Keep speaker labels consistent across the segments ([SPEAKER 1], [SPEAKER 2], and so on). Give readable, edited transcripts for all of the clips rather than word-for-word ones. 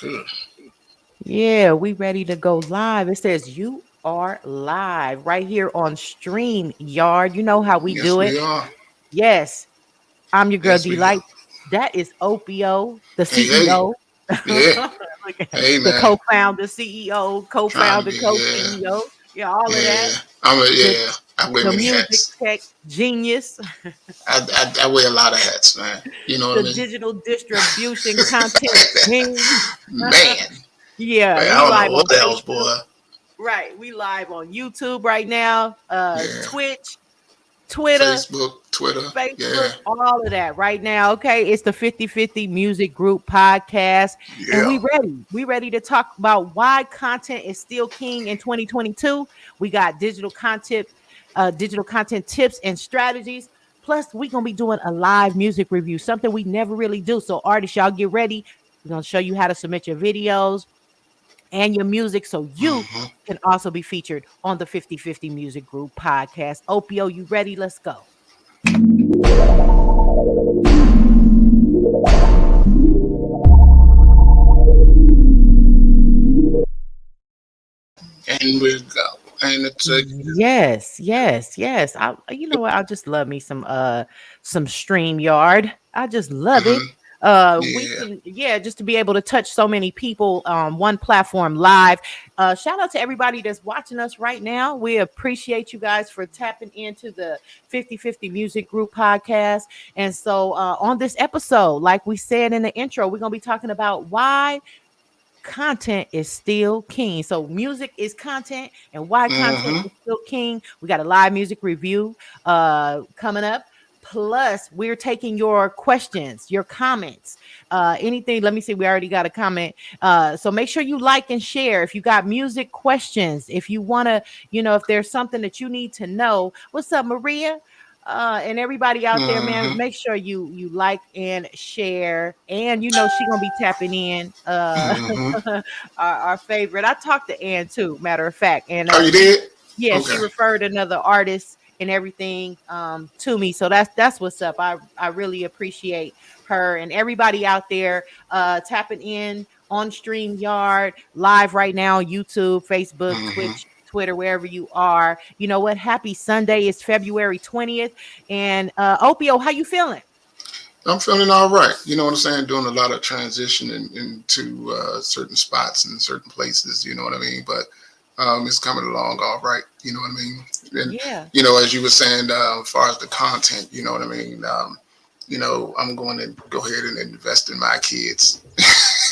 [SPEAKER 1] Good.
[SPEAKER 2] Yeah, we ready to go live. It says you are live right here on Stream Yard. You know how we
[SPEAKER 1] Yes,
[SPEAKER 2] do it.
[SPEAKER 1] we are.
[SPEAKER 2] Yes, I'm your girl
[SPEAKER 1] Yes,
[SPEAKER 2] D
[SPEAKER 1] we are.
[SPEAKER 2] Light. That is Opio, the
[SPEAKER 1] Hey, hey.
[SPEAKER 2] CEO.
[SPEAKER 1] Yeah.
[SPEAKER 2] Look at
[SPEAKER 1] Hey,
[SPEAKER 2] the
[SPEAKER 1] man.
[SPEAKER 2] co-founder, CEO,
[SPEAKER 1] Trying to
[SPEAKER 2] co-founder,
[SPEAKER 1] be. Yeah.
[SPEAKER 2] co-CEO. Yeah, all of that.
[SPEAKER 1] Yeah. I'm a.
[SPEAKER 2] The
[SPEAKER 1] Yeah. I wear
[SPEAKER 2] the
[SPEAKER 1] many
[SPEAKER 2] music
[SPEAKER 1] hats.
[SPEAKER 2] tech genius,
[SPEAKER 1] I wear a lot of hats, man. You know what I
[SPEAKER 2] the
[SPEAKER 1] mean?
[SPEAKER 2] digital distribution content king.
[SPEAKER 1] Man.
[SPEAKER 2] Yeah,
[SPEAKER 1] Man,
[SPEAKER 2] and
[SPEAKER 1] I
[SPEAKER 2] we
[SPEAKER 1] don't know
[SPEAKER 2] live on
[SPEAKER 1] what else,
[SPEAKER 2] Facebook.
[SPEAKER 1] boy.
[SPEAKER 2] Right. We live on YouTube right now,
[SPEAKER 1] Yeah.
[SPEAKER 2] Twitch, Twitter,
[SPEAKER 1] Facebook, Twitter.
[SPEAKER 2] Facebook,
[SPEAKER 1] Yeah.
[SPEAKER 2] all of that right now. Okay. It's the 50/50 Music Group podcast. And
[SPEAKER 1] Yeah.
[SPEAKER 2] we ready. We ready to talk about why content is still king in 2022. We got digital content tips and strategies. Plus, we're gonna be doing a live music review, something we never really do. So, artists, y'all get ready. We're gonna show you how to submit your videos and your music so you
[SPEAKER 1] Hmm.
[SPEAKER 2] can also be featured on the 50/50 Music Group podcast. Opio, you ready? Let's go.
[SPEAKER 1] And we go. And it's
[SPEAKER 2] Yes, yes, yes. You know what? I just love me some StreamYard. I just love it.
[SPEAKER 1] hmm
[SPEAKER 2] We
[SPEAKER 1] yeah.
[SPEAKER 2] can, yeah, just to be able to touch so many people on one platform live. Shout out to everybody that's watching us right now. We appreciate you guys for tapping into the 50/50 Music Group podcast. And so on this episode, like we said in the intro, we're gonna be talking about why content is still king. So music is content and why content
[SPEAKER 1] hmm
[SPEAKER 2] is still king. We got a live music review coming up. Plus, we're taking your questions, your comments, anything. Let me see. We already got a comment. So make sure you like and share. If you got music questions, if you want to, if there's something that you need to know. What's up, Maria? And everybody out there, man,
[SPEAKER 1] hmm
[SPEAKER 2] make sure you like and share. And she gonna be tapping in
[SPEAKER 1] hmm
[SPEAKER 2] our favorite. I talked to Ann too, matter of fact, and
[SPEAKER 1] Oh, you
[SPEAKER 2] she,
[SPEAKER 1] did?
[SPEAKER 2] yeah, she
[SPEAKER 1] Okay.
[SPEAKER 2] referred another artist and everything to me. So that's what's up. I really appreciate her and everybody out there tapping in on StreamYard live right now, YouTube, Facebook,
[SPEAKER 1] hmm
[SPEAKER 2] Twitch, Twitter, wherever you are. You know what? Happy Sunday. It's February 20th. And Opio, how you feeling?
[SPEAKER 1] I'm feeling all right. You know what I'm saying? Doing a lot of transition into certain spots and certain places. You know what I mean? But it's coming along all right. You know what I mean? And
[SPEAKER 2] Yeah.
[SPEAKER 1] as you were saying, as far as the content, you know what I mean. I'm going to go ahead and invest in my kids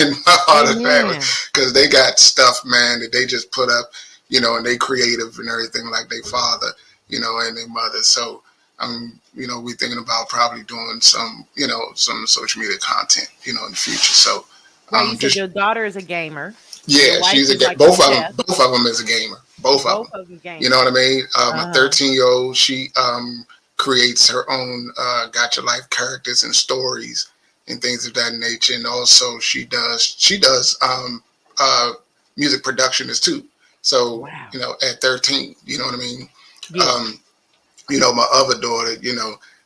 [SPEAKER 1] and all of that
[SPEAKER 2] Amen.
[SPEAKER 1] because they got stuff, man, that they just put up. And they creative and everything like their father, and their mother. So we're thinking about probably doing some social media content, in the future. So,
[SPEAKER 2] Right. You said
[SPEAKER 1] just
[SPEAKER 2] your daughter is a gamer. Your
[SPEAKER 1] yeah,
[SPEAKER 2] wife
[SPEAKER 1] she's
[SPEAKER 2] is like a
[SPEAKER 1] both of them.
[SPEAKER 2] chef.
[SPEAKER 1] Both of them is a gamer. Both of
[SPEAKER 2] Both
[SPEAKER 1] them.
[SPEAKER 2] of them
[SPEAKER 1] You know
[SPEAKER 2] gamers.
[SPEAKER 1] what I mean? My
[SPEAKER 2] Uh-huh.
[SPEAKER 1] 13-year-old, she creates her own Gotcha Life characters and stories and things of that nature. And also, she does uh, music production as too. So,
[SPEAKER 2] Wow.
[SPEAKER 1] at 13, you know what I mean?
[SPEAKER 2] Yeah.
[SPEAKER 1] Um, my other daughter,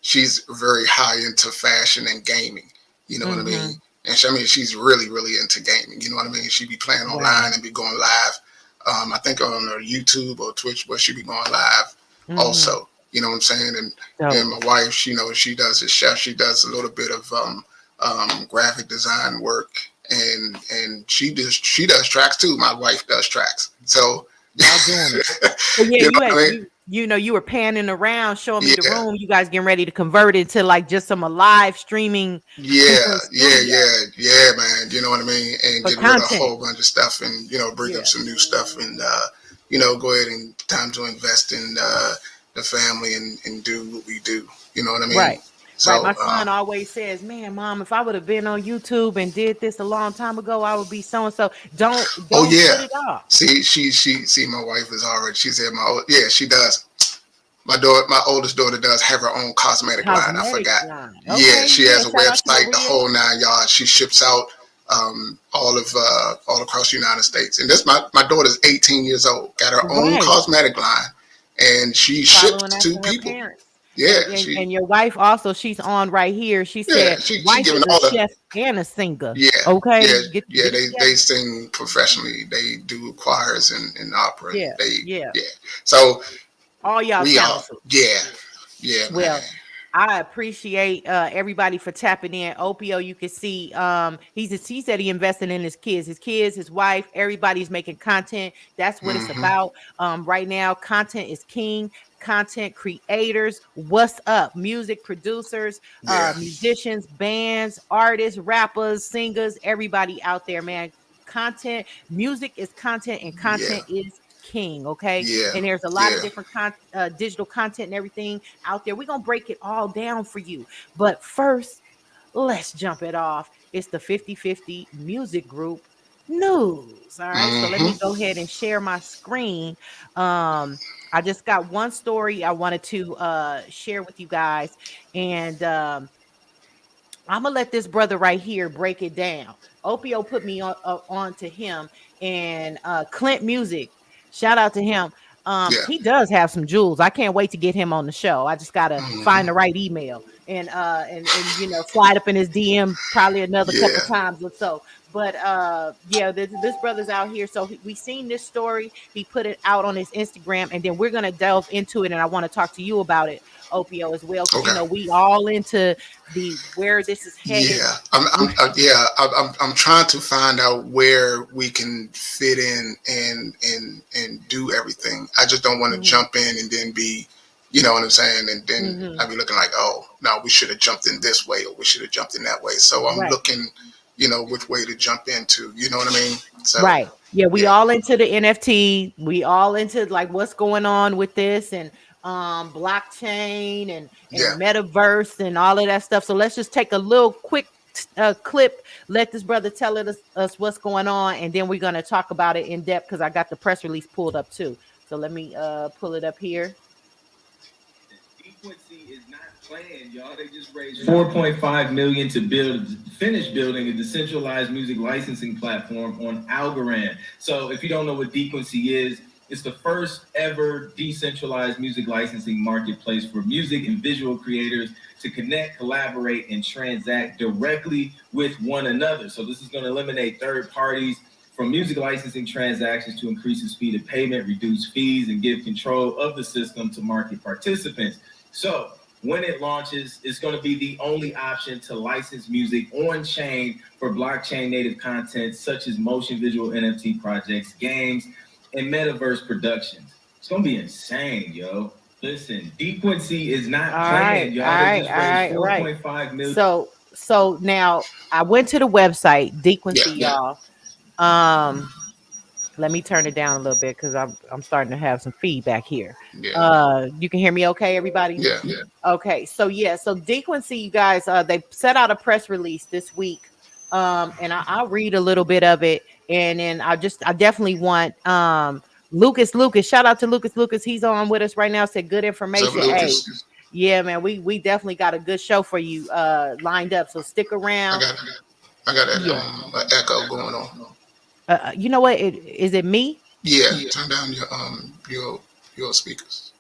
[SPEAKER 1] she's very high into fashion and gaming. You know what I mean?
[SPEAKER 2] Mm-hmm.
[SPEAKER 1] And she's really, really into gaming. You know what I mean? She be playing online
[SPEAKER 2] Wow.
[SPEAKER 1] and be going live. I think on her YouTube or Twitch, but she be going live
[SPEAKER 2] Mm-hmm.
[SPEAKER 1] also. You know what I'm saying? And
[SPEAKER 2] Dope.
[SPEAKER 1] my wife, she does a chef. She does a little bit of graphic design work, and she does tracks too. My wife does tracks. So
[SPEAKER 2] Y'all doing it. So yeah,
[SPEAKER 1] you know
[SPEAKER 2] you
[SPEAKER 1] what
[SPEAKER 2] had
[SPEAKER 1] I mean?
[SPEAKER 2] you were panning around, showing me the
[SPEAKER 1] Yeah.
[SPEAKER 2] room. You guys getting ready to convert it to like just some live streaming
[SPEAKER 1] Yeah, yeah,
[SPEAKER 2] studio
[SPEAKER 1] yeah, yeah, man. You know what I mean? And
[SPEAKER 2] for
[SPEAKER 1] get rid of a
[SPEAKER 2] content.
[SPEAKER 1] whole bunch of stuff and, bring up
[SPEAKER 2] Yeah.
[SPEAKER 1] some new stuff and, go ahead and time to invest in the family and do what we do. You know what I mean?
[SPEAKER 2] Right. Right.
[SPEAKER 1] So,
[SPEAKER 2] My son always says, "Man, mom, if I would have been on YouTube and did this a long time ago, I would be so and so."
[SPEAKER 1] oh
[SPEAKER 2] Don't put
[SPEAKER 1] yeah.
[SPEAKER 2] it off.
[SPEAKER 1] See, see, my wife is already, she said, yeah, she does. My oldest daughter does have her own cosmetic line. I
[SPEAKER 2] Cosmetic
[SPEAKER 1] forgot.
[SPEAKER 2] line.
[SPEAKER 1] Yeah,
[SPEAKER 2] Okay.
[SPEAKER 1] she
[SPEAKER 2] Yeah.
[SPEAKER 1] has a
[SPEAKER 2] Shout out to
[SPEAKER 1] website, the
[SPEAKER 2] Maria.
[SPEAKER 1] whole 9 yards. She ships out all across the United States. And this my daughter's 18 years old, got her own
[SPEAKER 2] Right.
[SPEAKER 1] cosmetic line, and she ships
[SPEAKER 2] Following
[SPEAKER 1] to
[SPEAKER 2] after her
[SPEAKER 1] people.
[SPEAKER 2] parents.
[SPEAKER 1] Yeah,
[SPEAKER 2] And your wife also, she's on right here. She
[SPEAKER 1] yeah,
[SPEAKER 2] said,
[SPEAKER 1] she
[SPEAKER 2] wife
[SPEAKER 1] giving
[SPEAKER 2] is a
[SPEAKER 1] all the
[SPEAKER 2] chef and a singer.
[SPEAKER 1] yeah,
[SPEAKER 2] Okay,
[SPEAKER 1] yeah,
[SPEAKER 2] get
[SPEAKER 1] yeah.
[SPEAKER 2] it
[SPEAKER 1] They
[SPEAKER 2] together.
[SPEAKER 1] sing professionally. They do choirs and opera.
[SPEAKER 2] Yeah,
[SPEAKER 1] They
[SPEAKER 2] yeah.
[SPEAKER 1] yeah. So
[SPEAKER 2] All y'all
[SPEAKER 1] we are
[SPEAKER 2] talented.
[SPEAKER 1] yeah, yeah, man.
[SPEAKER 2] Well, I appreciate everybody for tapping in. Opio, you can see he said he invested in his kids, his wife, everybody's making content. That's what it's
[SPEAKER 1] Hmm.
[SPEAKER 2] about. Right now, content is king. Content creators, what's up? Music producers,
[SPEAKER 1] Yeah,
[SPEAKER 2] musicians, bands, artists, rappers, singers, everybody out there, man. Content, music is content, and
[SPEAKER 1] yeah,
[SPEAKER 2] content is king. Okay,
[SPEAKER 1] yeah,
[SPEAKER 2] and there's a lot of
[SPEAKER 1] yeah.
[SPEAKER 2] different digital content and everything out there. We're gonna break it all down for you. But first, let's jump it off. It's the 50/50 Music Group news. All right. So let
[SPEAKER 1] Hmm.
[SPEAKER 2] me go ahead and share my screen. Um, I just got one story I wanted to share with you guys. And I'm gonna let this brother right here break it down. Opio put me on to him, and Clint Music. Shout out to him.
[SPEAKER 1] Yeah.
[SPEAKER 2] He does have some jewels. I can't wait to get him on the show. I just gotta find the
[SPEAKER 1] Hmm.
[SPEAKER 2] right email and slide up in his DM probably another couple
[SPEAKER 1] Yeah.
[SPEAKER 2] times or so. But yeah, this brother's out here. So we seen this story. He put it out on his Instagram, and then we're gonna delve into it. And I want to talk to you about it, Opio, as well, because
[SPEAKER 1] Okay.
[SPEAKER 2] we all into the where this is headed.
[SPEAKER 1] Yeah, I'm trying to find out where we can fit in and do everything. I just don't want to
[SPEAKER 2] Mhm,
[SPEAKER 1] jump in and then be, you know what I'm saying, and then
[SPEAKER 2] mhm.
[SPEAKER 1] I'll be looking like, oh, no, we should have jumped in this way or we should have jumped in that way. So I'm
[SPEAKER 2] Right,
[SPEAKER 1] looking, which way to jump into. You know what I mean? So
[SPEAKER 2] right. Yeah, we
[SPEAKER 1] yeah,
[SPEAKER 2] all into the NFT. We all into like what's going on with this and blockchain
[SPEAKER 1] yeah.
[SPEAKER 2] and metaverse and all of that stuff. So let's just take a little quick clip. Let this brother tell us what's going on, and then we're gonna talk about it in depth because I got the press release pulled up too. So let me pull it up here.
[SPEAKER 3] Frequency is not planned, y'all. They just raised 4.5 million to finish building a decentralized music licensing platform on Algorand. So if you don't know what Frequency is, it's the first ever decentralized music licensing marketplace for music and visual creators to connect, collaborate, and transact directly with one another. So this is going to eliminate third parties from music licensing transactions to increase the speed of payment, reduce fees, and give control of the system to market participants. So when it launches, it's going to be the only option to license music on chain for blockchain native content such as motion visual NFT projects, games, and metaverse productions. It's going to be insane, yo. Listen, Frequency is not
[SPEAKER 2] All right,
[SPEAKER 3] planned,
[SPEAKER 2] all
[SPEAKER 3] y'all. They
[SPEAKER 2] right,
[SPEAKER 3] just
[SPEAKER 2] all
[SPEAKER 3] raised
[SPEAKER 2] right, all right.
[SPEAKER 3] 4.5 million.
[SPEAKER 2] So now I went to the website,
[SPEAKER 1] Yeah,
[SPEAKER 2] Dequency, y'all. Um, let me turn it down a little bit because I'm starting to have some feedback here.
[SPEAKER 1] yeah,
[SPEAKER 2] You can hear me okay, everybody?
[SPEAKER 1] yeah,
[SPEAKER 2] Okay, so yeah, so Dequency, you guys, they set out a press release this week. And I'll read a little bit of it, and then I definitely want Lucas. Shout out to Lucas. He's on with us right now. Said good
[SPEAKER 1] what's up,
[SPEAKER 2] information. Hey,
[SPEAKER 1] Lucas?
[SPEAKER 2] yeah, man, we definitely got a good show for you lined up. So stick
[SPEAKER 1] I
[SPEAKER 2] around.
[SPEAKER 1] got I got that
[SPEAKER 2] Yeah.
[SPEAKER 1] echo going on.
[SPEAKER 2] You know what? Is it me?
[SPEAKER 1] Yeah, turn down your speakers.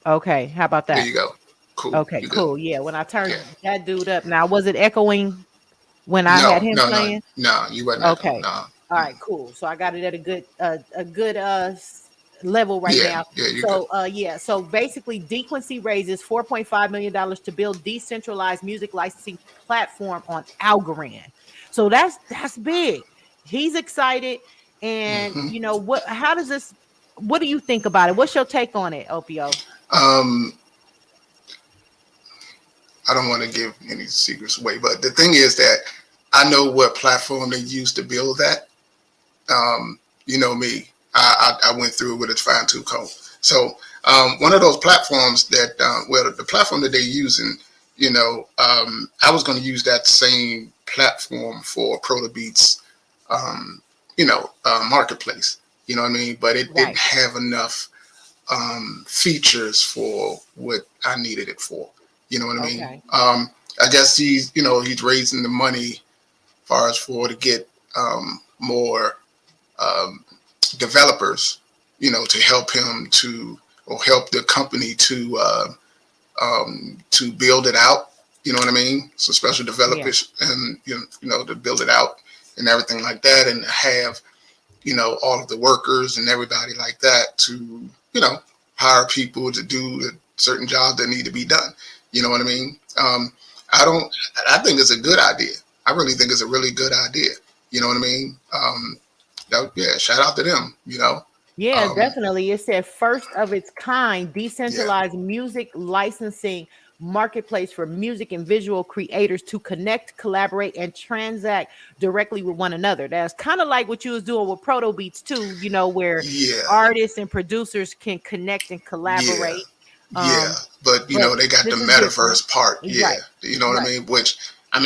[SPEAKER 2] Okay, how about
[SPEAKER 1] There
[SPEAKER 2] that?
[SPEAKER 1] you go. Cool.
[SPEAKER 2] Okay,
[SPEAKER 1] You good?
[SPEAKER 2] cool. Yeah, when I
[SPEAKER 1] Yeah.
[SPEAKER 2] turned that dude up, now was it echoing when I had
[SPEAKER 1] No,
[SPEAKER 2] him
[SPEAKER 1] no, no,
[SPEAKER 2] playing?
[SPEAKER 1] no. You wasn't echoing.
[SPEAKER 2] Okay.
[SPEAKER 1] No.
[SPEAKER 2] All right, cool. So I got it at a good level right
[SPEAKER 1] Yeah,
[SPEAKER 2] now.
[SPEAKER 1] yeah. You good?
[SPEAKER 2] So yeah, so basically Dequency raises $4.5 million to build decentralized music licensing platform on Algorand. So that's big. He's excited. And
[SPEAKER 1] Hmm.
[SPEAKER 2] what do you think about it? What's your take on it, Opio?
[SPEAKER 1] Um, I don't want to give any secrets away, but the thing is that I know what platform they used to build that. You know me. I went through it with a fine tooth comb. So one of those platforms that the platform that they're using, I was going to use that same platform for Proto Beats, marketplace. You know what I mean? But it didn't
[SPEAKER 2] Right.
[SPEAKER 1] have enough features for what I needed it for. You know what I mean?
[SPEAKER 2] Okay.
[SPEAKER 1] I guess he's raising the money as far as for to get more um, developers, to help him to or help the company to to build it out. You know what I mean? So special developers and you know to build it out and everything like that, and have all of the workers and everybody like that to hire people to do a certain job that need to be done. You know what I mean? I think it's a good idea. I really think it's a really good idea. You know what I mean? Shout out to them.
[SPEAKER 2] Yeah, definitely. It said first of its kind, decentralized music licensing marketplace for music and visual creators to connect, collaborate, and transact directly with one another. That's kind of like what you was doing with Proto Beats too, where artists and producers can connect and collaborate.
[SPEAKER 1] But they got the metaverse part. Yeah.
[SPEAKER 2] Right.
[SPEAKER 1] You know what I mean? Which, I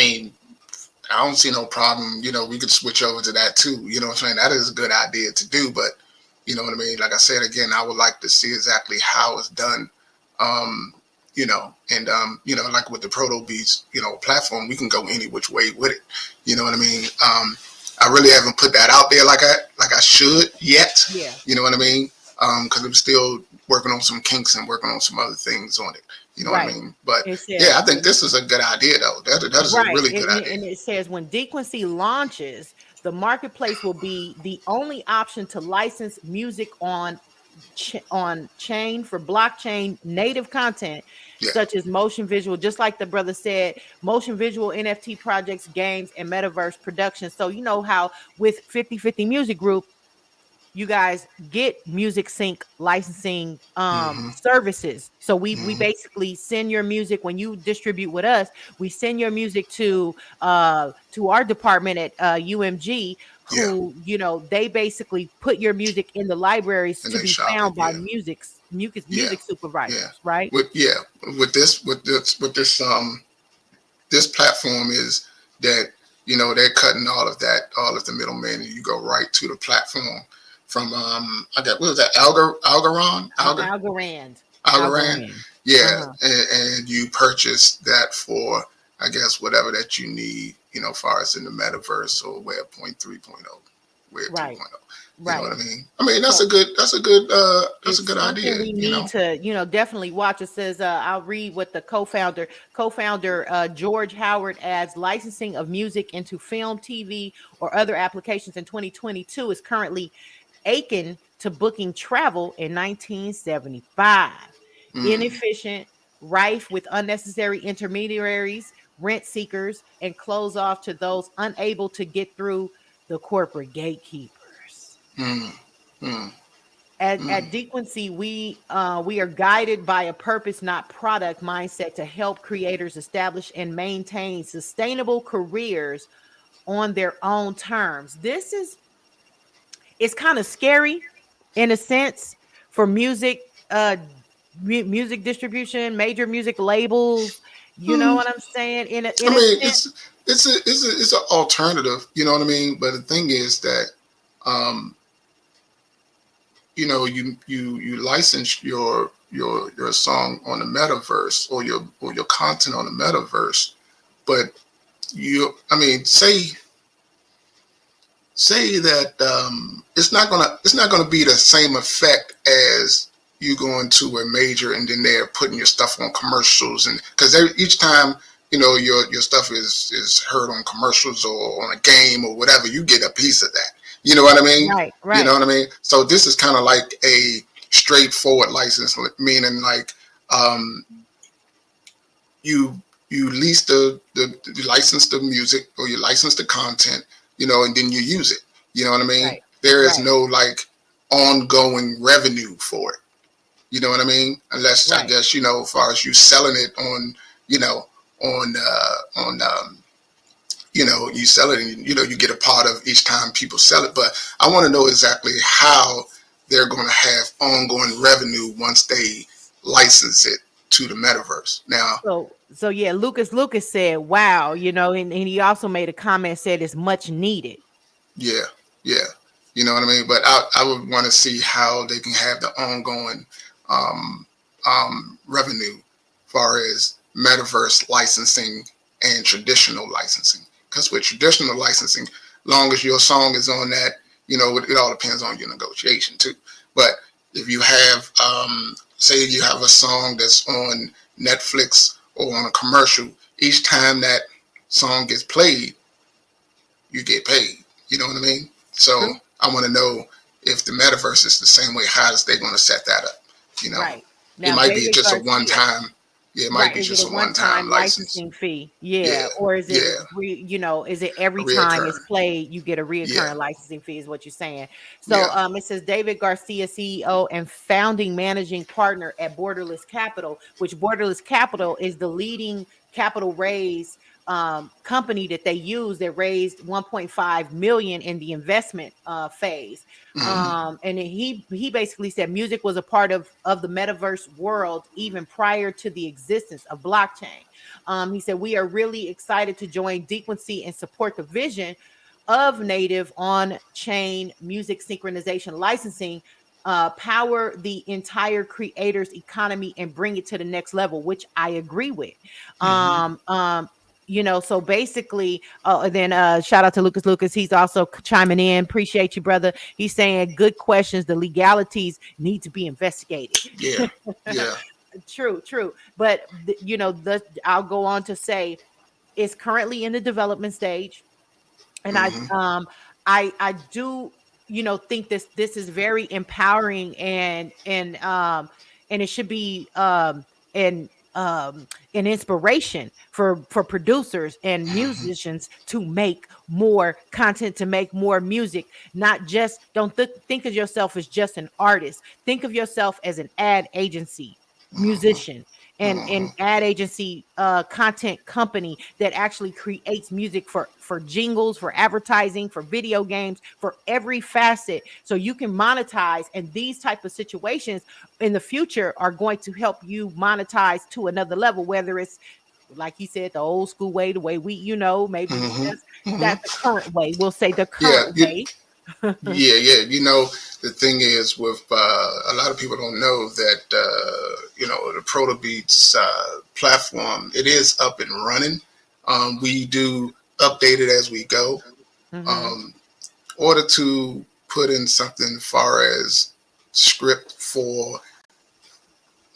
[SPEAKER 1] don't see no problem. We could switch over to that too. You know what I'm saying? That is a good idea to do, but you know what I mean? Like I said, again, I would like to see exactly how it's done. Like with the Proto Beats, platform, we can go any which way with it. You know what I mean? I really haven't put that out there like I should yet.
[SPEAKER 2] Yeah.
[SPEAKER 1] You know what I mean? Because I'm still working on some kinks and working on some other things on it. You know what I mean? But I think this is a good idea though. That is a really good idea.
[SPEAKER 2] And it says when Dequency launches, the marketplace will be the only option to license music on chain for blockchain native content, such as motion visual, just like the brother said, motion visual, NFT projects, games, and metaverse productions. So you know how with 50/50 Music Group, you guys get music sync licensing services. So we basically send your music when you distribute with us. We send your music to our department at UMG, who they basically put your music in the libraries to be found by music supervisors, right?
[SPEAKER 1] With this platform is that they're cutting all of the middlemen, and you go right to the platform. From what was that? Algorand. Yeah, and you purchase that for I guess whatever that you need, as far as in the metaverse or Web 3.0, Web 2.0.
[SPEAKER 2] Right.
[SPEAKER 1] You know what I mean? That's a good idea.
[SPEAKER 2] We need to, definitely watch. It says, I'll read what the co-founder George Howard adds. Licensing of music into film, TV, or other applications in 2022 is currently akin to booking travel in 1975. Inefficient, rife with unnecessary intermediaries, rent seekers, and close off to those unable to get through the corporate gatekeepers. At Dequency, we are guided by a purpose, not product mindset, to help creators establish and maintain sustainable careers on their own terms. It's kind of scary in a sense for music distribution, major music labels. You know what I'm saying?
[SPEAKER 1] It's an alternative. You know what I mean? But the thing is that, you license your song on the metaverse or your content on the metaverse, but say that it's not gonna be the same effect as you going to a major and then they're putting your stuff on commercials, and because each time your stuff is heard on commercials or on a game or whatever, you get a piece of that. You know what I mean?
[SPEAKER 2] Right.
[SPEAKER 1] You know what I mean? So this is kind of like a straightforward license, meaning like you lease you license the music or you license the content, and then you use it. You know what I mean?
[SPEAKER 2] Right.
[SPEAKER 1] There is no like ongoing revenue for it. You know what I mean? Unless I guess as far as you selling it on, you sell it and you get a part of each time people sell it. But I want to know exactly how they're going to have ongoing revenue once they license it to the metaverse. Now,
[SPEAKER 2] so yeah, Lucas said, "Wow," and he also made a comment, said it's much needed.
[SPEAKER 1] Yeah. You know what I mean? But I would want to see how they can have the ongoing revenue as far as metaverse licensing and traditional licensing. Because with traditional licensing, long as your song is on that, it all depends on your negotiation too. But if you have, say you have a song that's on Netflix or on a commercial, each time that song gets played, you get paid. You know what I mean? So
[SPEAKER 2] True.
[SPEAKER 1] I want to know if the metaverse is the same way. How is they going to set that up? You know,
[SPEAKER 2] Right.
[SPEAKER 1] it
[SPEAKER 2] Now,
[SPEAKER 1] might be
[SPEAKER 2] David
[SPEAKER 1] just a
[SPEAKER 2] Garcia.
[SPEAKER 1] one time. Yeah, it might
[SPEAKER 2] Right.
[SPEAKER 1] be
[SPEAKER 2] Is it
[SPEAKER 1] just
[SPEAKER 2] a
[SPEAKER 1] a one time
[SPEAKER 2] one-time
[SPEAKER 1] license.
[SPEAKER 2] licensing fee?
[SPEAKER 1] Yeah,
[SPEAKER 2] Yeah. Or is it,
[SPEAKER 1] yeah,
[SPEAKER 2] is it
[SPEAKER 1] a
[SPEAKER 2] every time it's
[SPEAKER 1] reoccurring.
[SPEAKER 2] played, you get a
[SPEAKER 1] Yeah,
[SPEAKER 2] reoccurring licensing fee is what you're saying. So
[SPEAKER 1] yeah.
[SPEAKER 2] it says David Garcia, CEO and founding managing partner at Borderless Capital, which Borderless Capital is the leading capital raise company that they use that raised 1.5 million in the investment phase.
[SPEAKER 1] Mhm.
[SPEAKER 2] And he basically said music was a part of the metaverse world even prior to the existence of blockchain. He said we are really excited to join Dequency and support the vision of native on-chain music synchronization licensing, power the entire creators economy and bring it to the next level, which I agree with.
[SPEAKER 1] Mhm.
[SPEAKER 2] So basically, and then shout out to Lucas. He's also chiming in. Appreciate you, brother. He's saying good questions. The legalities need to be investigated.
[SPEAKER 1] Yeah, yeah.
[SPEAKER 2] True. But I'll go on to say it's currently in the development stage, and
[SPEAKER 1] Mhm.
[SPEAKER 2] I do think this is very empowering, and it should be an inspiration for producers and
[SPEAKER 1] Mhm.
[SPEAKER 2] musicians to make more content, to make more music. Not just don't think of yourself as just an artist. Think of yourself as an ad agency
[SPEAKER 1] Mhm.
[SPEAKER 2] musician and an
[SPEAKER 1] Mhm.
[SPEAKER 2] ad agency content company that actually creates music for jingles, for advertising, for video games, for every facet, so you can monetize. And these type of situations in the future are going to help you monetize to another level, whether it's like he said, the old school way, the way maybe
[SPEAKER 1] Mhm.
[SPEAKER 2] that's
[SPEAKER 1] Mhm.
[SPEAKER 2] the current way. We'll say the
[SPEAKER 1] Yeah,
[SPEAKER 2] current way.
[SPEAKER 1] yeah. The thing is with a lot of people don't know that the Proto Beats platform, it is up and running. We do update it as we go.
[SPEAKER 2] Hmm.
[SPEAKER 1] Um, order to put in something far as script for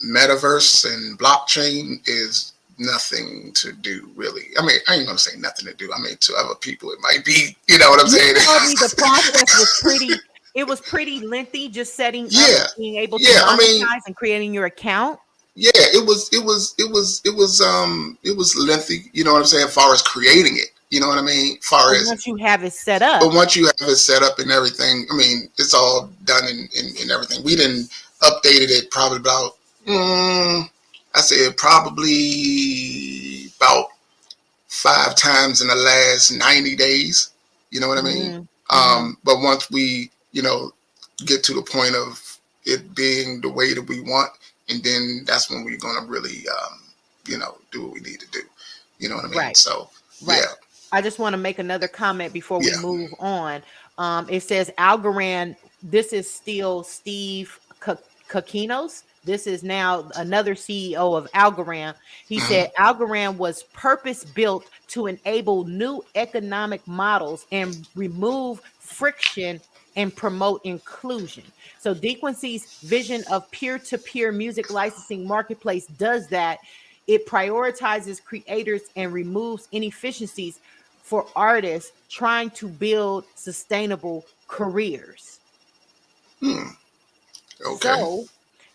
[SPEAKER 1] metaverse and blockchain is nothing to do really. I mean, I ain't gonna say nothing to do. I mean, to other people it might be, you know what I'm
[SPEAKER 2] You
[SPEAKER 1] saying?
[SPEAKER 2] told me the process was pretty lengthy, just setting up
[SPEAKER 1] Yeah,
[SPEAKER 2] and being able to
[SPEAKER 1] yeah. I mean,
[SPEAKER 2] monetize and creating your account.
[SPEAKER 1] yeah. It was lengthy. You know what I'm saying? As far as creating it, you know what I mean? Far
[SPEAKER 2] But
[SPEAKER 1] as
[SPEAKER 2] once you have it set
[SPEAKER 1] but
[SPEAKER 2] up,
[SPEAKER 1] once you have it set up and everything, I mean, it's all done in everything. We didn't updated it probably about I said probably about 5 times in the last 90 days. You know what I mean?
[SPEAKER 2] mm-hmm.
[SPEAKER 1] But once we, get to the point of it being the way that we want, and then that's when we're going to really, do what we need to do. You know what I mean?
[SPEAKER 2] Right.
[SPEAKER 1] So,
[SPEAKER 2] Right.
[SPEAKER 1] yeah,
[SPEAKER 2] I just want to make another comment before we
[SPEAKER 1] yeah.
[SPEAKER 2] move on. It says Algorand. This is still Steve Kakinos. This is now another CEO of Algorand. He
[SPEAKER 1] Hmm.
[SPEAKER 2] said Algorand was purpose built to enable new economic models and remove friction and promote inclusion. So Dequency's vision of peer-to-peer music licensing marketplace does that. It prioritizes creators and removes inefficiencies for artists trying to build sustainable careers.
[SPEAKER 1] Hmm. Okay.
[SPEAKER 2] So,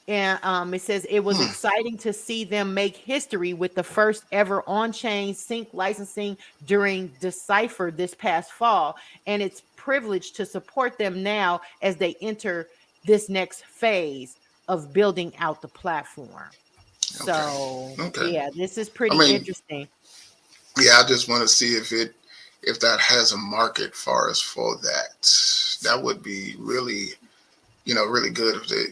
[SPEAKER 2] and it says it was
[SPEAKER 1] Hmm.
[SPEAKER 2] exciting to see them make history with the first ever on-chain sync licensing during Decipher this past fall, and it's privileged to support them now as they enter this next phase of building out the platform.
[SPEAKER 1] Okay.
[SPEAKER 2] So,
[SPEAKER 1] Okay.
[SPEAKER 2] yeah, this is
[SPEAKER 1] I
[SPEAKER 2] pretty
[SPEAKER 1] mean,
[SPEAKER 2] interesting.
[SPEAKER 1] yeah, I just want to see if that has a market for us for that. That would be really, really good if they,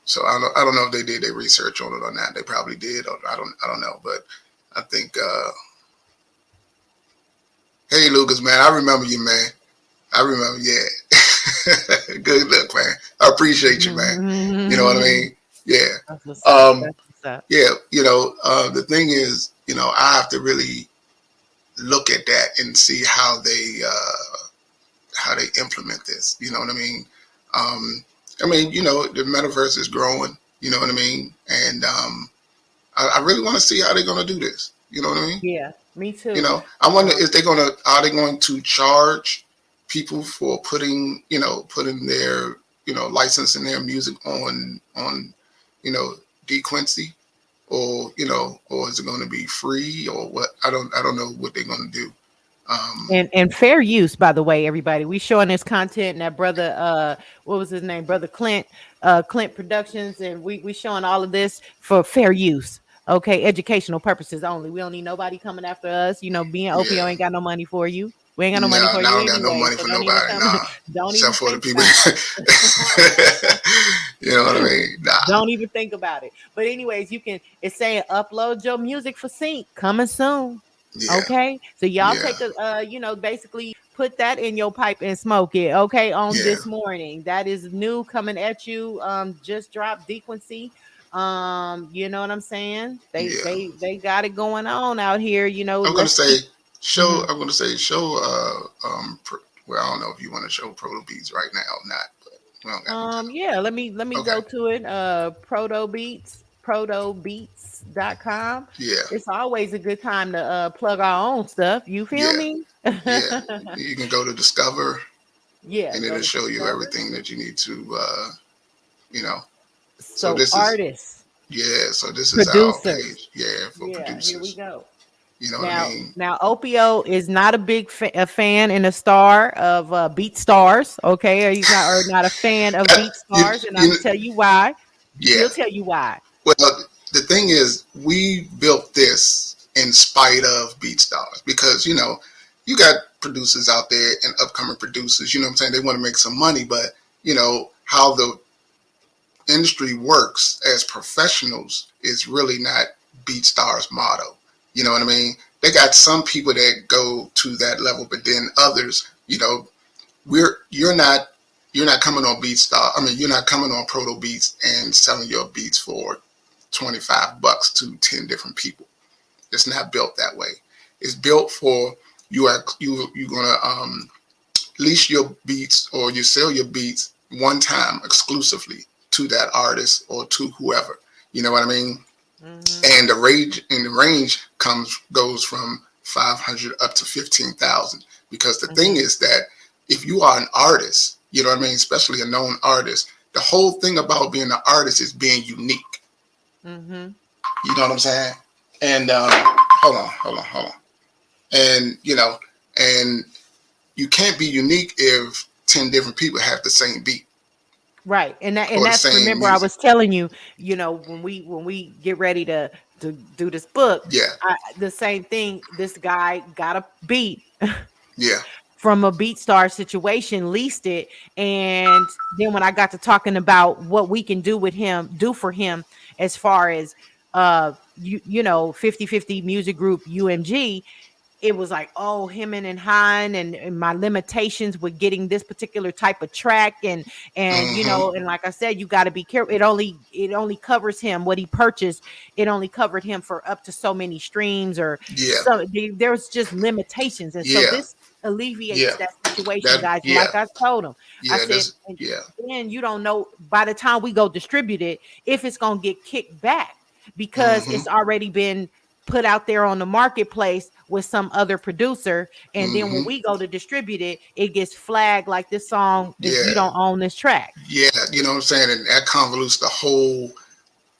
[SPEAKER 1] So I don't know if they did their research on it or not. They probably did. Or I don't know. But I think, hey, Lucas, man, I remember you, man. I remember, yeah. Good luck, man. I appreciate you, man. You know what I
[SPEAKER 2] That's
[SPEAKER 1] mean? Yeah.
[SPEAKER 2] what's up.
[SPEAKER 1] Um,
[SPEAKER 2] That's what's up.
[SPEAKER 1] yeah. The thing is, I have to really look at that and see how they implement this. You know what I mean? I mean, the metaverse is growing. You know what I mean? And I really want to see how they're going to do this. You know what I mean?
[SPEAKER 2] Yeah, me too.
[SPEAKER 1] You know, I wonder if are they going to charge people for putting their, licensing their music on, D Quincy, or, or is it going to be free or what? I don't know what they're going to do.
[SPEAKER 2] And fair use, by the way, everybody. We showing this content, and that brother, what was his name? Brother Clint, Clint Productions, and we showing all of this for fair use. Okay, educational purposes only. We don't need nobody coming after us. Being OPO
[SPEAKER 1] Yeah.
[SPEAKER 2] ain't got no money for you. We ain't got no money
[SPEAKER 1] No,
[SPEAKER 2] for
[SPEAKER 1] I
[SPEAKER 2] you
[SPEAKER 1] don't got no
[SPEAKER 2] anyway.
[SPEAKER 1] money
[SPEAKER 2] So
[SPEAKER 1] for
[SPEAKER 2] don't even
[SPEAKER 1] nobody.
[SPEAKER 2] come.
[SPEAKER 1] Nah,
[SPEAKER 2] Don't even
[SPEAKER 1] except for the
[SPEAKER 2] think
[SPEAKER 1] people.
[SPEAKER 2] about it.
[SPEAKER 1] You know what I mean? Nah.
[SPEAKER 2] Don't even think about it. But anyways, it's saying upload your music for sync coming soon.
[SPEAKER 1] Yeah.
[SPEAKER 2] Okay, so y'all
[SPEAKER 1] Yeah.
[SPEAKER 2] take basically put that in your pipe and smoke it. Okay, on
[SPEAKER 1] Yeah.
[SPEAKER 2] this morning, that is new coming at you. Just dropped Dequency. You know what I'm saying? They got it going on out here.
[SPEAKER 1] I'm gonna say show.
[SPEAKER 2] Mhm.
[SPEAKER 1] I'm gonna say show. Well, I don't know if you want to show Proto Beats right now or not, but we don't got no time.
[SPEAKER 2] Yeah, let me
[SPEAKER 1] Okay.
[SPEAKER 2] go to it. Protobeats.com.
[SPEAKER 1] Yeah.
[SPEAKER 2] It's always a good time to plug our own stuff. You feel
[SPEAKER 1] Yeah.
[SPEAKER 2] me?
[SPEAKER 1] Yeah. You can go to Discover,
[SPEAKER 2] Yeah,
[SPEAKER 1] and
[SPEAKER 2] go
[SPEAKER 1] it'll
[SPEAKER 2] to
[SPEAKER 1] show you
[SPEAKER 2] Discover.
[SPEAKER 1] everything that you need to.
[SPEAKER 2] So
[SPEAKER 1] this
[SPEAKER 2] artists.
[SPEAKER 1] So this is our
[SPEAKER 2] Producers.
[SPEAKER 1] page. Yeah, for producers.
[SPEAKER 2] Here we go.
[SPEAKER 1] You know what I mean?
[SPEAKER 2] Now OPO is not a big a fan and a star of BeatStars, okay? Or he's not a fan of BeatStars, and I'm gonna tell you why.
[SPEAKER 1] Yeah.
[SPEAKER 2] He'll tell you why.
[SPEAKER 1] Well, the thing is, we built this in spite of BeatStars because you got producers out there and upcoming producers. You know what I'm saying? They want to make some money, but how the industry works as professionals is really not BeatStars' motto. You know what I mean? They got some people that go to that level, but then others, you're not coming on BeatStar. I mean, you're not coming on Proto Beats and selling your beats for $25 to 10 different people. It's not built that way. It's built for you're gonna lease your beats or you sell your beats one time exclusively to that artist or to whoever. You know what I mean? Mm-hmm. And the range goes from 500 up to 15,000. Because the thing is that if you are an artist, you know what I mean, especially a known artist, the whole thing about being an artist is being unique. Mm-hmm. You know what I'm saying? And hold on. And and you can't be unique if 10 different people have the same beat.
[SPEAKER 2] Right. And that's remember music. I was telling you, when we get ready to do this book, the same thing, this guy got a beat.
[SPEAKER 1] Yeah.
[SPEAKER 2] From a BeatStar situation, leased it, and then when I got to talking about what we can do for him as far as 50/50 Music Group UMG, it was like, oh, him and Hein and my limitations with getting this particular type of track and and like I said, you got to be careful. It only covers him what he purchased. It only covered him for up to so many streams or there's just limitations, and so this alleviates that situation, guys. Like I told him, I said, and you don't know by the time we go distribute it if it's gonna get kicked back because it's already been put out there on the marketplace with some other producer, and then when we go to distribute it, it gets flagged like this song you don't own this track.
[SPEAKER 1] Yeah, you know what I'm saying, and that convolutes the whole.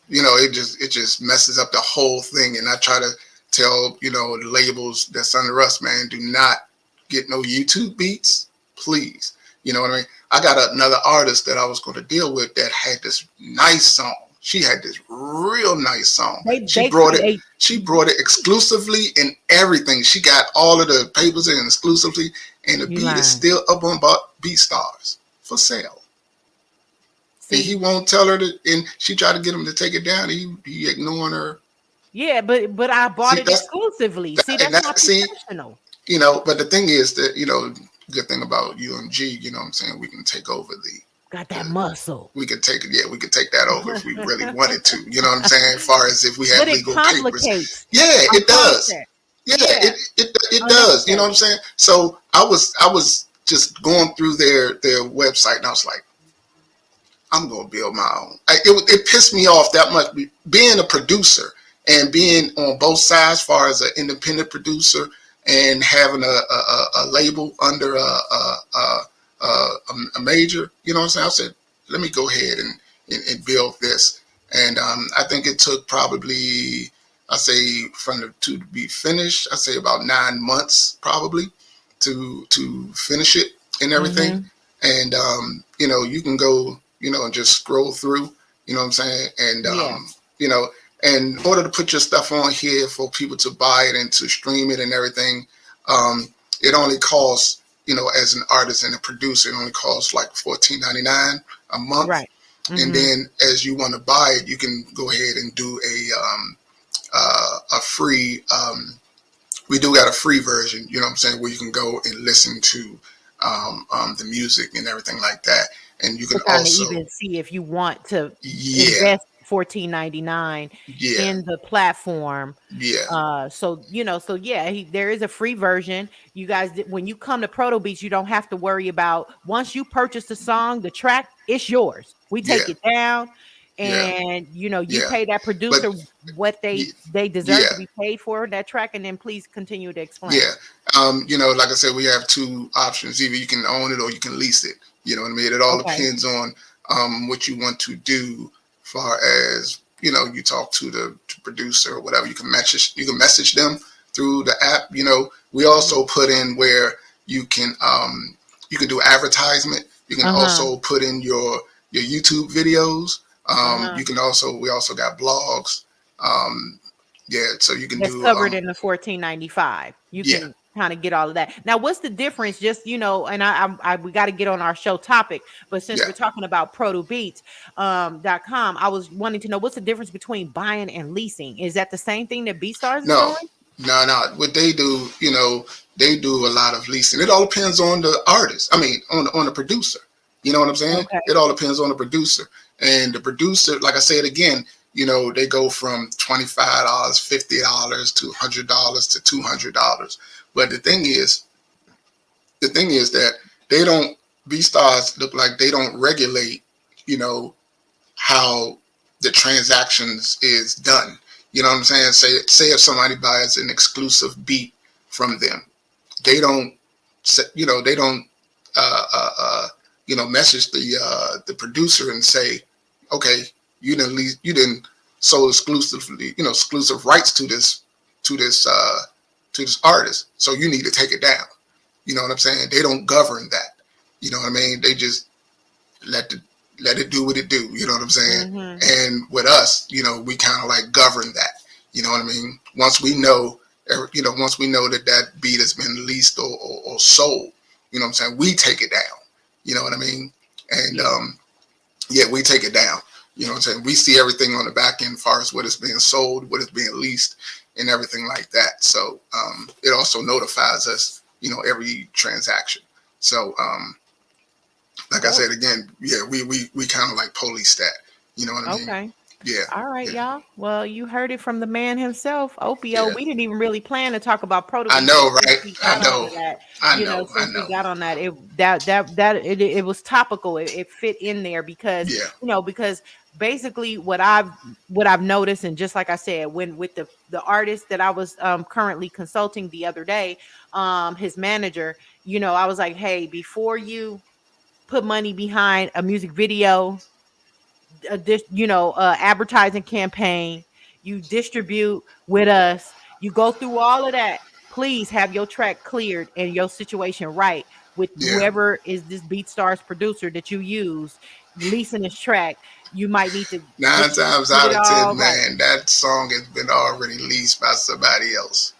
[SPEAKER 1] It just messes up the whole thing. And I try to tell the labels that's under us, man, do not get no YouTube beats, please. You know what I mean? I got another artist that I was going to deal with that had this nice song. She had this real nice song. She brought it exclusively and everything. She got all of the papers in exclusively, and the beat is still up on BeatStars for sale. See? And he won't tell her to, and she tried to get him to take it down. He ignoring her.
[SPEAKER 2] Yeah, but I bought it exclusively. That's not professional.
[SPEAKER 1] But the thing is that, good thing about UMG, you know what I'm saying, we can take over
[SPEAKER 2] got that muscle.
[SPEAKER 1] We could take that over if we really wanted to. You know what I'm saying? As far as if we had legal papers. Yeah, it does. Yeah, it does. You know what I'm saying? So I was just going through their website, and I was like, I'm gonna build my own. It pissed me off that much being a producer and being on both sides, as far as an independent producer and having a label under a major, you know what I'm saying? I said, let me go ahead and build this. And I think it took probably, I say to be finished, I say about 9 months probably to finish it and everything. And, you can go, and just scroll through, you know what I'm saying? And, and in order to put your stuff on here for people to buy it and to stream it and everything, it only costs, as an artist and a producer, it only costs like $14.99 a month.
[SPEAKER 2] Right.
[SPEAKER 1] And then as you want to buy it, you can go ahead and do a free, we do got a free version, you know what I'm saying, where you can go and listen to the music and everything like that. And you can also
[SPEAKER 2] even see if you want to
[SPEAKER 1] invest
[SPEAKER 2] $14.99 in the platform. There is a free version. You guys, when you come to Proto Beats, you don't have to worry about, once you purchase the song, the track, it's yours. We take it down, and you pay that producer what they deserve to be paid for that track. And then please continue to explain.
[SPEAKER 1] Like I said, we have two options. Either you can own it or you can lease it. You know what I mean? It all depends on what you want to do. Far as you talk to the producer or whatever, you can message them through the app. We also put in where you can do advertisement. You can also put in your YouTube videos. You can we also got blogs. So you can do
[SPEAKER 2] covered in the $14.95. You can kind of get all of that. Now, what's the difference? Just and I we got to get on our show topic, but since we're talking about protobeats.com, I was wanting to know, what's the difference between buying and leasing? Is that the same thing that BeatStars is doing?
[SPEAKER 1] No. What they do, they do a lot of leasing. It all depends on the artist. I mean, on the producer. You know what I'm saying? Okay. It all depends on the producer. And the producer, like I said again, they go from $25, $50 to $100 to $200. But the thing is that BeatStars look like they don't regulate, how the transactions is done. You know what I'm saying? Say if somebody buys an exclusive beat from them, they don't, message the producer and say, okay, you didn't sold exclusively, exclusive rights to this artist, so you need to take it down. You know what I'm saying? They don't govern that. You know what I mean? They just let it do what it do. You know what I'm saying? And with us, we kind of like govern that. You know what I mean? Once we know that beat has been leased or sold, you know what I'm saying, we take it down. You know what I mean? And we take it down. You know what I'm saying? We see everything on the back end as far as what is being sold, what is being leased, and everything like that. So it also notifies us, every transaction. So like I said again, we kind of like police that. You know what I mean?
[SPEAKER 2] Okay.
[SPEAKER 1] Yeah.
[SPEAKER 2] All right, y'all. Well, you heard it from the man himself, Opio. We didn't even really plan to talk about Proto Beats.
[SPEAKER 1] I know, right? I know.
[SPEAKER 2] We got on that, it was topical. It fit in there because because basically what I've noticed, and just like I said, when with the artist that I was currently consulting the other day, his manager, I was like, hey, before you put money behind a music video, advertising campaign, you distribute with us, you go through all of that, please have your track cleared and your situation right with whoever is this BeatStars producer that you use leasing this track. You might need to
[SPEAKER 1] 9 times out of 10, man, that song has been already leased by somebody else.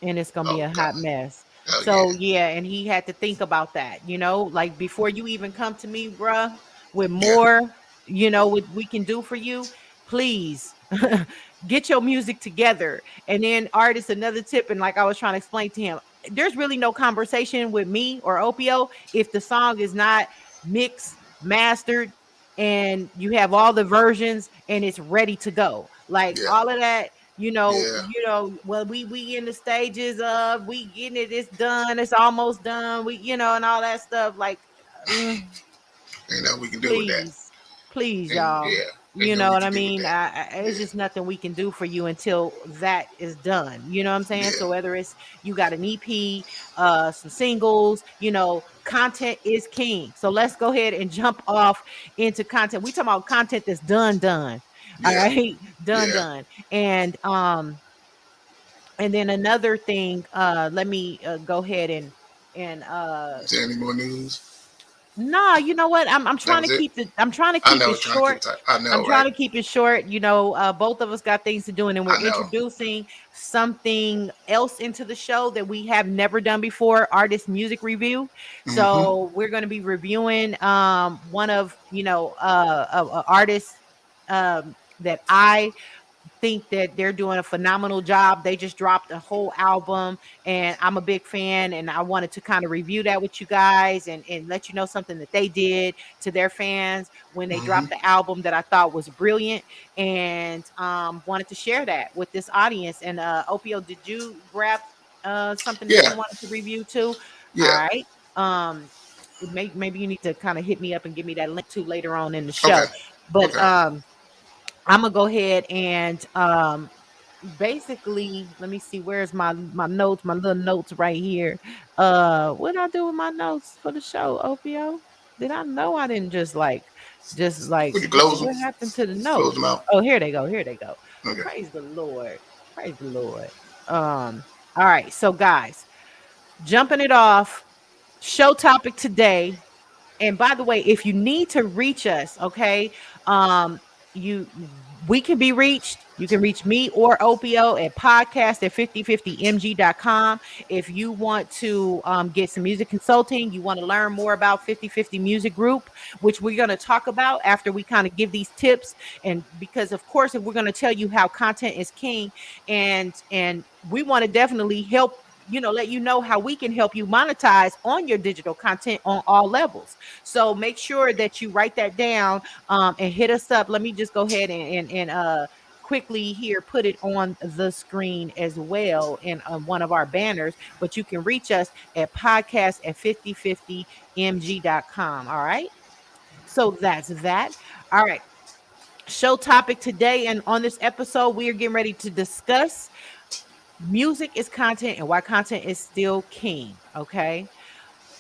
[SPEAKER 2] And it's gonna be a hot mess. And he had to think about that, like before you even come to me, bruh, with more, what we can do for you, please get your music together. And then artists, another tip, and like I was trying to explain to him, there's really no conversation with me or Opio if the song is not mixed, mastered, and you have all the versions and it's ready to go. Like all of that, well, we in the stages of, we getting it, it's done, it's almost done, we, and all that stuff. Like,
[SPEAKER 1] we can do with that.
[SPEAKER 2] Please,
[SPEAKER 1] and,
[SPEAKER 2] y'all.
[SPEAKER 1] They
[SPEAKER 2] You
[SPEAKER 1] do
[SPEAKER 2] know
[SPEAKER 1] what
[SPEAKER 2] what
[SPEAKER 1] you
[SPEAKER 2] I
[SPEAKER 1] do with
[SPEAKER 2] mean?
[SPEAKER 1] that.
[SPEAKER 2] It's just nothing we can do for you until that is done. You know what I'm saying?
[SPEAKER 1] Yeah.
[SPEAKER 2] So whether it's you got an EP, some singles, content is king. So let's go ahead and jump off into content. We talking about content that's done. All
[SPEAKER 1] Yeah.
[SPEAKER 2] right, done,
[SPEAKER 1] Yeah.
[SPEAKER 2] done. And then another thing, let me go ahead and
[SPEAKER 1] Is there any more news?
[SPEAKER 2] nah, you know what? I'm
[SPEAKER 1] That
[SPEAKER 2] trying to
[SPEAKER 1] was it.
[SPEAKER 2] keep I'm trying to
[SPEAKER 1] I
[SPEAKER 2] keep
[SPEAKER 1] know.
[SPEAKER 2] it
[SPEAKER 1] Trying to keep
[SPEAKER 2] short.
[SPEAKER 1] time. I
[SPEAKER 2] I'm
[SPEAKER 1] know,
[SPEAKER 2] trying
[SPEAKER 1] right?
[SPEAKER 2] to keep it short. Both of us got things to do, and then we're
[SPEAKER 1] I know.
[SPEAKER 2] introducing something else into the show that we have never done before, artist music review.
[SPEAKER 1] Hmm.
[SPEAKER 2] So we're going to be reviewing one of, artists that I think that they're doing a phenomenal job. They just dropped a whole album and I'm a big fan, and I wanted to kind of review that with you guys and let you know something that they did to their fans when they
[SPEAKER 1] Hmm.
[SPEAKER 2] dropped the album that I thought was brilliant, and wanted to share that with this audience. And Opio, did you grab something that you
[SPEAKER 1] Yeah.
[SPEAKER 2] wanted to review too? All
[SPEAKER 1] Yeah.
[SPEAKER 2] right. Maybe you need to kind of hit me up and give me that link too later on in the
[SPEAKER 1] Okay.
[SPEAKER 2] show. But
[SPEAKER 1] Okay.
[SPEAKER 2] I'm gonna go ahead and basically, let me see, where's my notes, my little notes right here. What did I do with my notes for the show, Opio? Did I know I didn't just like
[SPEAKER 1] Would you close them?
[SPEAKER 2] what happened to the
[SPEAKER 1] Close
[SPEAKER 2] notes?
[SPEAKER 1] them out.
[SPEAKER 2] Oh, here they go, here they go.
[SPEAKER 1] Okay.
[SPEAKER 2] Praise the Lord. Praise the Lord. All right, so guys, jumping it off, show topic today. And by the way, if you need to reach us, okay, you we can be reached. You can reach me or Opio at podcast at 5050mg.com. If you want to get some music consulting, you want to learn more about 5050 Music Group, which we're going to talk about after we kind of give these tips. And because of course, if we're going to tell you how content is king, and we want to definitely help, let you know how we can help you monetize on your digital content on all levels. So make sure that you write that down and hit us up. Let me just go ahead and quickly here put it on the screen as well in one of our banners. But you can reach us at podcast at 5050mg.com. All right. So that's that. All right. Show topic today, and on this episode, we are getting ready to discuss music is content and why content is still king. Okay.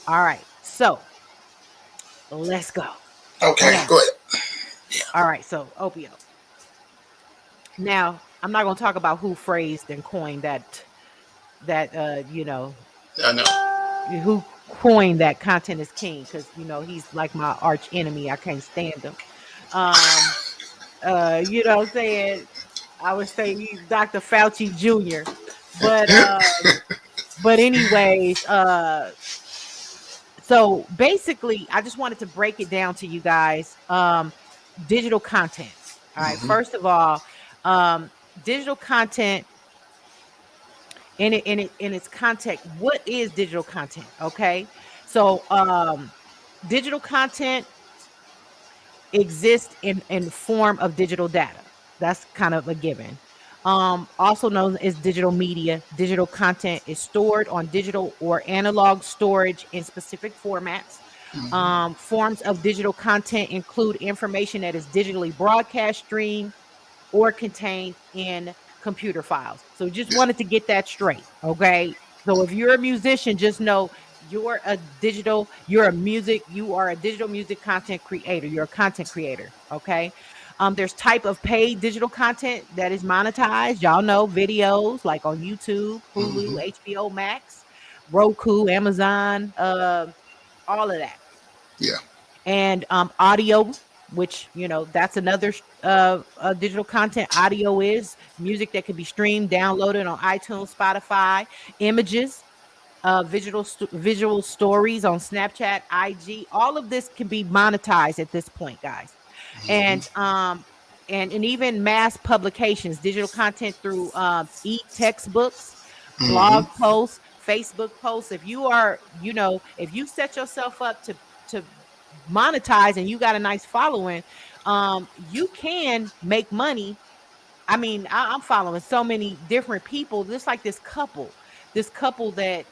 [SPEAKER 2] All right. So let's go.
[SPEAKER 1] Okay.
[SPEAKER 2] Now,
[SPEAKER 1] Go ahead.
[SPEAKER 2] all right. So, Opio. Now, I'm not going to talk about who phrased and coined that
[SPEAKER 1] I know.
[SPEAKER 2] who coined that content is king, because he's like my arch enemy. I can't stand him. Um, you know what I'm saying? I would say he's Dr. Fauci Jr. But anyways, so basically, I just wanted to break it down to you guys. Digital content. All right.
[SPEAKER 1] Hmm.
[SPEAKER 2] First of all, digital content in its context. What is digital content? Okay. So digital content exists in form of digital data. That's kind of a given. Also known as digital media. Digital content is stored on digital or analog storage in specific formats.
[SPEAKER 1] Hmm.
[SPEAKER 2] Forms of digital content include information that is digitally broadcast, streamed, or contained in computer files. So just
[SPEAKER 1] Yeah.
[SPEAKER 2] wanted to get that straight. Okay. So if you're a musician, just know you are a digital music content creator. You're a content creator. Okay. There's type of paid digital content that is monetized. Y'all know videos like on YouTube, Hulu,
[SPEAKER 1] Hmm.
[SPEAKER 2] HBO Max, Roku, Amazon, all of that.
[SPEAKER 1] Yeah.
[SPEAKER 2] And audio, which that's another digital content. Audio is music that can be streamed, downloaded on iTunes, Spotify. Images, visual stories on Snapchat, IG. All of this can be monetized at this point, guys.
[SPEAKER 1] Hmm.
[SPEAKER 2] And even mass publications, digital content through e-textbooks,
[SPEAKER 1] Hmm.
[SPEAKER 2] blog posts, Facebook posts. If you are, if you set yourself up to monetize and you got a nice following, you can make money. I mean, I'm following so many different people, just like this couple that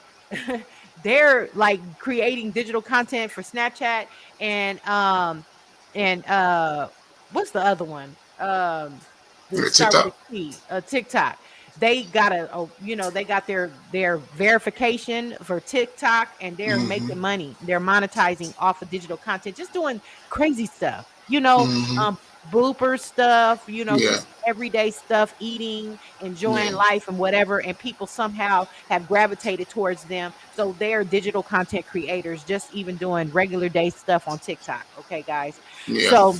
[SPEAKER 2] they're like creating digital content for Snapchat and what's the other one? the start with
[SPEAKER 1] TikTok.
[SPEAKER 2] a T, TikTok. They got they got their verification for TikTok, and they're
[SPEAKER 1] Hmm.
[SPEAKER 2] making money. They're monetizing off of digital content, just doing crazy stuff.
[SPEAKER 1] Hmm.
[SPEAKER 2] Blooper stuff.
[SPEAKER 1] Yeah.
[SPEAKER 2] Just everyday stuff, eating, enjoying
[SPEAKER 1] Yeah.
[SPEAKER 2] life, and whatever. And people somehow have gravitated towards them, so they're digital content creators, just even doing regular day stuff on TikTok. Okay, guys.
[SPEAKER 1] Yeah.
[SPEAKER 2] So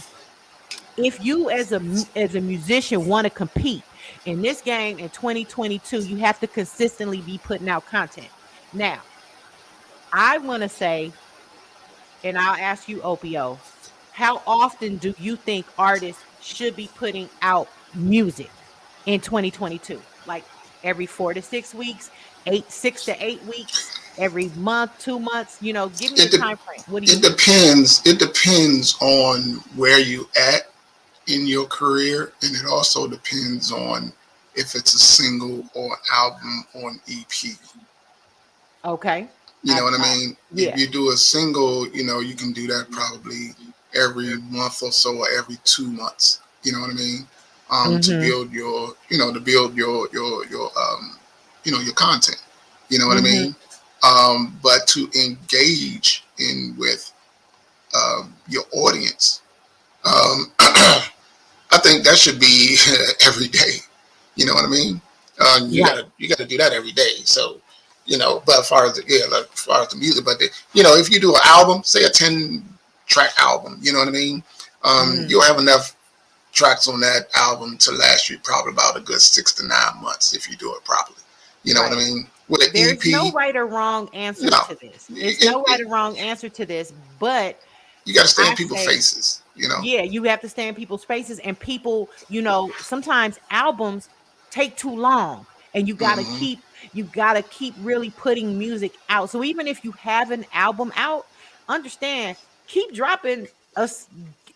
[SPEAKER 2] if you as a musician want to compete in this game in 2022, you have to consistently be putting out content. Now, I want to say, and I'll ask you, Opio, how often do you think artists should be putting out music in 2022? Like every 4 to 6 weeks, 6 to 8 weeks, every month, 2 months? Give me a
[SPEAKER 1] It
[SPEAKER 2] time frame. What do you
[SPEAKER 1] it
[SPEAKER 2] think?
[SPEAKER 1] depends. It depends on where you at in your career, and it also depends on if it's a single or album or an EP.
[SPEAKER 2] Okay.
[SPEAKER 1] You know what I mean? If
[SPEAKER 2] Yeah.
[SPEAKER 1] you do a single, you can do that probably every month or so, or every 2 months. You know what I mean? To
[SPEAKER 2] Mm-hmm.
[SPEAKER 1] build your content. You know what I
[SPEAKER 2] Mm-hmm.
[SPEAKER 1] mean? But to engage in with your audience, I think that should be every day. You know what I mean? You
[SPEAKER 2] Right.
[SPEAKER 1] gotta do that every day. So, but as far as the music, but if you do an album, say a 10 track album, you know what I mean?
[SPEAKER 2] Mm-hmm.
[SPEAKER 1] You'll have enough tracks on that album to last you probably about a good 6 to 9 months if you do it properly. You know what I
[SPEAKER 2] Right.
[SPEAKER 1] mean? With an
[SPEAKER 2] There's no
[SPEAKER 1] EP,
[SPEAKER 2] right or wrong answer
[SPEAKER 1] no,
[SPEAKER 2] to this. It's no right or wrong answer to this, but
[SPEAKER 1] you got to stay in
[SPEAKER 2] I
[SPEAKER 1] people's
[SPEAKER 2] say,
[SPEAKER 1] faces. You know?
[SPEAKER 2] yeah, you have to stay in people's faces, and people, sometimes albums take too long, and
[SPEAKER 1] Hmm.
[SPEAKER 2] you gotta keep really putting music out. So even if you have an album out, understand, keep dropping a s-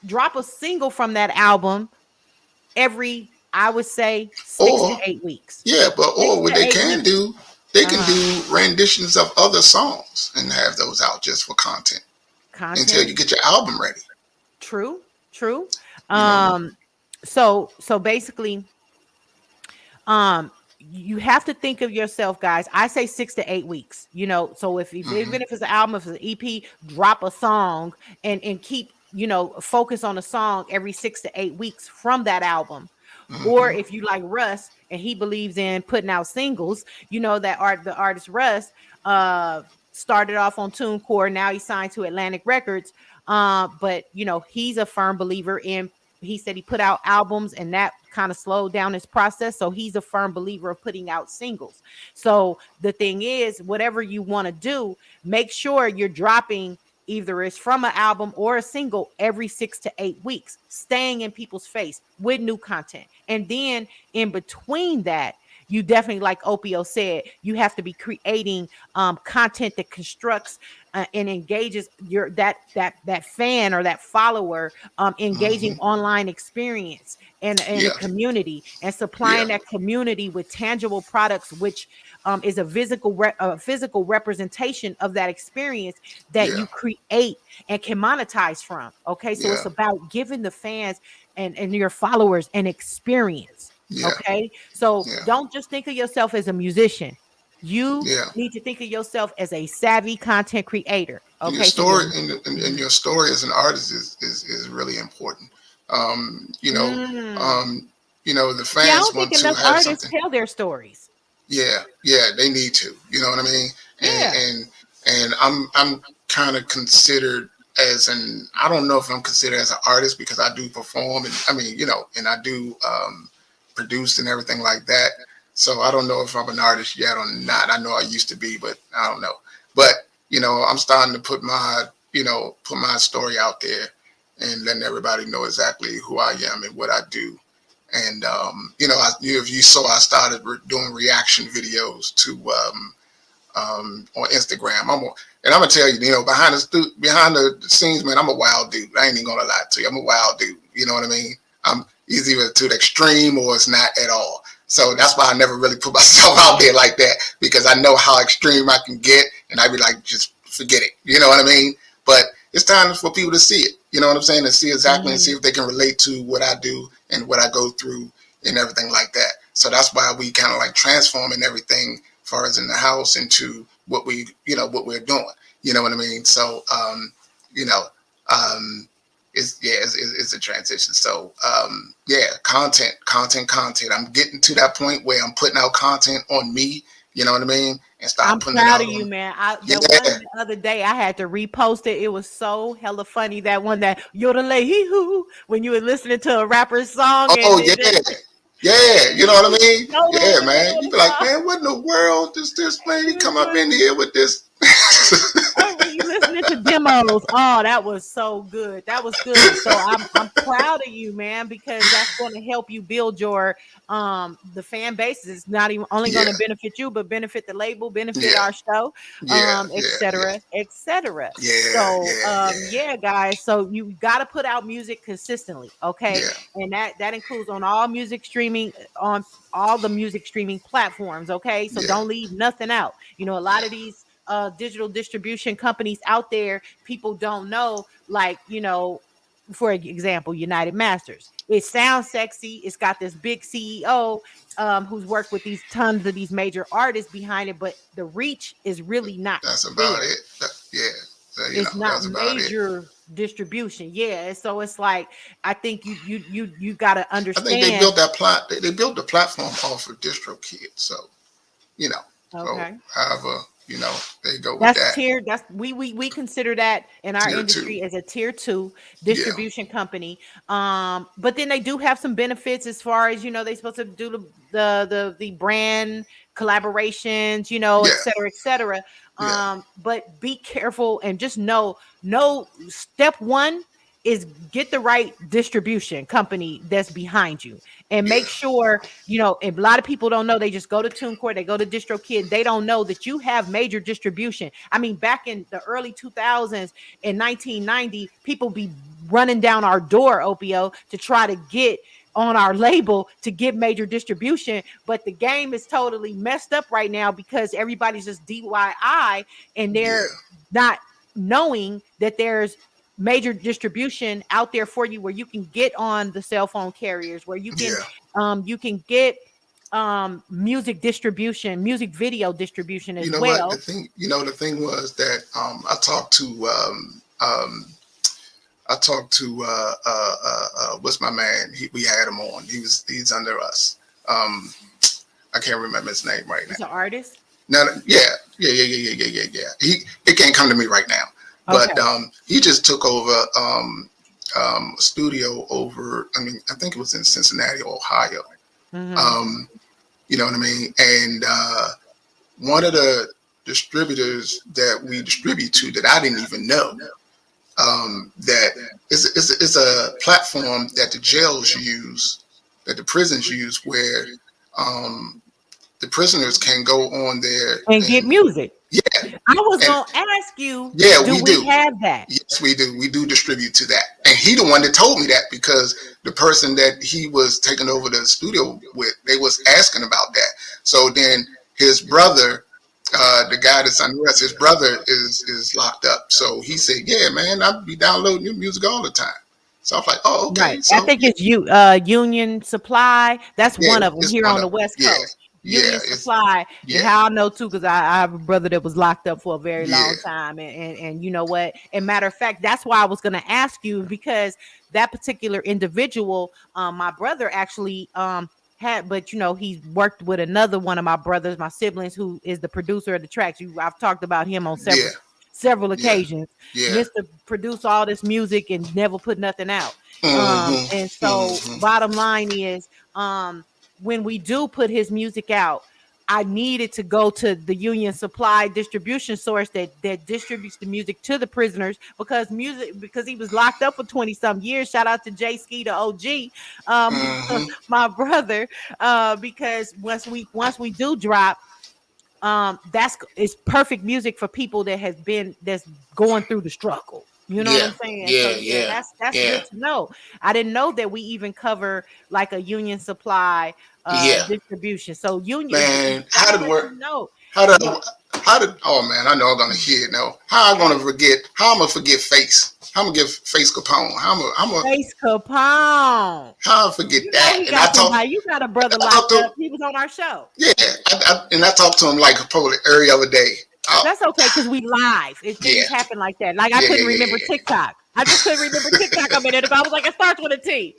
[SPEAKER 2] drop a single from that album every, I would say, six to
[SPEAKER 1] Or
[SPEAKER 2] eight weeks.
[SPEAKER 1] Yeah, but
[SPEAKER 2] Six
[SPEAKER 1] or what
[SPEAKER 2] to
[SPEAKER 1] they
[SPEAKER 2] eight
[SPEAKER 1] can
[SPEAKER 2] weeks.
[SPEAKER 1] do, they can
[SPEAKER 2] Uh-huh.
[SPEAKER 1] do renditions of other songs and have those out just for content until
[SPEAKER 2] Content.
[SPEAKER 1] you get your album ready.
[SPEAKER 2] True, true.
[SPEAKER 1] You know,
[SPEAKER 2] Um, so basically, you have to think of yourself, guys. I say 6 to 8 weeks. So if
[SPEAKER 1] hmm
[SPEAKER 2] even if it's an album, if it's an EP, drop a song and keep focus on a song every 6 to 8 weeks from that album. Or
[SPEAKER 1] hmm
[SPEAKER 2] if you like Russ and he believes in putting out singles, the artist Russ started off on TuneCore, now he's signed to Atlantic Records. But he's a firm believer in, he said he put out albums and that kind of slowed down his process. So he's a firm believer of putting out singles. So the thing is, whatever you want to do, make sure you're dropping, either it's from an album or a single, every 6 to 8 weeks, staying in people's face with new content. And then in between that, you definitely, like Opio said, you have to be creating content that constructs and engages that fan or that follower, engaging
[SPEAKER 1] hmm
[SPEAKER 2] online experience and a
[SPEAKER 1] Yeah,
[SPEAKER 2] community, and
[SPEAKER 1] yeah,
[SPEAKER 2] supplying that community with tangible products, which is a physical representation of that experience that
[SPEAKER 1] yeah,
[SPEAKER 2] you create and can monetize from. Okay, so
[SPEAKER 1] yeah,
[SPEAKER 2] it's about giving the fans and your followers an experience.
[SPEAKER 1] yeah,
[SPEAKER 2] Okay, so
[SPEAKER 1] yeah,
[SPEAKER 2] don't just think of yourself as a musician. You
[SPEAKER 1] yeah.
[SPEAKER 2] need to think of yourself as a savvy content creator.
[SPEAKER 1] And your
[SPEAKER 2] Okay, so
[SPEAKER 1] story
[SPEAKER 2] you're
[SPEAKER 1] and your story as an artist is really important. Um, you know,
[SPEAKER 2] mm.
[SPEAKER 1] um, the
[SPEAKER 2] See, I
[SPEAKER 1] fans
[SPEAKER 2] don't think
[SPEAKER 1] want to
[SPEAKER 2] enough
[SPEAKER 1] have
[SPEAKER 2] artists
[SPEAKER 1] something.
[SPEAKER 2] tell their stories.
[SPEAKER 1] Yeah, yeah, they need to. You know what I mean? And
[SPEAKER 2] Yeah.
[SPEAKER 1] I'm kind of considered as an, I don't know if I'm considered as an artist because I do perform, and I mean, and I do produce and everything like that. So I don't know if I'm an artist yet or not. I know I used to be, but I don't know. But I'm starting to put my story out there and letting everybody know exactly who I am and what I do. And if you saw, I started doing reaction videos to on Instagram. And I'm gonna tell you, behind the scenes, man, I'm a wild dude. I ain't even gonna lie to you. I'm a wild dude. You know what I mean? It's either to the extreme or it's not at all. So that's why I never really put myself out there like that, because I know how extreme I can get, and I'd be like, just forget it. You know what I mean? But it's time for people to see it. You know what I'm saying? And see exactly and see
[SPEAKER 2] Mhm.
[SPEAKER 1] if they can relate to what I do and what I go through and everything like that. So that's why we kind of like transforming everything as far as in the house into what we, what we're doing. You know what I mean? So, you know, um, it's a transition. So, yeah, content. I'm getting to that point where I'm putting out content on me. You know what I mean? And stop
[SPEAKER 2] I'm
[SPEAKER 1] putting it
[SPEAKER 2] proud
[SPEAKER 1] out
[SPEAKER 2] of you,
[SPEAKER 1] on.
[SPEAKER 2] man.
[SPEAKER 1] Yeah.
[SPEAKER 2] That one the other day I had to repost it. It was so hella funny. That one that Yodelay hee hoo when you were listening to a rapper's song and
[SPEAKER 1] Oh
[SPEAKER 2] then
[SPEAKER 1] yeah. Yeah, you know what I mean?
[SPEAKER 2] yodel in
[SPEAKER 1] Yeah,
[SPEAKER 2] the
[SPEAKER 1] man.
[SPEAKER 2] middle of
[SPEAKER 1] You
[SPEAKER 2] the
[SPEAKER 1] be like,
[SPEAKER 2] song.
[SPEAKER 1] man, what in the world does this
[SPEAKER 2] It
[SPEAKER 1] lady
[SPEAKER 2] was
[SPEAKER 1] come up
[SPEAKER 2] just
[SPEAKER 1] in here with this?
[SPEAKER 2] oh, when you listening to demos, oh, that was so good. That was good. So I'm proud of you, man, because that's going to help you build your the fan base. It's not even only going
[SPEAKER 1] Yeah,
[SPEAKER 2] to benefit you, but benefit the label, benefit
[SPEAKER 1] yeah,
[SPEAKER 2] our show,
[SPEAKER 1] yeah,
[SPEAKER 2] et
[SPEAKER 1] yeah, yeah,
[SPEAKER 2] cetera, et cetera.
[SPEAKER 1] yeah,
[SPEAKER 2] So
[SPEAKER 1] yeah, yeah,
[SPEAKER 2] yeah, guys. So you got to put out music consistently, okay?
[SPEAKER 1] yeah,
[SPEAKER 2] And that includes on all music streaming on all the music streaming platforms, okay? So
[SPEAKER 1] yeah,
[SPEAKER 2] don't leave nothing out. You know, a lot
[SPEAKER 1] yeah.
[SPEAKER 2] of these digital distribution companies out there, people don't know, like, for example, United Masters. It sounds sexy. It's got this big CEO who's worked with these tons of these major artists behind it, but the reach is really not
[SPEAKER 1] That's about
[SPEAKER 2] there.
[SPEAKER 1] it. Yeah, so,
[SPEAKER 2] It's not
[SPEAKER 1] that's about it.
[SPEAKER 2] major distribution. Yeah. And so it's like, I think you got to
[SPEAKER 1] I think they
[SPEAKER 2] understand.
[SPEAKER 1] built that plot. They built the platform off of DistroKid. So you know, so
[SPEAKER 2] Okay.
[SPEAKER 1] however, they go with
[SPEAKER 2] That's
[SPEAKER 1] that.
[SPEAKER 2] tier. That's we consider that in our
[SPEAKER 1] Tier two.
[SPEAKER 2] industry as a tier two
[SPEAKER 1] Yeah,
[SPEAKER 2] distribution company. But then they do have some benefits as far as they're supposed to do the brand collaborations,
[SPEAKER 1] yeah,
[SPEAKER 2] et cetera, et cetera.
[SPEAKER 1] yeah,
[SPEAKER 2] But be careful and just know step one is get the right distribution company that's behind you and make
[SPEAKER 1] yeah,
[SPEAKER 2] sure if a lot of people don't know, they just go to TuneCore, they go to DistroKid, they don't know that you have major distribution. I mean, back in the early 2000s in 1990, people be running down our door, OPO, to try to get on our label to get major distribution. But the game is totally messed up right now because everybody's just DIY and they're
[SPEAKER 1] yeah,
[SPEAKER 2] not knowing that there's major distribution out there for you where you can get on the cell phone carriers, where
[SPEAKER 1] yeah.
[SPEAKER 2] you can get music distribution, music video distribution
[SPEAKER 1] You
[SPEAKER 2] as
[SPEAKER 1] know what?
[SPEAKER 2] well.
[SPEAKER 1] The thing was that I talked to what's my man? We had him on. He's under us. Um, I can't remember his name right now.
[SPEAKER 2] It's an artist.
[SPEAKER 1] No, yeah. It can't come to me right now. But
[SPEAKER 2] Okay.
[SPEAKER 1] he just took over a studio over. I mean, I think it was in Cincinnati, Ohio.
[SPEAKER 2] Mm-hmm.
[SPEAKER 1] Um, you know what I mean? And one of the distributors that we distribute to that I didn't even know that is a platform that the jails use, that the prisons use, where um, the prisoners can go on there
[SPEAKER 2] And get
[SPEAKER 1] and
[SPEAKER 2] music.
[SPEAKER 1] yeah,
[SPEAKER 2] I was
[SPEAKER 1] and
[SPEAKER 2] gonna ask you,
[SPEAKER 1] yeah,
[SPEAKER 2] do
[SPEAKER 1] we
[SPEAKER 2] we
[SPEAKER 1] do.
[SPEAKER 2] have that?
[SPEAKER 1] Yes, we do. We do distribute to that. And he the one that told me that because the person that he was taking over the studio with, they was asking about that. So then his brother, the guy that's on the rest, his brother is locked up. So he said, yeah, man, I'll be downloading your music all the time. So I was like, oh,
[SPEAKER 2] Right.
[SPEAKER 1] okay.
[SPEAKER 2] I
[SPEAKER 1] So
[SPEAKER 2] think it's Union Supply. That's
[SPEAKER 1] yeah,
[SPEAKER 2] one of them
[SPEAKER 1] it's
[SPEAKER 2] here
[SPEAKER 1] one
[SPEAKER 2] on
[SPEAKER 1] of
[SPEAKER 2] the
[SPEAKER 1] them.
[SPEAKER 2] West
[SPEAKER 1] Yeah,
[SPEAKER 2] Coast.
[SPEAKER 1] yeah,
[SPEAKER 2] Union Supply, and
[SPEAKER 1] yeah,
[SPEAKER 2] how I know too, because I have a brother that was locked up for a very
[SPEAKER 1] yeah,
[SPEAKER 2] long time, and you know what? And matter of fact, that's why I was going to ask you because that particular individual, my brother actually had, but he's worked with another one of my brothers, my siblings, who is the producer of the tracks. I've talked about him on
[SPEAKER 1] yeah,
[SPEAKER 2] several
[SPEAKER 1] yeah,
[SPEAKER 2] occasions.
[SPEAKER 1] yeah.
[SPEAKER 2] Mr. Produce all this music and never put nothing out. And
[SPEAKER 1] Mm-hmm,
[SPEAKER 2] so
[SPEAKER 1] mm-hmm.
[SPEAKER 2] bottom line is, when we do put his music out, I needed to go to the Union Supply distribution source that distributes the music to the prisoners because he was locked up for 20 some years. Shout out to Jay Ski, the OG,
[SPEAKER 1] Mm-hmm.
[SPEAKER 2] my brother. Because once we do drop, it's perfect music for people that's going through the struggle. You know what
[SPEAKER 1] Yeah,
[SPEAKER 2] I'm saying? So
[SPEAKER 1] yeah,
[SPEAKER 2] yeah,
[SPEAKER 1] yeah,
[SPEAKER 2] that's
[SPEAKER 1] yeah,
[SPEAKER 2] good to know. I didn't know that we even cover like a Union Supply
[SPEAKER 1] yeah.
[SPEAKER 2] distribution. So Union,
[SPEAKER 1] Man,
[SPEAKER 2] I'm gonna let you know.
[SPEAKER 1] how did
[SPEAKER 2] You
[SPEAKER 1] How did? Oh man, I know I'm gonna hear it now. How I'm gonna forget? How I'm gonna forget Face? How I'm gonna give Face Capone?
[SPEAKER 2] Face Capone.
[SPEAKER 1] How I forget
[SPEAKER 2] You know
[SPEAKER 1] that?
[SPEAKER 2] he
[SPEAKER 1] And I
[SPEAKER 2] got
[SPEAKER 1] talked.
[SPEAKER 2] somebody. You got a brother
[SPEAKER 1] I talked
[SPEAKER 2] locked
[SPEAKER 1] to.
[SPEAKER 2] up. He was on our show.
[SPEAKER 1] Yeah, and I talked to him like probably every other day. Oh,
[SPEAKER 2] That's okay because we live. If
[SPEAKER 1] yeah,
[SPEAKER 2] things happen like that, like I
[SPEAKER 1] yeah, yeah,
[SPEAKER 2] couldn't
[SPEAKER 1] yeah,
[SPEAKER 2] remember
[SPEAKER 1] yeah,
[SPEAKER 2] TikTok. I just couldn't remember TikTok a minute ago. I was like, it starts with a T.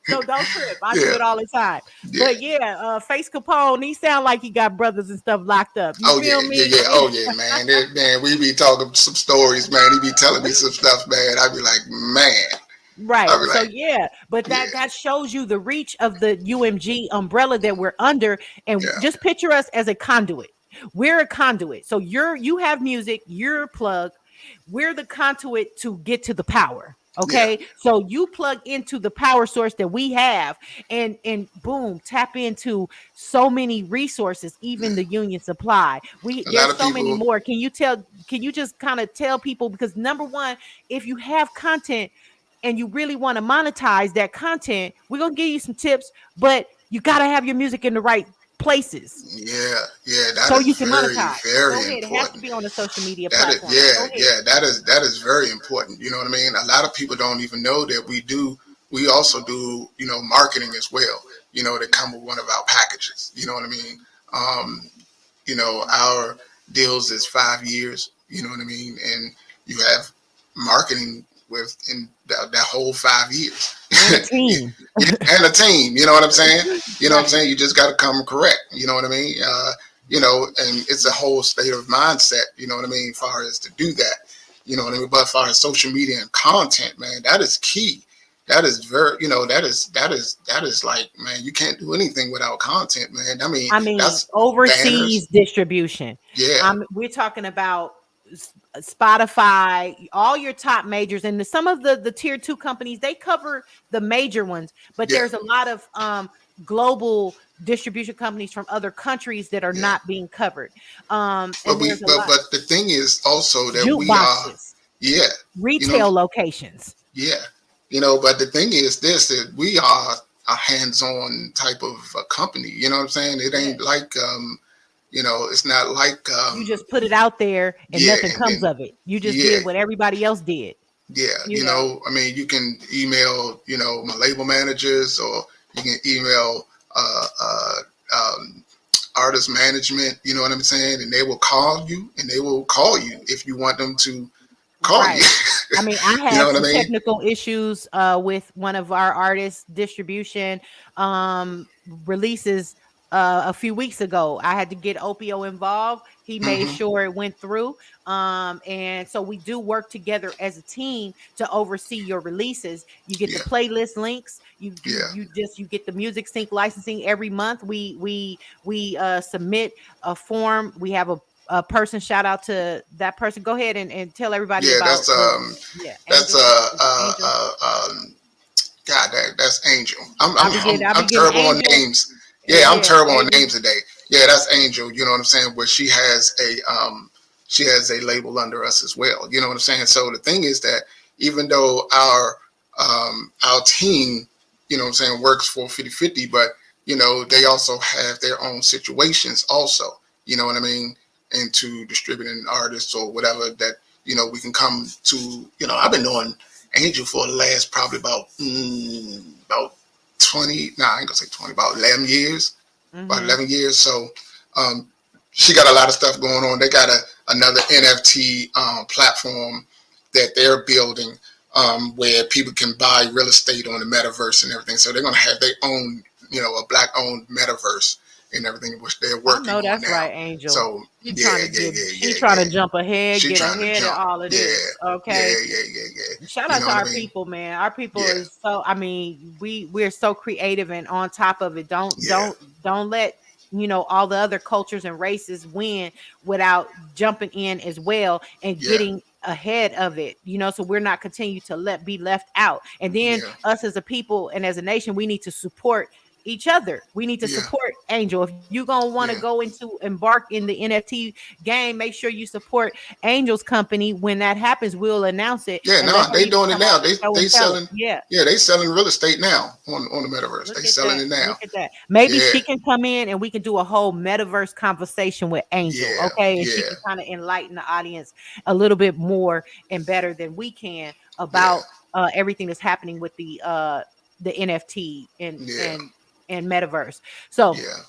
[SPEAKER 2] So don't trip. I do
[SPEAKER 1] yeah,
[SPEAKER 2] it all the time.
[SPEAKER 1] yeah.
[SPEAKER 2] But yeah, Face Capone, he sound like he got brothers and stuff locked up. You
[SPEAKER 1] Oh yeah,
[SPEAKER 2] feel
[SPEAKER 1] yeah,
[SPEAKER 2] me?
[SPEAKER 1] yeah. Oh yeah, man. Man, we be talking some stories, man. He be telling me some stuff, man. I be like, man. I
[SPEAKER 2] Right.
[SPEAKER 1] be
[SPEAKER 2] So
[SPEAKER 1] like,
[SPEAKER 2] yeah, but
[SPEAKER 1] yeah,
[SPEAKER 2] that shows you the reach of the UMG umbrella that we're under, and
[SPEAKER 1] yeah,
[SPEAKER 2] just picture us as a conduit. We're a conduit. So you have music, you're a plug. We're the conduit to get to the power.
[SPEAKER 1] yeah.
[SPEAKER 2] Okay, so you plug into the power source that we have, and boom, tap into so many resources, even the union supply.
[SPEAKER 1] A lot
[SPEAKER 2] There's
[SPEAKER 1] of
[SPEAKER 2] so many
[SPEAKER 1] people,
[SPEAKER 2] more. Can you just kind of tell people, because number one, if you have content and you really want to monetize that content, we're gonna give you some tips, but you got to have your music in the right places
[SPEAKER 1] yeah, yeah. That
[SPEAKER 2] so
[SPEAKER 1] is
[SPEAKER 2] you can
[SPEAKER 1] very,
[SPEAKER 2] monetize. Go
[SPEAKER 1] very
[SPEAKER 2] ahead. It has to
[SPEAKER 1] important.
[SPEAKER 2] be on the social media
[SPEAKER 1] That is,
[SPEAKER 2] platforms. Go
[SPEAKER 1] yeah,
[SPEAKER 2] ahead.
[SPEAKER 1] yeah. That is very important. You know what I mean? A lot of people don't even know that we do. We also do, marketing as well. That come with one of our packages. You know what I mean? Um, our deals is 5 years. You know what I mean? And you have marketing within that whole 5 years.
[SPEAKER 2] And a team.
[SPEAKER 1] And a team. You know what I'm saying? You know what I'm
[SPEAKER 2] Right.
[SPEAKER 1] saying? You just got to come correct. You know what I mean? And it's a whole state of mindset. You know what I mean? As far as to do that. You know what I mean? But as far as social media and content, man, that is key. That is very, that is like, man, you can't do anything without content, man. I mean,
[SPEAKER 2] I mean,
[SPEAKER 1] that's
[SPEAKER 2] overseas
[SPEAKER 1] banners.
[SPEAKER 2] distribution.
[SPEAKER 1] Yeah,
[SPEAKER 2] We're talking about Spotify, all your top majors, and some of the tier two companies. They cover the major ones, but
[SPEAKER 1] yeah,
[SPEAKER 2] there's a lot of global distribution companies from other countries that are
[SPEAKER 1] yeah.
[SPEAKER 2] not being covered.
[SPEAKER 1] But
[SPEAKER 2] And
[SPEAKER 1] we,
[SPEAKER 2] there's a
[SPEAKER 1] but
[SPEAKER 2] lot
[SPEAKER 1] but the thing is also that we are,
[SPEAKER 2] jukeboxes,
[SPEAKER 1] yeah, you know,
[SPEAKER 2] retail locations.
[SPEAKER 1] yeah, But the thing is this: that we are a hands-on type of company. You know what I'm saying? It
[SPEAKER 2] Yeah.
[SPEAKER 1] ain't like, it's not like,
[SPEAKER 2] You just put it out there and
[SPEAKER 1] yeah,
[SPEAKER 2] nothing
[SPEAKER 1] and
[SPEAKER 2] comes
[SPEAKER 1] then
[SPEAKER 2] of it. You just
[SPEAKER 1] yeah,
[SPEAKER 2] did what everybody else did.
[SPEAKER 1] yeah.
[SPEAKER 2] You know,
[SPEAKER 1] I mean, you can email, my label managers, or you can email um, artist management. You know what I'm saying? And they will call you, and they will call you if you want them to call you.
[SPEAKER 2] right. I mean, I
[SPEAKER 1] You know
[SPEAKER 2] had
[SPEAKER 1] what I
[SPEAKER 2] some
[SPEAKER 1] mean?
[SPEAKER 2] technical issues with one of our artists distribution releases a few weeks ago. I had to get Opio involved. He made
[SPEAKER 1] Hmm.
[SPEAKER 2] sure it went through. And so we do work together as a team to oversee your releases. You get the
[SPEAKER 1] Yeah,
[SPEAKER 2] playlist links.
[SPEAKER 1] yeah,
[SPEAKER 2] You get the music sync licensing every month. We submit a form. We have a person. Shout out to that person. Go ahead and tell everybody
[SPEAKER 1] yeah.
[SPEAKER 2] about yeah,
[SPEAKER 1] That's
[SPEAKER 2] Angel. Is it Angel?
[SPEAKER 1] God, that's Angel. I'm
[SPEAKER 2] I'll
[SPEAKER 1] I'm
[SPEAKER 2] be
[SPEAKER 1] I'm,
[SPEAKER 2] getting
[SPEAKER 1] I'm
[SPEAKER 2] Angel.
[SPEAKER 1] terrible on names. Yeah, I'm
[SPEAKER 2] Yeah,
[SPEAKER 1] terrible on
[SPEAKER 2] Angel.
[SPEAKER 1] names today. Yeah, that's Angel. You know what I'm saying? Where she has a label under us as well. You know what I'm saying? So the thing is that even though our team, what I'm saying, works for 50/50, but they also have their own situations also. You know what I mean? Into distributing artists or whatever that we can come to. I've been doing Angel for the last probably about 20. Nah, I ain't gonna say 20. About 11 years. About
[SPEAKER 2] Mm-hmm.
[SPEAKER 1] 11 years. So um, she got a lot of stuff going on. They got another NFT platform that they're building, where people can buy real estate on the metaverse and everything. So they're gonna have their own, a black-owned metaverse and everything, which they're
[SPEAKER 2] I
[SPEAKER 1] working
[SPEAKER 2] know
[SPEAKER 1] on
[SPEAKER 2] that's
[SPEAKER 1] now.
[SPEAKER 2] right, Angel.
[SPEAKER 1] So
[SPEAKER 2] She
[SPEAKER 1] yeah,
[SPEAKER 2] trying to
[SPEAKER 1] yeah,
[SPEAKER 2] get
[SPEAKER 1] yeah,
[SPEAKER 2] she
[SPEAKER 1] yeah,
[SPEAKER 2] trying
[SPEAKER 1] yeah.
[SPEAKER 2] to jump ahead,
[SPEAKER 1] She
[SPEAKER 2] get
[SPEAKER 1] trying to
[SPEAKER 2] ahead of
[SPEAKER 1] jump.
[SPEAKER 2] all of
[SPEAKER 1] Yeah,
[SPEAKER 2] this.
[SPEAKER 1] yeah,
[SPEAKER 2] Okay.
[SPEAKER 1] yeah, yeah, yeah.
[SPEAKER 2] Shout
[SPEAKER 1] You
[SPEAKER 2] out
[SPEAKER 1] know
[SPEAKER 2] to
[SPEAKER 1] what I
[SPEAKER 2] our
[SPEAKER 1] mean?
[SPEAKER 2] people, man. Our people
[SPEAKER 1] Yeah,
[SPEAKER 2] is so, I mean, we're so creative and on top of it. Don't
[SPEAKER 1] yeah,
[SPEAKER 2] don't don't let all the other cultures and races win without jumping in as well and
[SPEAKER 1] yeah,
[SPEAKER 2] getting ahead of it. So we're not continue to be left out. And then
[SPEAKER 1] yeah,
[SPEAKER 2] us as a people and as a nation, we need to support each other. We need to
[SPEAKER 1] Yeah.
[SPEAKER 2] support Angel. If you're gonna want to
[SPEAKER 1] Yeah.
[SPEAKER 2] go into embark in the NFT game, make sure you support Angel's company. When that happens, we'll announce it
[SPEAKER 1] Yeah,
[SPEAKER 2] and
[SPEAKER 1] no,
[SPEAKER 2] let her
[SPEAKER 1] they
[SPEAKER 2] even
[SPEAKER 1] doing it
[SPEAKER 2] come
[SPEAKER 1] now.
[SPEAKER 2] on the show
[SPEAKER 1] They
[SPEAKER 2] and tell it.
[SPEAKER 1] selling.
[SPEAKER 2] Yeah.
[SPEAKER 1] Yeah, they selling real estate now on the metaverse.
[SPEAKER 2] Look
[SPEAKER 1] They
[SPEAKER 2] at
[SPEAKER 1] selling
[SPEAKER 2] that.
[SPEAKER 1] it now.
[SPEAKER 2] Look at that. Maybe
[SPEAKER 1] Yeah,
[SPEAKER 2] she can come in and we can do a whole metaverse conversation with Angel.
[SPEAKER 1] yeah,
[SPEAKER 2] Okay. And she
[SPEAKER 1] yeah,
[SPEAKER 2] can kind of enlighten the audience a little bit more and better than we can
[SPEAKER 1] yeah,
[SPEAKER 2] about everything that's happening with the NFT
[SPEAKER 1] yeah,
[SPEAKER 2] and metaverse. So
[SPEAKER 1] yeah,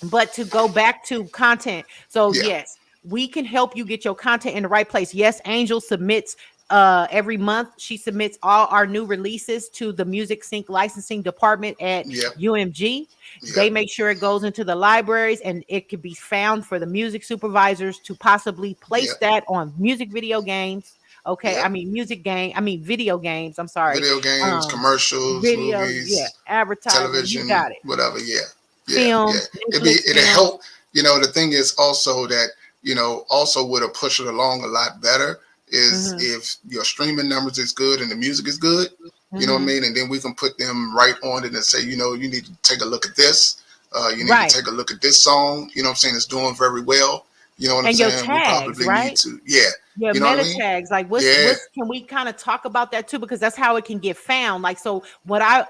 [SPEAKER 2] but to go back to content, so
[SPEAKER 1] yeah,
[SPEAKER 2] yes, we can help you get your content in the right place. Yes, Angel submits every month. She submits all our new releases to the Music Sync licensing department at
[SPEAKER 1] yeah,
[SPEAKER 2] UMG.
[SPEAKER 1] yeah,
[SPEAKER 2] They make sure it goes into the libraries and it can be found for the music supervisors to possibly
[SPEAKER 1] yeah,
[SPEAKER 2] place that on music video games. Okay,
[SPEAKER 1] yeah.
[SPEAKER 2] video games. I'm sorry.
[SPEAKER 1] Video games,
[SPEAKER 2] Um,
[SPEAKER 1] commercials,
[SPEAKER 2] Video, yeah,
[SPEAKER 1] movies,
[SPEAKER 2] advertising. You
[SPEAKER 1] television,
[SPEAKER 2] got it.
[SPEAKER 1] whatever. Yeah, yeah, yeah.
[SPEAKER 2] Films, Netflix
[SPEAKER 1] It'll
[SPEAKER 2] films.
[SPEAKER 1] help. The thing is also that also would have push it along a lot better is
[SPEAKER 2] Mm-hmm.
[SPEAKER 1] if your streaming numbers is good and the music is good. You know what I
[SPEAKER 2] Mm-hmm.
[SPEAKER 1] mean? And then we can put them right on it and say, you need to take a look at this. You need
[SPEAKER 2] Right.
[SPEAKER 1] to take a look at this song. You know what I'm saying? It's doing very well. You know what I'm
[SPEAKER 2] And your
[SPEAKER 1] saying? We
[SPEAKER 2] tags,
[SPEAKER 1] probably need
[SPEAKER 2] right?
[SPEAKER 1] to, yeah.
[SPEAKER 2] Your
[SPEAKER 1] You know what I
[SPEAKER 2] meta
[SPEAKER 1] mean?
[SPEAKER 2] tags, like
[SPEAKER 1] Yeah.
[SPEAKER 2] what's can we kind of talk about that too? Because that's how it can get found. Like, so what I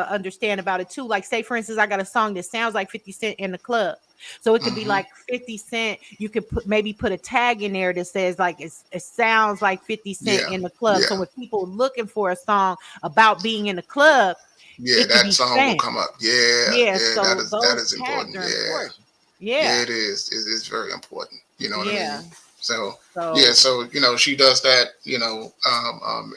[SPEAKER 2] understand about it too, like say for instance, I got a song that sounds like 50 Cent in the club. So it could be
[SPEAKER 1] Mhm.
[SPEAKER 2] like 50 Cent. You could maybe put a tag in there that says like it sounds like 50 Cent
[SPEAKER 1] Yeah.
[SPEAKER 2] in the club.
[SPEAKER 1] Yeah.
[SPEAKER 2] So when people looking for a song about being in the club,
[SPEAKER 1] Yeah,
[SPEAKER 2] it could
[SPEAKER 1] that
[SPEAKER 2] be
[SPEAKER 1] song will
[SPEAKER 2] found.
[SPEAKER 1] come up. Yeah,
[SPEAKER 2] Yeah,
[SPEAKER 1] yeah, that
[SPEAKER 2] so
[SPEAKER 1] is
[SPEAKER 2] those tags
[SPEAKER 1] important.
[SPEAKER 2] are
[SPEAKER 1] Yeah,
[SPEAKER 2] important.
[SPEAKER 1] yeah,
[SPEAKER 2] Yeah.
[SPEAKER 1] it is. It's very important. You know what I
[SPEAKER 2] Yeah.
[SPEAKER 1] mean? So
[SPEAKER 2] So
[SPEAKER 1] yeah, so she does that.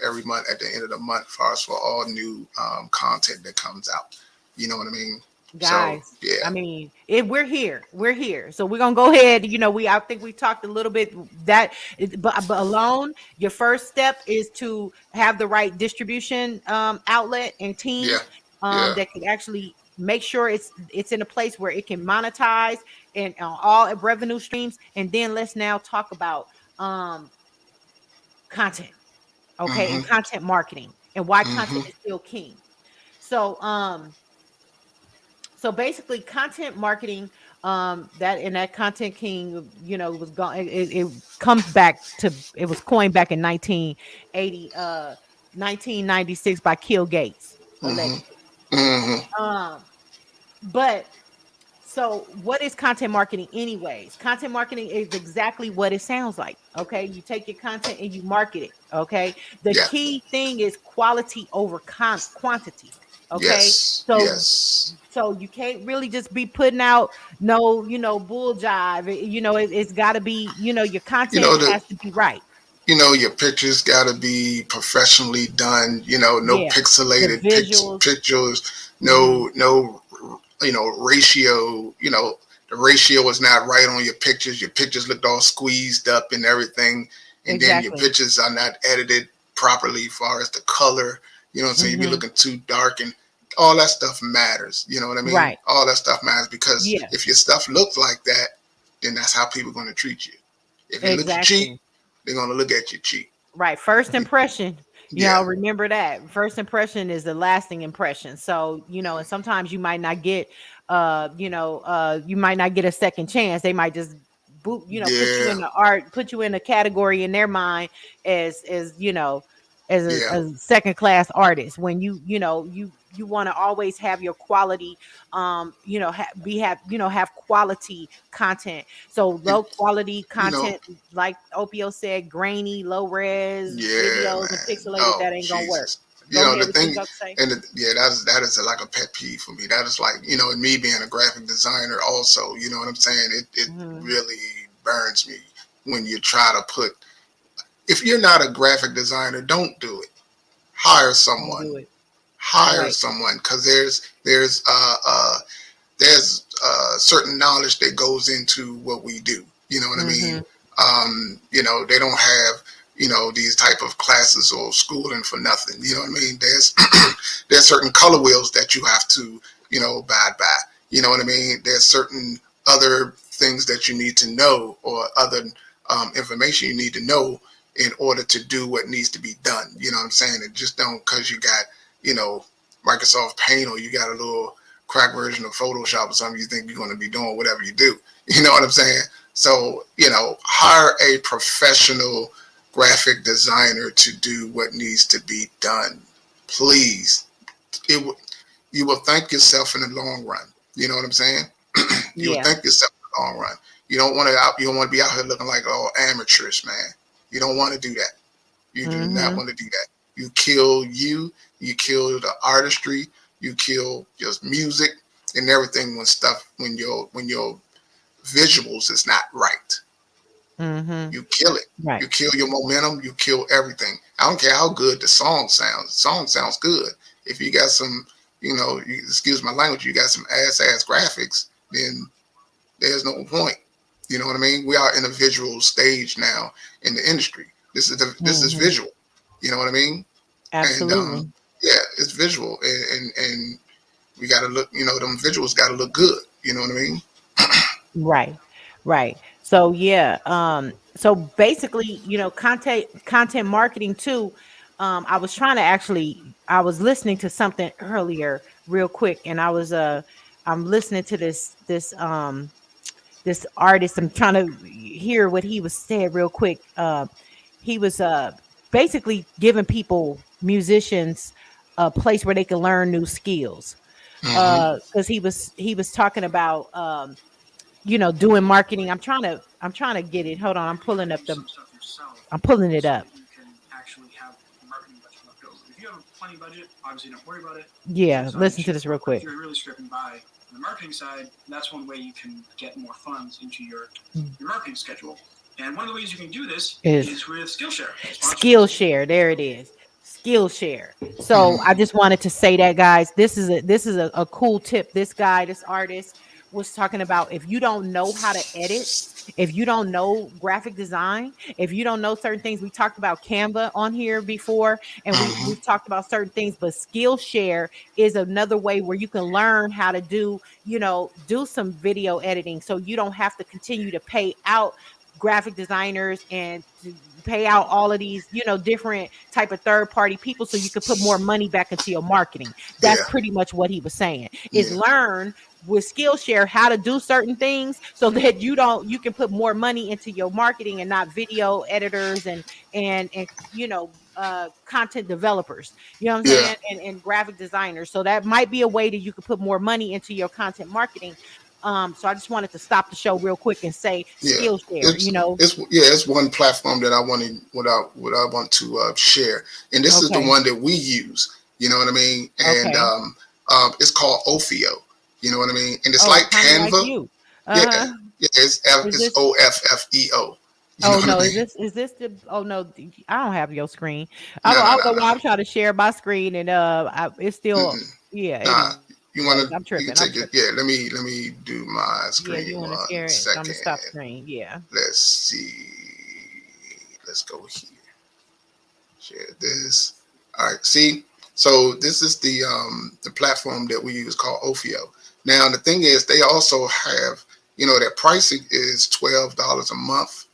[SPEAKER 1] Every month at the end of the month, for all new content that comes out. You know what I mean? So
[SPEAKER 2] guys,
[SPEAKER 1] yeah,
[SPEAKER 2] I mean, we're here, so we're gonna go ahead. I think we talked a little bit but alone your first step is to have the right distribution outlet and team
[SPEAKER 1] yeah, yeah,
[SPEAKER 2] that can actually make sure it's in a place where it can monetize and all revenue streams. And then let's now talk about content, okay, and
[SPEAKER 1] mhm,
[SPEAKER 2] content marketing and why content
[SPEAKER 1] mhm,
[SPEAKER 2] is still king. So basically content marketing, that content king, was gone. It comes back to, it was coined back in 1980, 1996 by Kill Gates,
[SPEAKER 1] mhm,
[SPEAKER 2] allegedly.
[SPEAKER 1] mhm,
[SPEAKER 2] um but so what is content marketing anyways? Content marketing is exactly what it sounds like. Okay, you take your content and you market it. Okay, the
[SPEAKER 1] yeah,
[SPEAKER 2] key thing is quality over quantity. Okay,
[SPEAKER 1] yes,
[SPEAKER 2] so
[SPEAKER 1] yes.
[SPEAKER 2] you can't really just be putting out no, bull jive. It's got to be, your
[SPEAKER 1] You know
[SPEAKER 2] content
[SPEAKER 1] the
[SPEAKER 2] has to be right.
[SPEAKER 1] your pictures got to be professionally done. No
[SPEAKER 2] Yeah, the
[SPEAKER 1] pixelated
[SPEAKER 2] visuals.
[SPEAKER 1] pictures.
[SPEAKER 2] Hmm.
[SPEAKER 1] No, ratio. The ratio is not right on your pictures. Your pictures looked all squeezed up and everything, and then your
[SPEAKER 2] Exactly.
[SPEAKER 1] pictures are not edited properly as far as the color. You know what I'm saying? You be
[SPEAKER 2] Hmm.
[SPEAKER 1] looking too dark, and all that stuff matters. You know what I mean?
[SPEAKER 2] Right.
[SPEAKER 1] All that stuff matters because
[SPEAKER 2] Yeah.
[SPEAKER 1] if your stuff looks like that, then that's how people are going to treat you. If it looks cheap,
[SPEAKER 2] Exactly.
[SPEAKER 1] they're gonna look at you cheap.
[SPEAKER 2] Right. First impression.
[SPEAKER 1] Yeah,
[SPEAKER 2] Remember that. First impression is the lasting impression. So, and sometimes you might not get you might not get a second chance. They might just put you
[SPEAKER 1] yeah,
[SPEAKER 2] in the art, put you in a category in their mind as
[SPEAKER 1] yeah.
[SPEAKER 2] a second class artist, when you want to always have your quality, have quality content. So
[SPEAKER 1] And
[SPEAKER 2] low quality
[SPEAKER 1] you know,
[SPEAKER 2] content, like Opio said, grainy, low res
[SPEAKER 1] yeah,
[SPEAKER 2] videos and
[SPEAKER 1] man.
[SPEAKER 2] pixelated,
[SPEAKER 1] Oh
[SPEAKER 2] that ain't gonna work.
[SPEAKER 1] Jesus.
[SPEAKER 2] Go ahead,
[SPEAKER 1] The
[SPEAKER 2] what you
[SPEAKER 1] thing,
[SPEAKER 2] about to say?
[SPEAKER 1] and yeah, that is like a pet peeve for me. That is like, and me being a graphic designer, also, you know what I'm saying. It
[SPEAKER 2] Hmm.
[SPEAKER 1] really burns me when you try to put. If you're not a graphic designer, don't do it. Hire
[SPEAKER 2] Don't
[SPEAKER 1] someone.
[SPEAKER 2] do it.
[SPEAKER 1] Hire
[SPEAKER 2] Right.
[SPEAKER 1] someone because there's certain knowledge that goes into what we do. You know what I
[SPEAKER 2] Hmm.
[SPEAKER 1] mean? They don't have these type of classes or schooling for nothing. You know what I mean? There's certain color wheels that you have to abide by. You know what I mean? There's certain other things that you need to know or other information you need to know in order to do what needs to be done. You know what I'm saying? And just don't because you got Microsoft Paint or you got a little crack version of Photoshop or something, you think you're going to be doing whatever you do. You know what I'm saying? So, hire a professional graphic designer to do what needs to be done. Please. You will thank yourself in the long run. You know what I'm saying? You will thank yourself in the long run. You don't want to be out here looking like all amateurish, man. You don't want to do that. You do not want to do that. You kill the artistry, you kill your music and everything when your visuals is not right. You kill it.
[SPEAKER 2] Right.
[SPEAKER 1] You kill your momentum, you kill everything. I don't care how good the song sounds. The song sounds good. If you got some, excuse my language, you got some ass graphics, then there's no point. You know what I mean? We are in a visual stage now in the industry. This is visual. You know what I mean?
[SPEAKER 2] Absolutely.
[SPEAKER 1] And it's visual, and we got to look. Them visuals got to look good. You know what I mean?
[SPEAKER 2] Right. So so basically, content marketing too. I was listening to something earlier real quick, and I'm listening to this artist. I'm trying to hear what he was saying real quick. He was basically giving musicians a place where they can learn new skills. Because he was talking about doing marketing. I'm trying to get it. Hold on, I'm pulling it up.
[SPEAKER 4] You can actually have marketing budget left over. If you have plenty of budget, obviously don't worry about it.
[SPEAKER 2] Yeah, listen to this real quick.
[SPEAKER 4] If you're really scraping by on the marketing side, that's one way you can get more funds into your marketing schedule. And one of the ways you can do this is with Skillshare.
[SPEAKER 2] Skillshare, there it is. Skillshare. So I just wanted to say that, guys, this is a cool tip. This artist was talking about, if you don't know how to edit, if you don't know graphic design, if you don't know certain things, we talked about Canva on here before, and we've talked about certain things, but Skillshare is another way where you can learn how to do some video editing, so you don't have to continue to pay out graphic designers and to pay out all of these different type of third-party people, so you can put more money back into your marketing. That's pretty much what he was saying, is learn with Skillshare how to do certain things so that you can put more money into your marketing, and not video editors and content developers, you know what I'm saying, and graphic designers. So that might be a way that you could put more money into your content marketing. So I just wanted to stop the show real quick and say Skillshare.
[SPEAKER 1] It's one platform that I want to share, and this is the one that we use. You know what I mean? And it's called Ophio. You know what I mean? And it's like Canva.
[SPEAKER 2] Like
[SPEAKER 1] it's OFFEO.
[SPEAKER 2] Is this the? Oh no, I don't have your screen. I don't know why I'm trying to share my screen, and it's still
[SPEAKER 1] You want to?
[SPEAKER 2] I'm tripping.
[SPEAKER 1] Yeah, let me do my screen.
[SPEAKER 2] Yeah, you want to share it?
[SPEAKER 1] Second.
[SPEAKER 2] I'm gonna stop screen. Yeah.
[SPEAKER 1] Let's see. Let's go here. Share this. All right. See. So this is the platform that we use called Ophio. Now the thing is, they also have their pricing is $12 a month.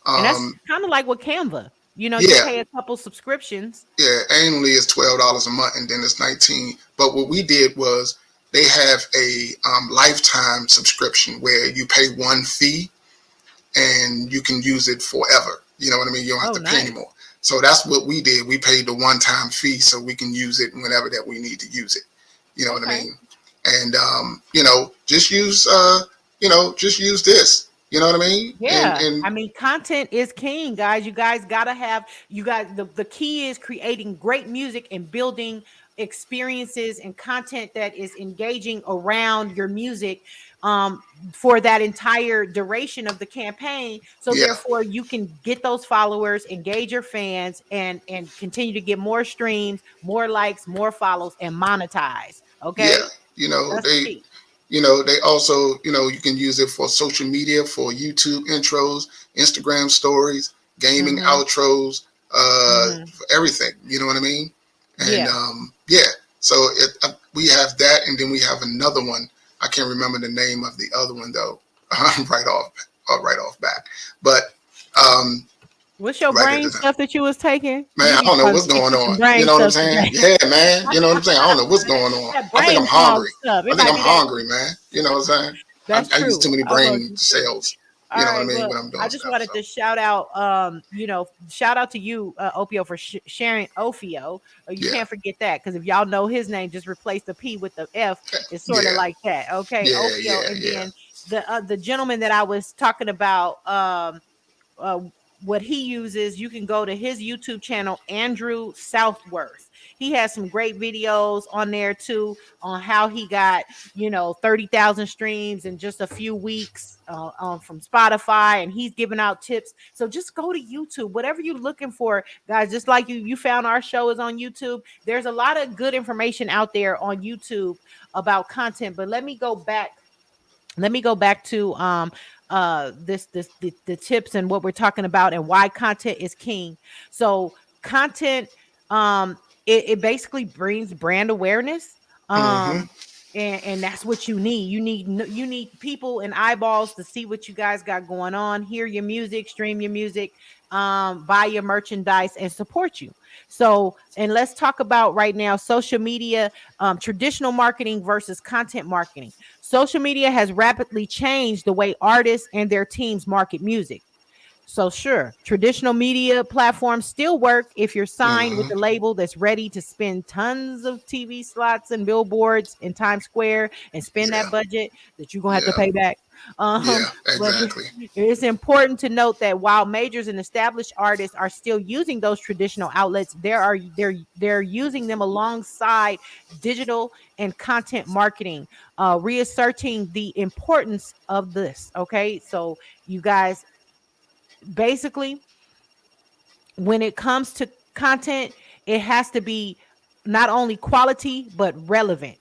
[SPEAKER 2] And that's kind of like with Canva. You pay a couple subscriptions.
[SPEAKER 1] Yeah, annually it's $12 a month, and then it's $19. But what we did was, they have a lifetime subscription where you pay one fee and you can use it forever. You know what I mean? You don't have to pay anymore. So that's what we did. We paid the one-time fee so we can use it whenever that we need to use it. You know what I mean? And just use just use this. You know what I mean?
[SPEAKER 2] Yeah. I mean, content is king, guys. You guys gotta have the key is creating great music and building experiences and content that is engaging around your music for that entire duration of the campaign. So therefore you can get those followers, engage your fans, and continue to get more streams, more likes, more follows, and monetize. Okay.
[SPEAKER 1] Yeah. They also, you can use it for social media, for YouTube intros, Instagram stories, gaming outros, for everything. You know what I mean? And so we have that, and then we have another one. I can't remember the name of the other one though. right off back. But
[SPEAKER 2] What's your
[SPEAKER 1] right at
[SPEAKER 2] brain
[SPEAKER 1] the time.
[SPEAKER 2] stuff that you was taking?
[SPEAKER 1] Man,
[SPEAKER 2] You
[SPEAKER 1] I
[SPEAKER 2] need
[SPEAKER 1] don't know
[SPEAKER 2] to
[SPEAKER 1] what's
[SPEAKER 2] take
[SPEAKER 1] going
[SPEAKER 2] you some
[SPEAKER 1] on.
[SPEAKER 2] brain
[SPEAKER 1] You know what I'm
[SPEAKER 2] stuff
[SPEAKER 1] saying?
[SPEAKER 2] today.
[SPEAKER 1] Yeah, man. You know what I'm saying? I don't know what's going on.
[SPEAKER 2] That
[SPEAKER 1] I think
[SPEAKER 2] brain
[SPEAKER 1] I'm
[SPEAKER 2] fog
[SPEAKER 1] hungry.
[SPEAKER 2] stuff.
[SPEAKER 1] I
[SPEAKER 2] It
[SPEAKER 1] think
[SPEAKER 2] might
[SPEAKER 1] I'm
[SPEAKER 2] be that.
[SPEAKER 1] hungry, man. You know what I'm saying?
[SPEAKER 2] That's
[SPEAKER 1] I use too
[SPEAKER 2] true.
[SPEAKER 1] many
[SPEAKER 2] I know what
[SPEAKER 1] brain
[SPEAKER 2] you're saying.
[SPEAKER 1] cells.
[SPEAKER 2] All
[SPEAKER 1] You know what I
[SPEAKER 2] right,
[SPEAKER 1] mean?
[SPEAKER 2] well,
[SPEAKER 1] When I'm
[SPEAKER 2] I
[SPEAKER 1] doing
[SPEAKER 2] just
[SPEAKER 1] stuff.
[SPEAKER 2] wanted
[SPEAKER 1] So
[SPEAKER 2] to shout out, shout out to you, Opio, for sharing Ophio. You
[SPEAKER 1] yeah,
[SPEAKER 2] can't forget that because if y'all know his name, just replace the P with the F. It's sort of
[SPEAKER 1] yeah,
[SPEAKER 2] like that, okay?
[SPEAKER 1] yeah,
[SPEAKER 2] Ophio,
[SPEAKER 1] yeah,
[SPEAKER 2] and
[SPEAKER 1] yeah.
[SPEAKER 2] then the gentleman that I was talking about, uh, what he uses, you can go to his YouTube channel, Andrew Southworth. He has some great videos on there too on how he got 30,000 streams in just a few weeks from Spotify, and he's giving out tips. So just go to YouTube, whatever you're looking for, guys. Just like you found our show is on YouTube. There's a lot of good information out there on YouTube about content. But let me go back to the tips and what we're talking about and why content is king. So content, it basically brings brand awareness,
[SPEAKER 1] Mm-hmm.
[SPEAKER 2] and that's what you need. You need people and eyeballs to see what you guys got going on, hear your music, stream your music, buy your merchandise, and support you. So, and let's talk about right now social media, traditional marketing versus content marketing. Social media has rapidly changed the way artists and their teams market music. So sure, traditional media platforms still work if you're signed with
[SPEAKER 1] Mm-hmm.
[SPEAKER 2] a label that's ready to spend tons of TV slots and billboards in Times Square and spend
[SPEAKER 1] Yeah,
[SPEAKER 2] that budget that you're gonna have to
[SPEAKER 1] yeah,
[SPEAKER 2] pay back.
[SPEAKER 1] yeah.
[SPEAKER 2] But
[SPEAKER 1] Exactly.
[SPEAKER 2] it's important to note that while majors and established artists are still using those traditional outlets, they're using them alongside digital and content marketing, reasserting the importance of this. Okay, so you guys, basically, when it comes to content, it has to be not only quality but relevant,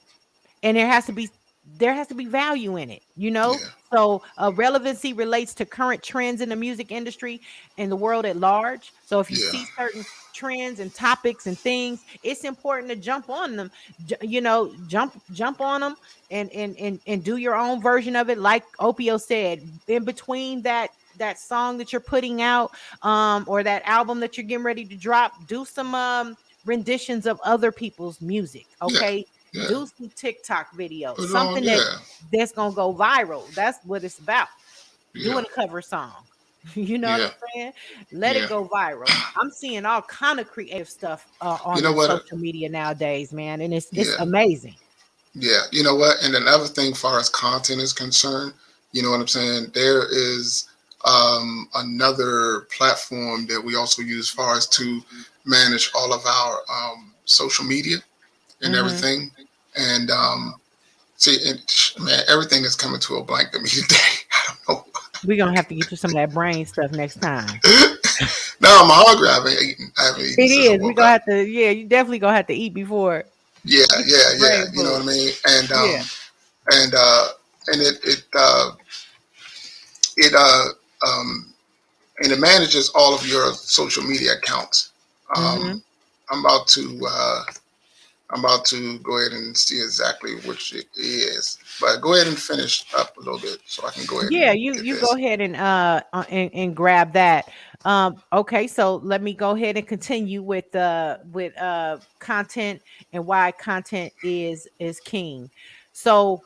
[SPEAKER 2] and there has to be value in it.
[SPEAKER 1] Yeah,
[SPEAKER 2] So relevancy relates to current trends in the music industry and the world at large. So if you
[SPEAKER 1] yeah,
[SPEAKER 2] see certain trends and topics and things, it's important to jump on them. Jump on them, and do your own version of it. Like Opio said, in between that song that you're putting out, or that album that you're getting ready to drop, do some renditions of other people's music.
[SPEAKER 1] yeah,
[SPEAKER 2] Okay,
[SPEAKER 1] yeah.
[SPEAKER 2] do some TikTok videos,
[SPEAKER 1] Put it on.
[SPEAKER 2] something
[SPEAKER 1] Yeah,
[SPEAKER 2] that's gonna go viral. That's what it's about.
[SPEAKER 1] yeah,
[SPEAKER 2] Doing a cover song. You know what
[SPEAKER 1] yeah,
[SPEAKER 2] I'm saying? Let it
[SPEAKER 1] yeah.
[SPEAKER 2] go viral. I'm seeing all kind of creative stuff
[SPEAKER 1] You
[SPEAKER 2] on
[SPEAKER 1] know
[SPEAKER 2] the
[SPEAKER 1] what?
[SPEAKER 2] social media nowadays, man, and it's
[SPEAKER 1] Yeah,
[SPEAKER 2] amazing.
[SPEAKER 1] yeah. You know what? And another thing, far as content is concerned, you know what I'm saying? There is another platform that we also use, far as to manage all of our social media and
[SPEAKER 2] Hmm.
[SPEAKER 1] everything. And see, man, everything is coming to a blank to me today. I don't
[SPEAKER 2] We're gonna have to get you some of that brain stuff next time.
[SPEAKER 1] know. Now I'm hungry. I haven't eaten. I haven't eaten
[SPEAKER 2] It
[SPEAKER 1] since I
[SPEAKER 2] is. We
[SPEAKER 1] woke
[SPEAKER 2] gonna
[SPEAKER 1] up.
[SPEAKER 2] have to. Yeah, you definitely gonna have to eat before.
[SPEAKER 1] Yeah,
[SPEAKER 2] Get
[SPEAKER 1] yeah,
[SPEAKER 2] your
[SPEAKER 1] yeah.
[SPEAKER 2] brain
[SPEAKER 1] You know what
[SPEAKER 2] food.
[SPEAKER 1] I mean?
[SPEAKER 2] Yeah.
[SPEAKER 1] And uh, and it um, and it manages all of your social media accounts.
[SPEAKER 2] Hmm.
[SPEAKER 1] Um, I'm about to I'm about to go ahead and see exactly which it is, but go ahead and finish up a little bit so I can go ahead
[SPEAKER 2] Yeah,
[SPEAKER 1] and
[SPEAKER 2] you
[SPEAKER 1] get
[SPEAKER 2] you go
[SPEAKER 1] this.
[SPEAKER 2] ahead and grab that. Okay, so let me go ahead and continue with content and why content is king. So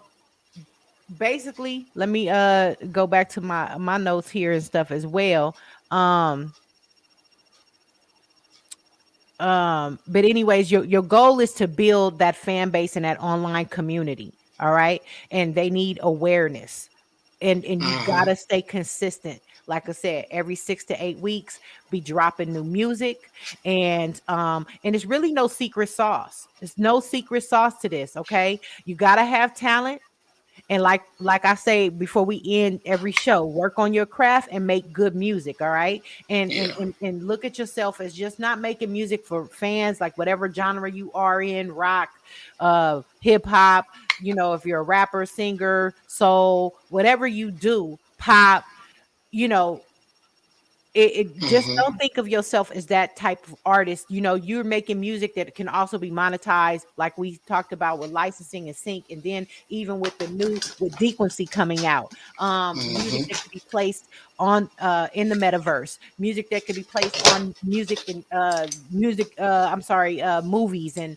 [SPEAKER 2] basically, let me go back to my notes here and stuff as well. Um but anyways, your goal is to build that fan base and that online community. All right, and they need awareness, and you
[SPEAKER 1] Hmm.
[SPEAKER 2] gotta stay consistent. Like I said, every 6 to 8 weeks, be dropping new music, and it's really no secret sauce. There's no secret sauce to this. Okay, you gotta have talent, and like I say before we end every show, work on your craft and make good music. All right. And and
[SPEAKER 1] Yeah,
[SPEAKER 2] and, and look at yourself as just not making music for fans, like whatever genre you are in, rock, hip hop, if you're a rapper, singer, soul, whatever you do, pop, you know, Just
[SPEAKER 1] Mhm.
[SPEAKER 2] don't think of yourself as that type of artist. You know, you're making music that can also be monetized, like we talked about with licensing and sync, and then even with the new with Dequency coming out, music
[SPEAKER 1] Mhm.
[SPEAKER 2] that could be placed on in the metaverse, music that could be placed on I'm sorry, movies and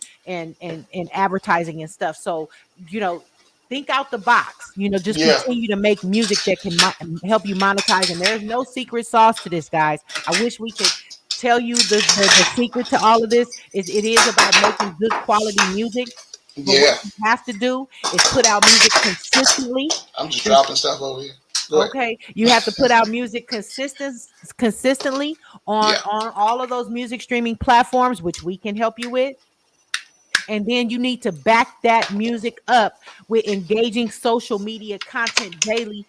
[SPEAKER 2] advertising and stuff. So, you know, think out the box. You know, just
[SPEAKER 1] Yeah.
[SPEAKER 2] continue to make music that can help you monetize. And there's no secret sauce to this, guys. I wish we could tell you the secret to all of this. Is it is about making good quality music. But what
[SPEAKER 1] Yeah.
[SPEAKER 2] you have to do is put out music consistently.
[SPEAKER 1] I'm just
[SPEAKER 2] Just
[SPEAKER 1] dropping stuff over here. Go ahead.
[SPEAKER 2] okay. You have to put out music consistently
[SPEAKER 1] Yeah.
[SPEAKER 2] on all of those music streaming platforms, which we can help you with. And then you need to back that music up with engaging social media content daily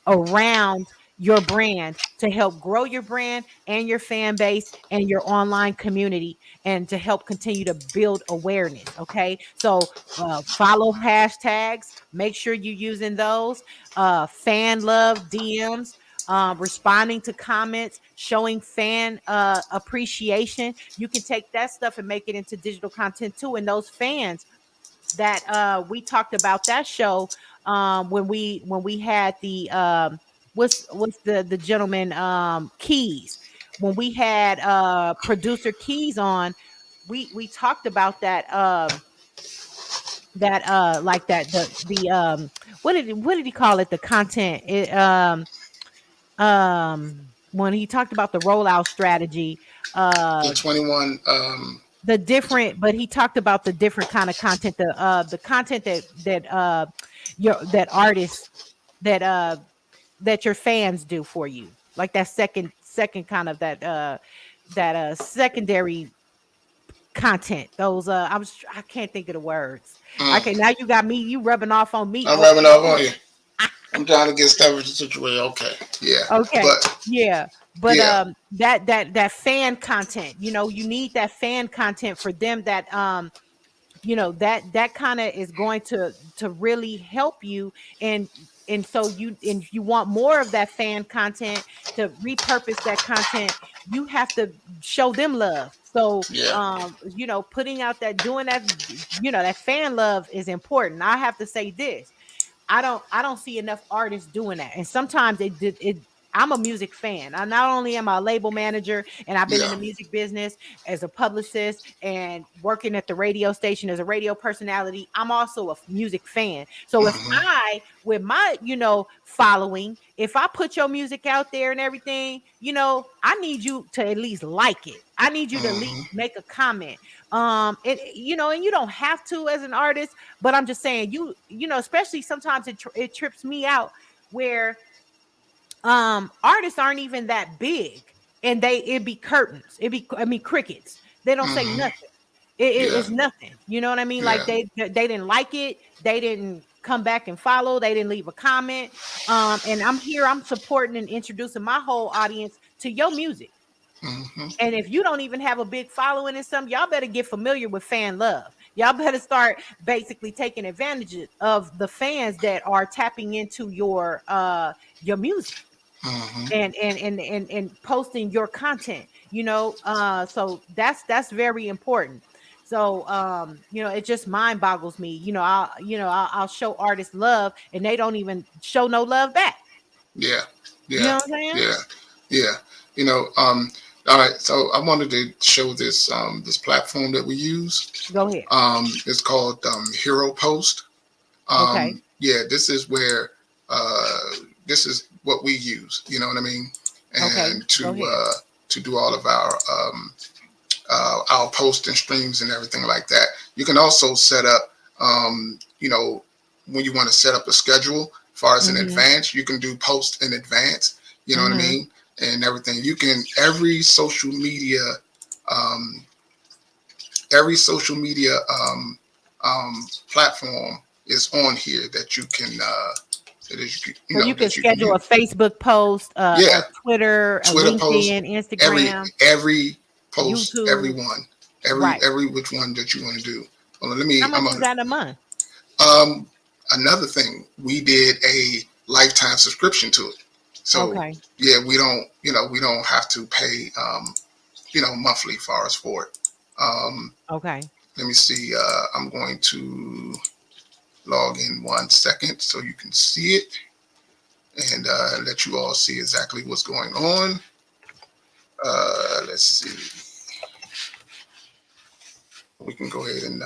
[SPEAKER 2] around your brand to help grow your brand and your fan base and your online community and to help continue to build awareness. Okay. So follow hashtags, make sure you're using those, fan love DMs, responding to comments, showing fan appreciation. You can take that stuff and make it into digital content too. And those fans that we talked about that show when we had the what's the gentleman Keys, when we had producer Keys on, we talked about that like that the what did he call it, the content when he talked about the rollout strategy,
[SPEAKER 1] The
[SPEAKER 2] uh
[SPEAKER 1] 21.
[SPEAKER 2] the different, but he talked about the different kind of content, the content that your that artists that your fans do for you, like that second kind of that secondary content, those I can't think of the words. Okay, now you got me, you rubbing off on me.
[SPEAKER 1] I'm
[SPEAKER 2] Oh,
[SPEAKER 1] rubbing off on you. I'm trying to get stuff situated. Okay. Yeah.
[SPEAKER 2] okay,
[SPEAKER 1] But
[SPEAKER 2] yeah, but
[SPEAKER 1] yeah.
[SPEAKER 2] that fan content, you know, you need that fan content for them, that you know, that kind of is going to really help you. And so you want more of that fan content, to repurpose that content, you have to show them love. So
[SPEAKER 1] Yeah.
[SPEAKER 2] you know, putting out that, doing that, you know, that fan love is important. I have to say this, I don't see enough artists doing that. And sometimes it I'm a music fan. I not only am I a label manager, and I've been in
[SPEAKER 1] Yeah.
[SPEAKER 2] the music business as a publicist and working at the radio station as a radio personality, I'm also a music fan. So if
[SPEAKER 1] Hmm.
[SPEAKER 2] I, with my, you know, following, if I put your music out there and everything, you know, I need you to at least like it. I need you to at least
[SPEAKER 1] Hmm.
[SPEAKER 2] make a comment. And you know, and you don't have to as an artist, but I'm just saying, you know, especially sometimes it trips me out where artists aren't even that big, and it be curtains, it be, I mean, crickets. They don't say
[SPEAKER 1] Hmm.
[SPEAKER 2] nothing.
[SPEAKER 1] Yeah.
[SPEAKER 2] It's nothing. You know what I mean? Like
[SPEAKER 1] Yeah.
[SPEAKER 2] they didn't like it. They didn't come back and follow. They didn't leave a comment. And I'm here. I'm supporting and introducing my whole audience to your music.
[SPEAKER 1] Hmm.
[SPEAKER 2] And if you don't even have a big following in some, y'all better get familiar with fan love. Y'all better start basically taking advantage of the fans that are tapping into your music
[SPEAKER 1] Hmm.
[SPEAKER 2] and posting your content, you know. So that's very important. So you know, it just mind boggles me. You know, I'll show artists love and they don't even show no love back.
[SPEAKER 1] Yeah.
[SPEAKER 2] You
[SPEAKER 1] Yeah.
[SPEAKER 2] know what I'm saying?
[SPEAKER 1] Yeah. Yeah. You know. All right. So I wanted to show this this platform that we use.
[SPEAKER 2] Go ahead.
[SPEAKER 1] It's called Hero Post.
[SPEAKER 2] Okay.
[SPEAKER 1] Yeah. This is where this is what we use. You know what I mean?
[SPEAKER 2] Okay.
[SPEAKER 1] And
[SPEAKER 2] Go ahead.
[SPEAKER 1] to do all of our post and streams and everything like that. You can also set up, you know, when you want to set up a schedule, as far as in
[SPEAKER 2] Mm-hmm.
[SPEAKER 1] advance, you can do post in advance. You know what I
[SPEAKER 2] Mm-hmm.
[SPEAKER 1] mean? And everything. You can um, every social media platform is on here that you can
[SPEAKER 2] So you can
[SPEAKER 1] that you can
[SPEAKER 2] schedule a
[SPEAKER 1] use.
[SPEAKER 2] Facebook post,
[SPEAKER 1] Yeah,
[SPEAKER 2] a Twitter, a
[SPEAKER 1] Twitter post,
[SPEAKER 2] LinkedIn, Instagram,
[SPEAKER 1] every post, every
[SPEAKER 2] YouTube.
[SPEAKER 1] one,
[SPEAKER 2] Right.
[SPEAKER 1] every which one that you want to do. Well,
[SPEAKER 2] How
[SPEAKER 1] I'm
[SPEAKER 2] much is that a month?
[SPEAKER 1] another thing. We did a lifetime subscription to it. So
[SPEAKER 2] Okay.
[SPEAKER 1] yeah, we don't have to pay monthly for us for it.
[SPEAKER 2] Okay.
[SPEAKER 1] Let me see. I'm going to log in 1 second so you can see it and let you all see exactly what's going on. Let's see. We can go ahead and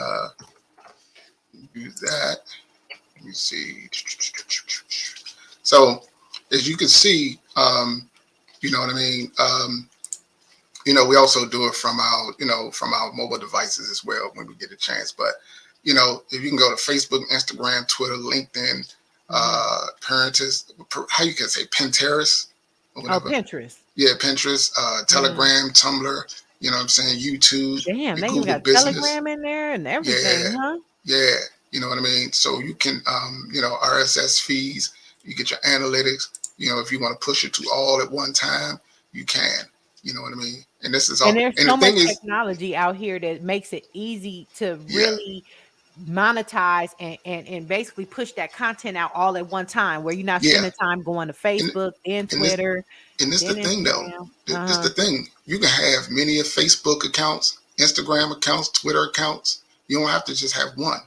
[SPEAKER 1] do that. Let me see. So as you can see, you know what I mean. We also do it from our mobile devices as well when we get a chance. But if you can go to Facebook, Instagram, Twitter, LinkedIn, Pinterest, how you can say Pinterest or whatever.
[SPEAKER 2] Oh, Pinterest.
[SPEAKER 1] Yeah, Pinterest, Telegram, Tumblr. You know what I'm saying? YouTube,
[SPEAKER 2] Damn,
[SPEAKER 1] the
[SPEAKER 2] they even
[SPEAKER 1] Google
[SPEAKER 2] got
[SPEAKER 1] Business.
[SPEAKER 2] Telegram in there and everything,
[SPEAKER 1] Yeah,
[SPEAKER 2] huh?
[SPEAKER 1] yeah. You know what I mean? So you can, RSS feeds. You get your analytics. If you want to push it to all at one time, you can. You know what I mean? And this is
[SPEAKER 2] And
[SPEAKER 1] all.
[SPEAKER 2] there's
[SPEAKER 1] And the
[SPEAKER 2] so much
[SPEAKER 1] thing is,
[SPEAKER 2] technology out here that makes it easy to
[SPEAKER 1] yeah,
[SPEAKER 2] really monetize and basically push that content out all at one time, where you're not
[SPEAKER 1] yeah.
[SPEAKER 2] spending time going to
[SPEAKER 1] And
[SPEAKER 2] Facebook, then
[SPEAKER 1] and this
[SPEAKER 2] Twitter,
[SPEAKER 1] and this the
[SPEAKER 2] then
[SPEAKER 1] thing though.
[SPEAKER 2] Instagram.
[SPEAKER 1] This the thing. You can have many of Facebook accounts, Instagram accounts, Twitter accounts. You don't have to just have one.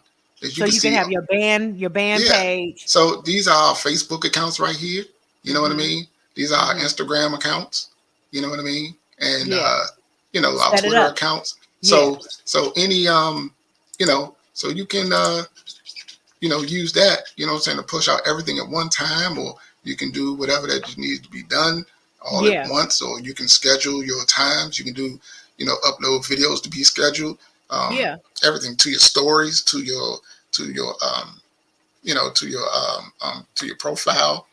[SPEAKER 1] As you
[SPEAKER 2] So
[SPEAKER 1] can
[SPEAKER 2] you can
[SPEAKER 1] see,
[SPEAKER 2] have your band
[SPEAKER 1] yeah.
[SPEAKER 2] page.
[SPEAKER 1] So these are our Facebook accounts right here. You know what I
[SPEAKER 2] Mhm.
[SPEAKER 1] mean? These are our
[SPEAKER 2] Mhm.
[SPEAKER 1] Instagram accounts. You know what I mean? And
[SPEAKER 2] Yeah.
[SPEAKER 1] our
[SPEAKER 2] Set it
[SPEAKER 1] Twitter
[SPEAKER 2] up.
[SPEAKER 1] accounts.
[SPEAKER 2] Yeah.
[SPEAKER 1] So any so you can use that, what I'm saying, to push out everything at one time, or you can do whatever that needs to be done all at
[SPEAKER 2] Yeah.
[SPEAKER 1] once, or you can schedule your times. You can do, upload videos to be scheduled,
[SPEAKER 2] Yeah.
[SPEAKER 1] everything to your stories, to your profile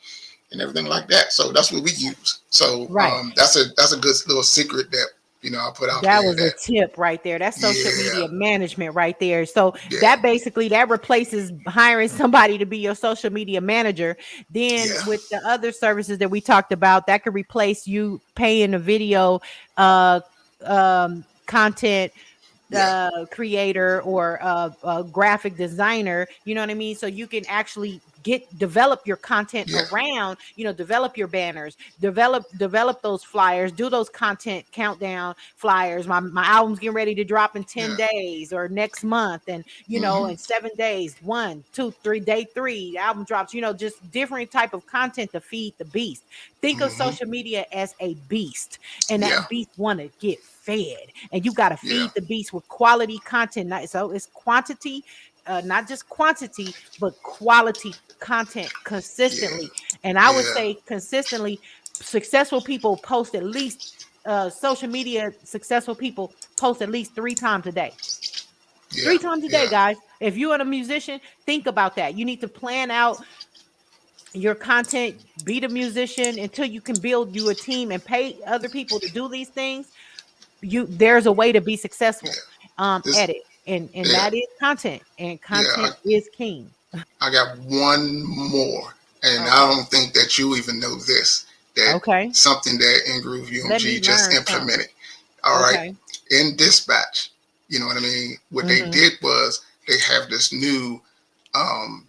[SPEAKER 1] and everything like that. So that's what we use. So
[SPEAKER 2] Right.
[SPEAKER 1] that's a good little secret that I put out
[SPEAKER 2] That
[SPEAKER 1] there.
[SPEAKER 2] was a
[SPEAKER 1] That
[SPEAKER 2] tip right there. That's social
[SPEAKER 1] yeah,
[SPEAKER 2] media management right there. So
[SPEAKER 1] yeah,
[SPEAKER 2] that basically that replaces hiring somebody to be your social media manager. Then
[SPEAKER 1] yeah,
[SPEAKER 2] with the other services that we talked about, that could replace you paying a video uh content
[SPEAKER 1] yeah,
[SPEAKER 2] creator or a graphic designer, you know what I mean? So you can actually develop your content
[SPEAKER 1] yeah.
[SPEAKER 2] around, develop your banners, develop those flyers, do those content countdown flyers. My album's getting ready to drop in 10
[SPEAKER 1] Yeah.
[SPEAKER 2] days or next month, and
[SPEAKER 1] Hmm.
[SPEAKER 2] in 7 days, 1, 2, 3, day 3, the album drops, just different type of content to feed the beast. Think of
[SPEAKER 1] Hmm.
[SPEAKER 2] social media as a beast, and
[SPEAKER 1] Yeah,
[SPEAKER 2] that beast want to get fed, and you got to
[SPEAKER 1] yeah,
[SPEAKER 2] feed the beast with quality content. So it's quantity, not just quantity, but quality content
[SPEAKER 1] yeah,
[SPEAKER 2] consistently. And I would
[SPEAKER 1] yeah,
[SPEAKER 2] say consistently, successful people post at least social media successful people post at least 3 times a day.
[SPEAKER 1] yeah,
[SPEAKER 2] 3 times a day,
[SPEAKER 1] yeah,
[SPEAKER 2] guys. If you're a musician, think about that. You need to plan out your content, be the musician until you can build you a team and pay other people to do these things. There's a way to be successful
[SPEAKER 1] this,
[SPEAKER 2] at it, and
[SPEAKER 1] yeah,
[SPEAKER 2] that is content, and
[SPEAKER 1] yeah.
[SPEAKER 2] content is king.
[SPEAKER 1] I got one more, and I
[SPEAKER 2] Okay.
[SPEAKER 1] don't think that you even know this. That
[SPEAKER 2] Okay.
[SPEAKER 1] something that InGroove
[SPEAKER 2] Let me
[SPEAKER 1] UMG just
[SPEAKER 2] learn something.
[SPEAKER 1] implemented. All right,
[SPEAKER 2] Okay.
[SPEAKER 1] in Dispatch, you know what I mean. What they
[SPEAKER 2] Mm-hmm.
[SPEAKER 1] did was they have this new, um,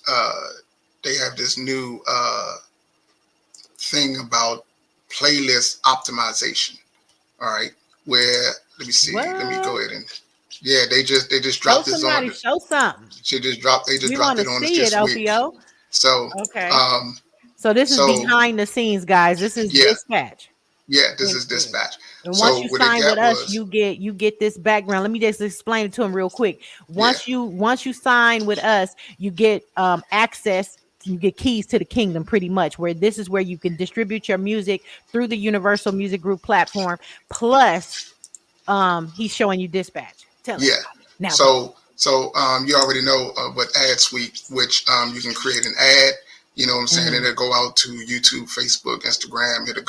[SPEAKER 1] uh, thing about playlist optimization. All right, where let me see. Let me go
[SPEAKER 2] What?
[SPEAKER 1] ahead and yeah, they just
[SPEAKER 2] Show
[SPEAKER 1] dropped this on.
[SPEAKER 2] somebody, show something.
[SPEAKER 1] They just
[SPEAKER 2] We
[SPEAKER 1] dropped
[SPEAKER 2] want to
[SPEAKER 1] it on us
[SPEAKER 2] see it,
[SPEAKER 1] this week.
[SPEAKER 2] OPO.
[SPEAKER 1] So
[SPEAKER 2] Okay.
[SPEAKER 1] um
[SPEAKER 2] So this is
[SPEAKER 1] so
[SPEAKER 2] behind the scenes, guys. This is
[SPEAKER 1] yeah,
[SPEAKER 2] dispatch.
[SPEAKER 1] yeah, this
[SPEAKER 2] And,
[SPEAKER 1] is Dispatch.
[SPEAKER 2] and once
[SPEAKER 1] So
[SPEAKER 2] you
[SPEAKER 1] what they
[SPEAKER 2] sign with
[SPEAKER 1] got
[SPEAKER 2] us,
[SPEAKER 1] was
[SPEAKER 2] you get this background. Let me just explain it to him real quick.
[SPEAKER 1] yeah,
[SPEAKER 2] Once you sign with us, you get access. You get keys to the kingdom, pretty much. Where this is where you can distribute your music through the Universal Music Group platform. Plus, he's showing you dispatch. Tell
[SPEAKER 1] yeah.
[SPEAKER 2] everybody now. Go.
[SPEAKER 1] So you already know what Ad Suite, which you can create an ad. You know what I'm saying?
[SPEAKER 2] Mhm.
[SPEAKER 1] It'll go out to YouTube, Facebook, Instagram. It'll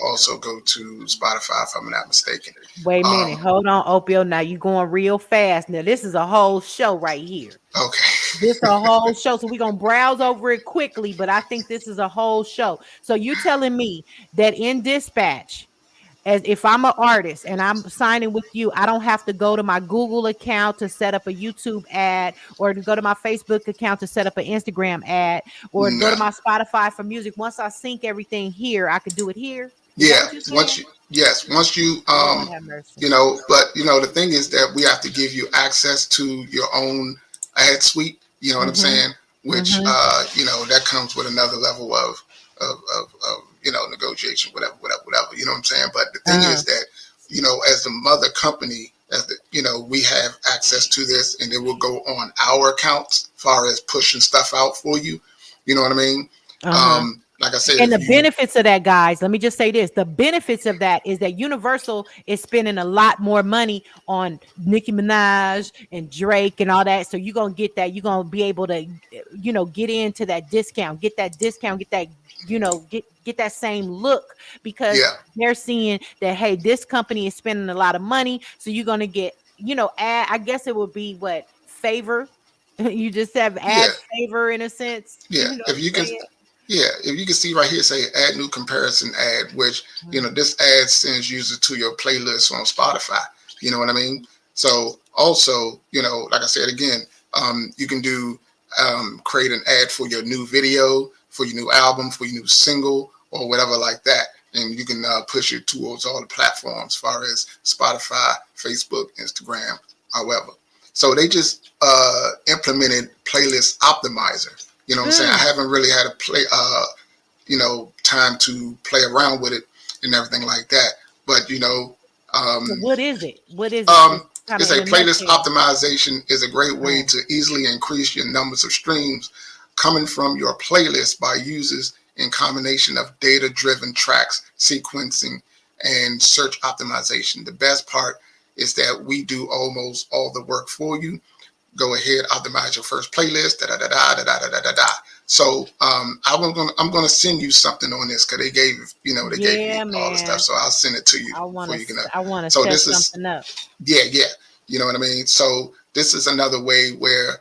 [SPEAKER 1] also go to Spotify if I'm not mistaken.
[SPEAKER 2] Wait a minute.
[SPEAKER 1] Um,
[SPEAKER 2] Hold on, Opio. Now you going real fast. Now this is a whole show right here. This
[SPEAKER 1] okay.
[SPEAKER 2] a whole show. So we're gonna browse over it quickly, but I think this is a whole show. So you telling me that in dispatch, as if I'm an artist and I'm signing with you, I don't have to go to my Google account to set up a YouTube ad, or to go to my Facebook account to set up an Instagram ad, or to go
[SPEAKER 1] No.
[SPEAKER 2] to my Spotify for music. Once I sync everything here, I could do it here. Is that
[SPEAKER 1] Yeah.
[SPEAKER 2] what you're saying?
[SPEAKER 1] Once you
[SPEAKER 2] Lord have mercy.
[SPEAKER 1] you know, but you know, the thing is that we have to give you access to your own ad suite. You know what I'm saying? Which you know, that comes with another level of you know, negotiation, whatever. You know what I'm saying? But the thing is that, you know, as the mother company, as the, you know, we have access to this, and it will go on our accounts as far as pushing stuff out for you. You know what I mean? Like I said,
[SPEAKER 2] and the benefits of that, guys, let me just say this. The benefits of that is that Universal is spending a lot more money on Nicki Minaj and Drake and all that. So you're going to get that. You're going to be able to, you know, get into that discount, get that, you know, get that same look, because they're seeing that, hey, this company is spending a lot of money. So you're going to get, you know, I guess it would be what, favor. You just have ad favor in a sense.
[SPEAKER 1] Yeah.
[SPEAKER 2] You know
[SPEAKER 1] If you can. Yeah, if you can see right here, say add new comparison ad, which, you know, this ad sends users to your playlist on Spotify. You know what I mean? So also, you know, like I said, again, you can do create an ad for your new video, for your new album, for your new single, or whatever like that. And you can push it towards all the platforms, as far as Spotify, Facebook, Instagram, however. So they just implemented Playlist Optimizer. You know what I'm saying? I haven't really had you know, time to play around with it and everything like that. But, you know,
[SPEAKER 2] so what is it? What is it?
[SPEAKER 1] It's a playlist optimization is a great way to easily increase your numbers of streams coming from your playlist by users in combination of data-driven tracks, sequencing, and search optimization. The best part is that we do almost all the work for you. Go ahead, optimize your first playlist. So I'm gonna send you something on this, because they gave me all the stuff. So I'll send it to you.
[SPEAKER 2] I want to set something up.
[SPEAKER 1] Yeah. You know what I mean? So this is another way where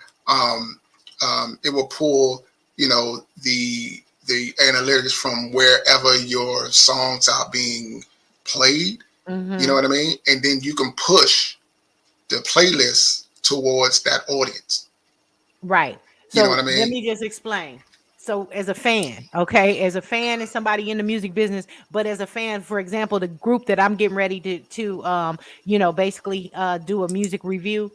[SPEAKER 1] it will pull, you know, the analytics from wherever your songs are being played. You know what I mean? And then you can push the playlist towards that audience.
[SPEAKER 2] Right. So
[SPEAKER 1] you know what I mean?
[SPEAKER 2] Let me just explain. So as a fan, okay, as a fan and somebody in the music business, but as a fan, for example, the group that I'm getting ready to you know, basically do a music review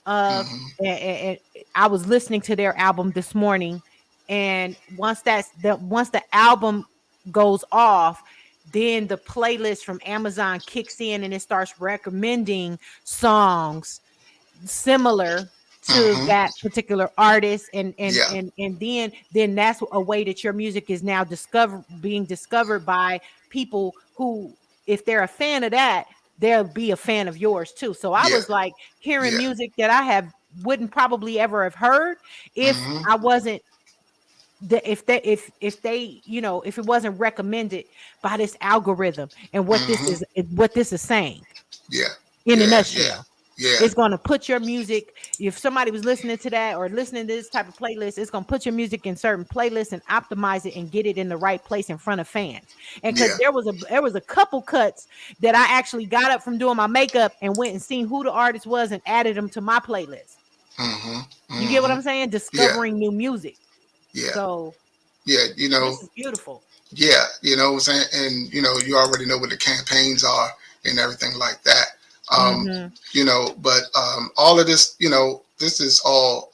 [SPEAKER 2] of, and I was listening to their album this morning, and once the album goes off, then the playlist from Amazon kicks in and it starts recommending songs similar to that particular artist, and then that's a way that your music is now being discovered by people who, if they're a fan of that, they'll be a fan of yours too. So I was like hearing music that I wouldn't probably ever have heard if I wasn't if they you know, if it wasn't recommended by this algorithm and what this is saying. In a nutshell. It's going to put your music, if somebody was listening to that or listening to this type of playlist, it's going to put your music in certain playlists and optimize it and get it in the right place in front of fans. And because there was a couple cuts that I actually got up from doing my makeup and went and seen who the artist was and added them to my playlist. You get what I'm saying? Discovering new music. So
[SPEAKER 1] you know,
[SPEAKER 2] this is beautiful.
[SPEAKER 1] You know what I'm saying? And you know, you already know what the campaigns are and everything like that. You know, but all of this, you know, this is all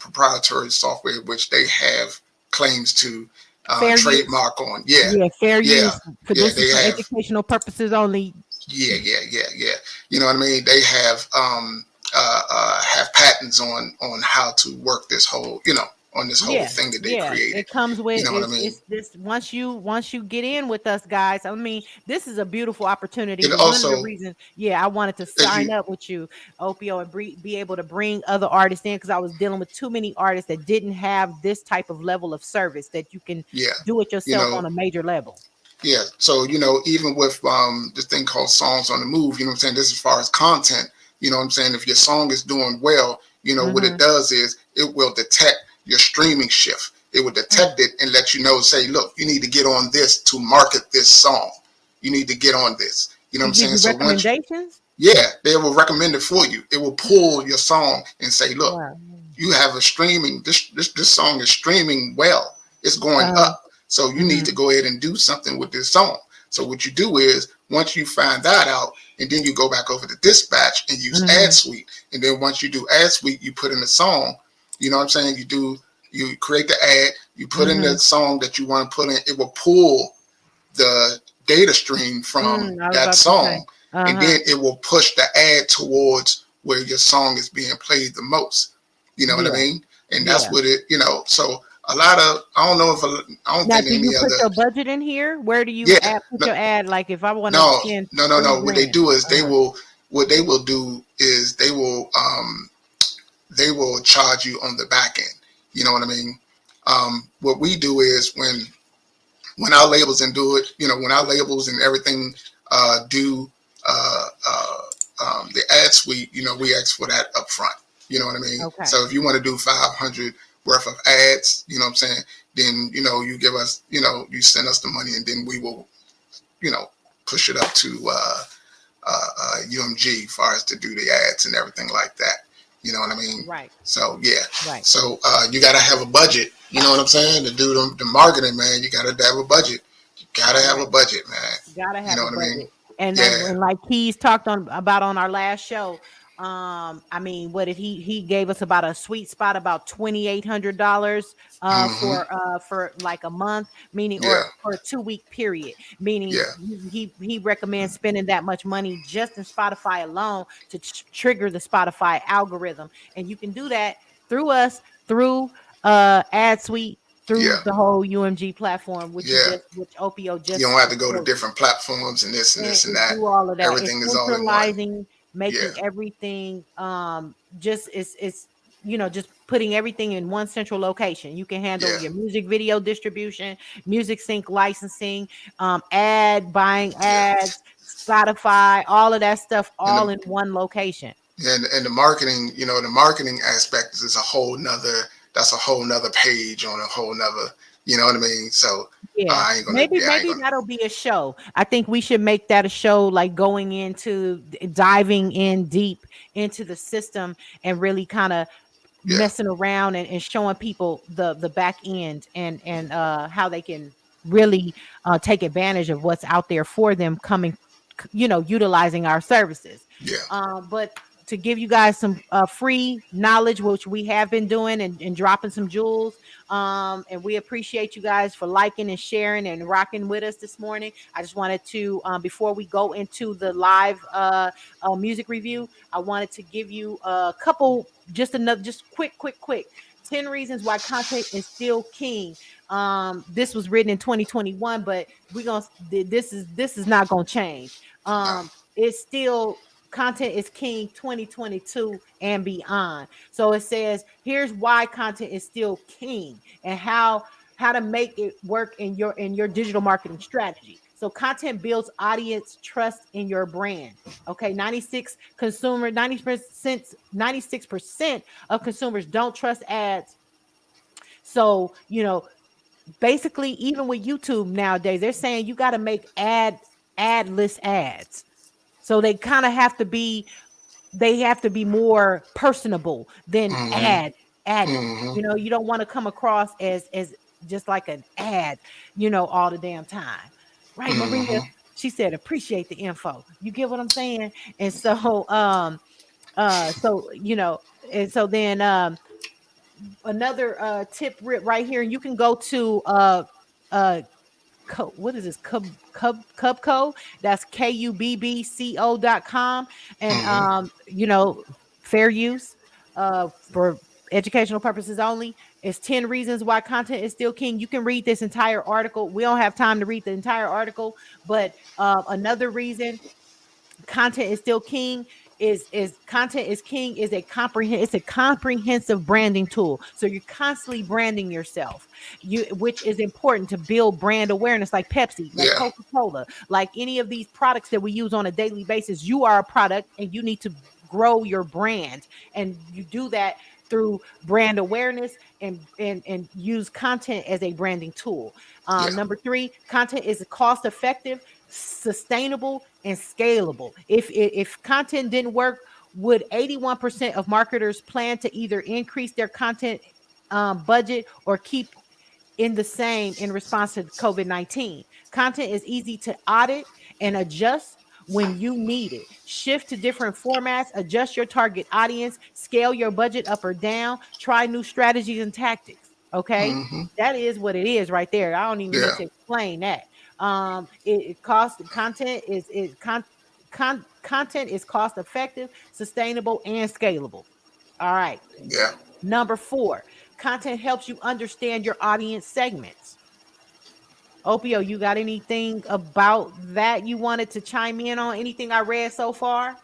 [SPEAKER 1] proprietary software which they have claims to trademark on. Fair use.
[SPEAKER 2] For this is for educational purposes only.
[SPEAKER 1] You know what I mean? They have patents on how to work this whole, you know, on this whole thing that they created.
[SPEAKER 2] It comes with,
[SPEAKER 1] you know what I mean?
[SPEAKER 2] It's this once you get in with us, guys. I mean, this is a beautiful opportunity.
[SPEAKER 1] And
[SPEAKER 2] one
[SPEAKER 1] also,
[SPEAKER 2] of the reasons, I wanted to sign up with you, Opio, and be able to bring other artists in, because I was dealing with too many artists that didn't have this type of level of service that you can do it yourself on a major level.
[SPEAKER 1] So, you know, even with this thing called Songs on the Move, you know what I'm saying? This is as far as content, you know what I'm saying? If your song is doing well, you know, what it does is it will detect your streaming shift. It will detect it and let you know, say, look, you need to get on this to market this song. You need to get on this. You know what I'm
[SPEAKER 2] Give
[SPEAKER 1] saying?
[SPEAKER 2] you
[SPEAKER 1] So once,
[SPEAKER 2] recommendations.
[SPEAKER 1] yeah, they will recommend it for you. It will pull your song and say, look,
[SPEAKER 2] Wow.
[SPEAKER 1] you have a streaming, this song is streaming well. It's going
[SPEAKER 2] Uh,
[SPEAKER 1] up. So you need to
[SPEAKER 2] mhm,
[SPEAKER 1] go ahead and do something with this song. So what you do is once you find that out, and then you go back over to Dispatch and use
[SPEAKER 2] mhm,
[SPEAKER 1] AdSuite. And then once you do AdSuite, you put in the song. You know what I'm saying? You create the ad, you put in the
[SPEAKER 2] mhm.
[SPEAKER 1] song that you want to put in. It will pull the data stream from
[SPEAKER 2] I was
[SPEAKER 1] that
[SPEAKER 2] about to say.
[SPEAKER 1] song, and
[SPEAKER 2] Uh-huh.
[SPEAKER 1] then it will push the ad towards where your song is being played the most. You know what I
[SPEAKER 2] Yeah.
[SPEAKER 1] mean? And that's
[SPEAKER 2] Yeah.
[SPEAKER 1] what it, so a lot of, I don't know if, I don't
[SPEAKER 2] Now,
[SPEAKER 1] think
[SPEAKER 2] do you
[SPEAKER 1] any
[SPEAKER 2] put
[SPEAKER 1] other,
[SPEAKER 2] your budget in here? Where do you
[SPEAKER 1] yeah,
[SPEAKER 2] add put
[SPEAKER 1] no,
[SPEAKER 2] your ad? Like if I want to
[SPEAKER 1] no,
[SPEAKER 2] spend
[SPEAKER 1] no, no,
[SPEAKER 2] three
[SPEAKER 1] no. What they
[SPEAKER 2] grand.
[SPEAKER 1] do is
[SPEAKER 2] Uh-huh.
[SPEAKER 1] what they will do is they will charge you on the back end. You know what I mean? What we do is when our labels and do it, when our labels and everything do the ad suite, we ask for that up front. You know what I mean?
[SPEAKER 2] Okay.
[SPEAKER 1] So if you want to do 500 worth of ads, you know what I'm saying? Then, you give us, you send us the money, and then we will, push it up to UMG as far as to do the ads and everything like that. You know what I mean?
[SPEAKER 2] Right.
[SPEAKER 1] So yeah.
[SPEAKER 2] Right.
[SPEAKER 1] So you gotta have a budget. You know what I'm saying? To do the marketing, man, you gotta have a budget. You gotta have a
[SPEAKER 2] Right.
[SPEAKER 1] budget, man.
[SPEAKER 2] Gotta
[SPEAKER 1] You
[SPEAKER 2] have
[SPEAKER 1] know
[SPEAKER 2] a
[SPEAKER 1] what I mean?
[SPEAKER 2] budget. And
[SPEAKER 1] Yeah.
[SPEAKER 2] then like Keys talked about on our last show. I mean, what did he gave us about a sweet spot about $2,800
[SPEAKER 1] Hmm.
[SPEAKER 2] for like a month, meaning,
[SPEAKER 1] Yeah.
[SPEAKER 2] or for a 2 week period, meaning
[SPEAKER 1] Yeah.
[SPEAKER 2] he recommends spending that much money just in Spotify alone to trigger the Spotify algorithm. And you can do that through us, through ad suite, through
[SPEAKER 1] Yeah.
[SPEAKER 2] the whole UMG platform,
[SPEAKER 1] Yeah.
[SPEAKER 2] which Opio
[SPEAKER 1] You
[SPEAKER 2] just
[SPEAKER 1] don't have to go to
[SPEAKER 2] quoted.
[SPEAKER 1] different platforms and this and
[SPEAKER 2] And
[SPEAKER 1] this and
[SPEAKER 2] it
[SPEAKER 1] that.
[SPEAKER 2] do all of that. It's
[SPEAKER 1] Everything is all in one.
[SPEAKER 2] centralizing,
[SPEAKER 1] Yeah.
[SPEAKER 2] making everything just it's just putting everything in one central location. You can handle
[SPEAKER 1] Yeah.
[SPEAKER 2] your music video distribution, music sync licensing, ad buying
[SPEAKER 1] Yeah.
[SPEAKER 2] ads, Spotify, all of that stuff
[SPEAKER 1] And
[SPEAKER 2] all in one location.
[SPEAKER 1] the marketing, the marketing aspect is that's a whole nother page on a whole nother, you know what I mean? So
[SPEAKER 2] Yeah,
[SPEAKER 1] I ain't gonna,
[SPEAKER 2] maybe
[SPEAKER 1] yeah, I ain't
[SPEAKER 2] maybe
[SPEAKER 1] gonna,
[SPEAKER 2] that'll be a show. I think we should make that a show, like going into diving in deep into the system and really kind of
[SPEAKER 1] yeah,
[SPEAKER 2] messing around and showing people the back end and how they can really take advantage of what's out there for them coming, utilizing our services.
[SPEAKER 1] yeah,
[SPEAKER 2] But to give you guys some free knowledge, which we have been doing and dropping some jewels. And we appreciate you guys for liking and sharing and rocking with us this morning. I just wanted to, before we go into the live music review, I wanted to give you a couple, just quick 10 reasons why content is still king. This was written in 2021, but this is not gonna change.
[SPEAKER 1] no,
[SPEAKER 2] It's still, content is king 2022 and beyond. So it says here's why content is still king and how to make it work in your digital marketing strategy. So content builds audience trust in your brand. Okay, 96% of consumers don't trust ads. So, basically, even with YouTube nowadays, they're saying you got to make adless ads. So they have to be more personable than
[SPEAKER 1] mm-hmm,
[SPEAKER 2] added.
[SPEAKER 1] mm-hmm,
[SPEAKER 2] You don't want to come across as just like an ad, all the damn time. Right, Maria?
[SPEAKER 1] mm-hmm,
[SPEAKER 2] She said, appreciate the info. You get what I'm saying? And so, so, and so then, another tip right here, and you can go to uh what is this, Cubco? That's KUBBCO.com. And
[SPEAKER 1] mm-hmm,
[SPEAKER 2] fair use for educational purposes only. It's 10 reasons why content is still king. You can read this entire article. We don't have time to read the entire article, but another reason content is still king is content is king is it's a comprehensive branding tool. So you're constantly branding yourself, which is important to build brand awareness, like Pepsi, like
[SPEAKER 1] yeah,
[SPEAKER 2] Coca-Cola, like any of these products that we use on a daily basis. You are a product and you need to grow your brand, and you do that through brand awareness and use content as a branding tool.
[SPEAKER 1] yeah,
[SPEAKER 2] Number 3, content is cost effective. sustainable, and scalable. If content didn't work, would 81% of marketers plan to either increase their content budget or keep in the same in response to COVID-19? Content is easy to audit and adjust when you need it. Shift to different formats, adjust your target audience, scale your budget up or down, try new strategies and tactics. Okay.
[SPEAKER 1] Mm-hmm.
[SPEAKER 2] That is what it is right there. I don't even need to explain that. It costs content is content is cost effective, sustainable, and scalable. All right.
[SPEAKER 1] Yeah.
[SPEAKER 2] Number 4, content helps you understand your audience segments. Opio, you got anything about that you wanted to chime in on? Anything I read so far?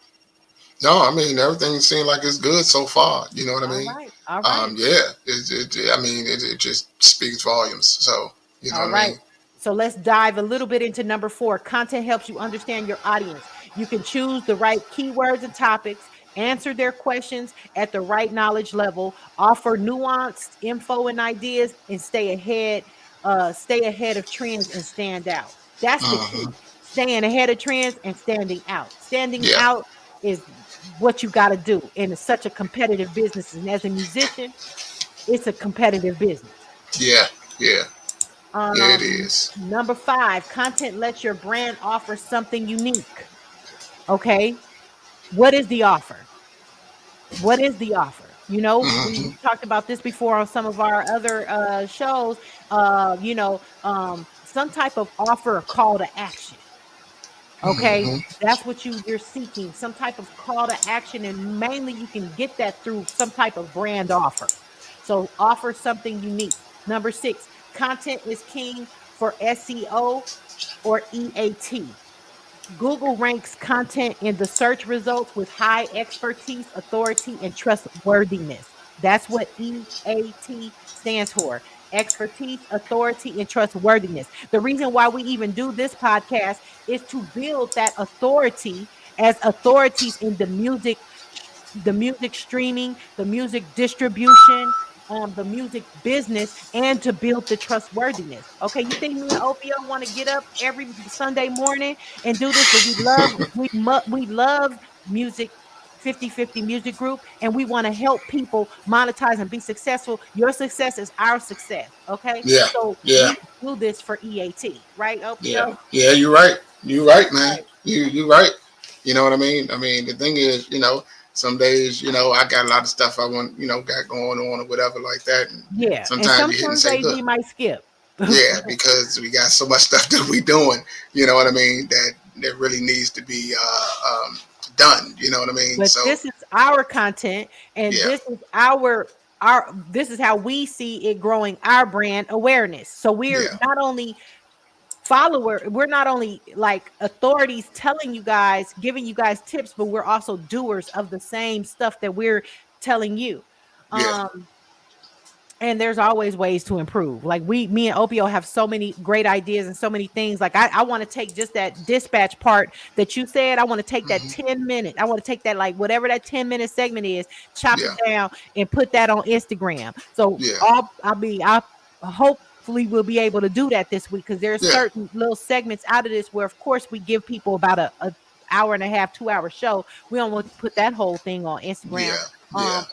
[SPEAKER 1] No, I mean, everything seemed like it's good so far. You know what I mean?
[SPEAKER 2] All right.
[SPEAKER 1] Yeah. It just speaks volumes. So, you know
[SPEAKER 2] All
[SPEAKER 1] what
[SPEAKER 2] right.
[SPEAKER 1] I mean?
[SPEAKER 2] So let's dive a little bit into number 4. Content helps you understand your audience. You can choose the right keywords and topics, answer their questions at the right knowledge level, offer nuanced info and ideas, and stay ahead of trends and stand out. That's the key. Staying ahead of trends and standing out. Standing out is what you got to do. And it's such a competitive business. And as a musician, it's a competitive business.
[SPEAKER 1] Yeah. It is.
[SPEAKER 2] Number 5, content lets your brand offer something unique. Okay. What is the offer? You know, we talked about this before on some of our other shows. Some type of offer or call to action. Okay, that's what you're seeking, some type of call to action, and mainly you can get that through some type of brand offer. So offer something unique. Number 6, content is king for SEO or EAT. Google ranks content in the search results with high expertise, authority, and trustworthiness. That's what EAT stands for. Expertise, authority, and trustworthiness. The reason why we even do this podcast is to build that authority as authorities in the music streaming, the music distribution, the music business, and to build the trustworthiness. Okay, you think me and Opio want to get up every Sunday morning and do this? But we love music. 50/50 Music Group, and we want to help people monetize and be successful. Your success is our success. Okay.
[SPEAKER 1] Yeah.
[SPEAKER 2] So
[SPEAKER 1] we
[SPEAKER 2] do this for EAT, right? Opio?
[SPEAKER 1] Yeah. You're right. You're right, man. You're right. You know what I mean? I mean, the thing is, some days, I got a lot of stuff I want, got going on or whatever like that. And sometimes you hit and say,
[SPEAKER 2] we might skip.
[SPEAKER 1] Yeah, because we got so much stuff that we doing, you know what I mean, that really needs to be done, you know what I mean?
[SPEAKER 2] But this is our content, and this is this is how we see it growing our brand awareness. So we're not only we're not only like authorities telling you guys, giving you guys tips, but we're also doers of the same stuff that we're telling you. And there's always ways to improve. Like me and Opio have so many great ideas and so many things. Like I want to take just that dispatch part that you said. I want to take that 10-minute. I want to take that, like whatever that 10-minute segment is, chop it down and put that on Instagram. So I hopefully we'll be able to do that this week, because there's certain little segments out of this where, of course, we give people about a hour and a half, 2-hour show. We don't want to put that whole thing on Instagram.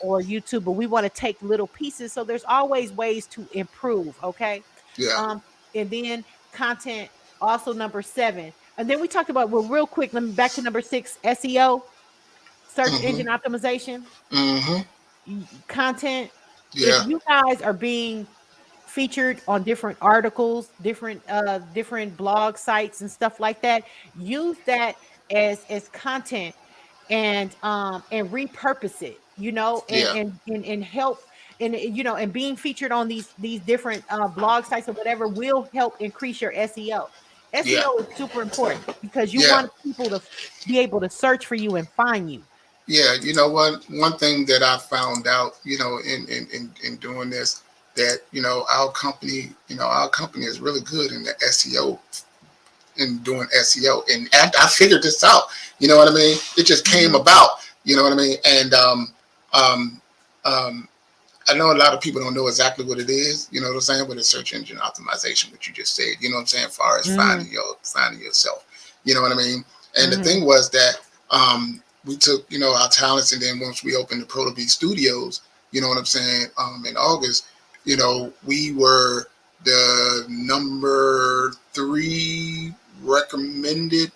[SPEAKER 2] Or YouTube, but we want to take little pieces. So there's always ways to improve. Okay. And then content, also number 7. And then we talked about, real quick, let me back to number 6, SEO, search engine optimization. Content. If you guys are being featured on different articles, different blog sites and stuff like that, use that as content and repurpose it, and help, and being featured on these different blog sites or whatever will help increase your SEO. SEO is super important because you want people to be able to search for you and find you.
[SPEAKER 1] Yeah, you know what? One thing that I found out, in doing this, that our company is really good in the SEO, in doing SEO, and I figured this out. You know what I mean? It just came about. You know what I mean? And I know a lot of people don't know exactly what it is. You know what I'm saying? With the search engine optimization, what you just said. You know what I'm saying? As far as finding yourself. You know what I mean? And the thing was that we took, you know, our talents, and then once we opened the Proto Beat Studios, you know what I'm saying, in August, you know, we were the #3 recommended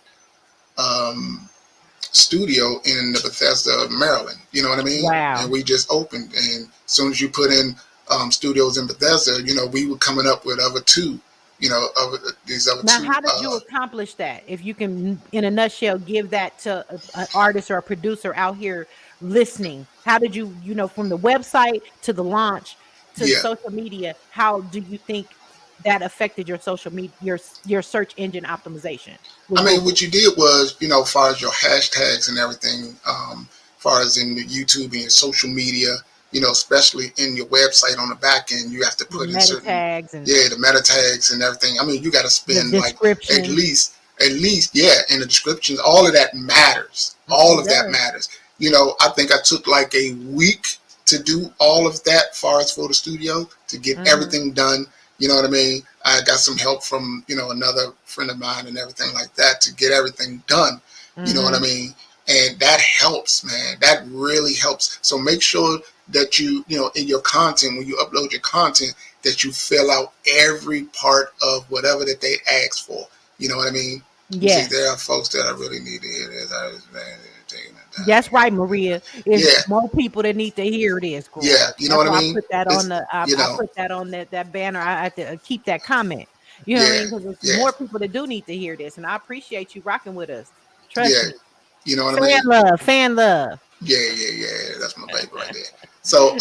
[SPEAKER 1] studio in the Bethesda, Maryland. You know what I mean?
[SPEAKER 2] Wow.
[SPEAKER 1] And we just opened, and as soon as you put in studios in Bethesda, you know, we were coming up with other two. You know, these other
[SPEAKER 2] Now,
[SPEAKER 1] two.
[SPEAKER 2] how did you accomplish that? If you can, in a nutshell, give that to an artist or a producer out here listening, how did you, you know, from the website to the launch to the
[SPEAKER 1] Yeah.
[SPEAKER 2] social media, how do you think that affected your social media, your search engine optimization?
[SPEAKER 1] I mean, what you did was, you know, as far as your hashtags and everything, far as in the YouTube and your social media, you know, especially in your website on the back end, you have to put in
[SPEAKER 2] meta
[SPEAKER 1] certain
[SPEAKER 2] tags and
[SPEAKER 1] the meta tags and everything. I mean, you got to spend like
[SPEAKER 2] description.
[SPEAKER 1] at least, yeah, in the descriptions, all of that matters. All of that matters. You know, I think I took like a week to do all of that, far as for the studio, to get everything done. You know what I mean? I got some help from, you know, another friend of mine and everything like that to get everything done. You know what I mean? And that helps, man. That really helps. So make sure that you know, in your content, when you upload your content, that you fill out every part of whatever that they ask for. You know what I mean?
[SPEAKER 2] Yes.
[SPEAKER 1] See, there are folks that I really need to hear this.
[SPEAKER 2] That's right, Maria. It's more people that need to hear this. Girl.
[SPEAKER 1] Yeah, you know what I mean?
[SPEAKER 2] I put that on the. I put that on that banner. I have to keep that comment. You know what I mean? Because there's more people that do need to hear this, and I appreciate you rocking with us. Trust me.
[SPEAKER 1] You know what I mean?
[SPEAKER 2] Fan love.
[SPEAKER 1] Yeah. That's my baby right there. So,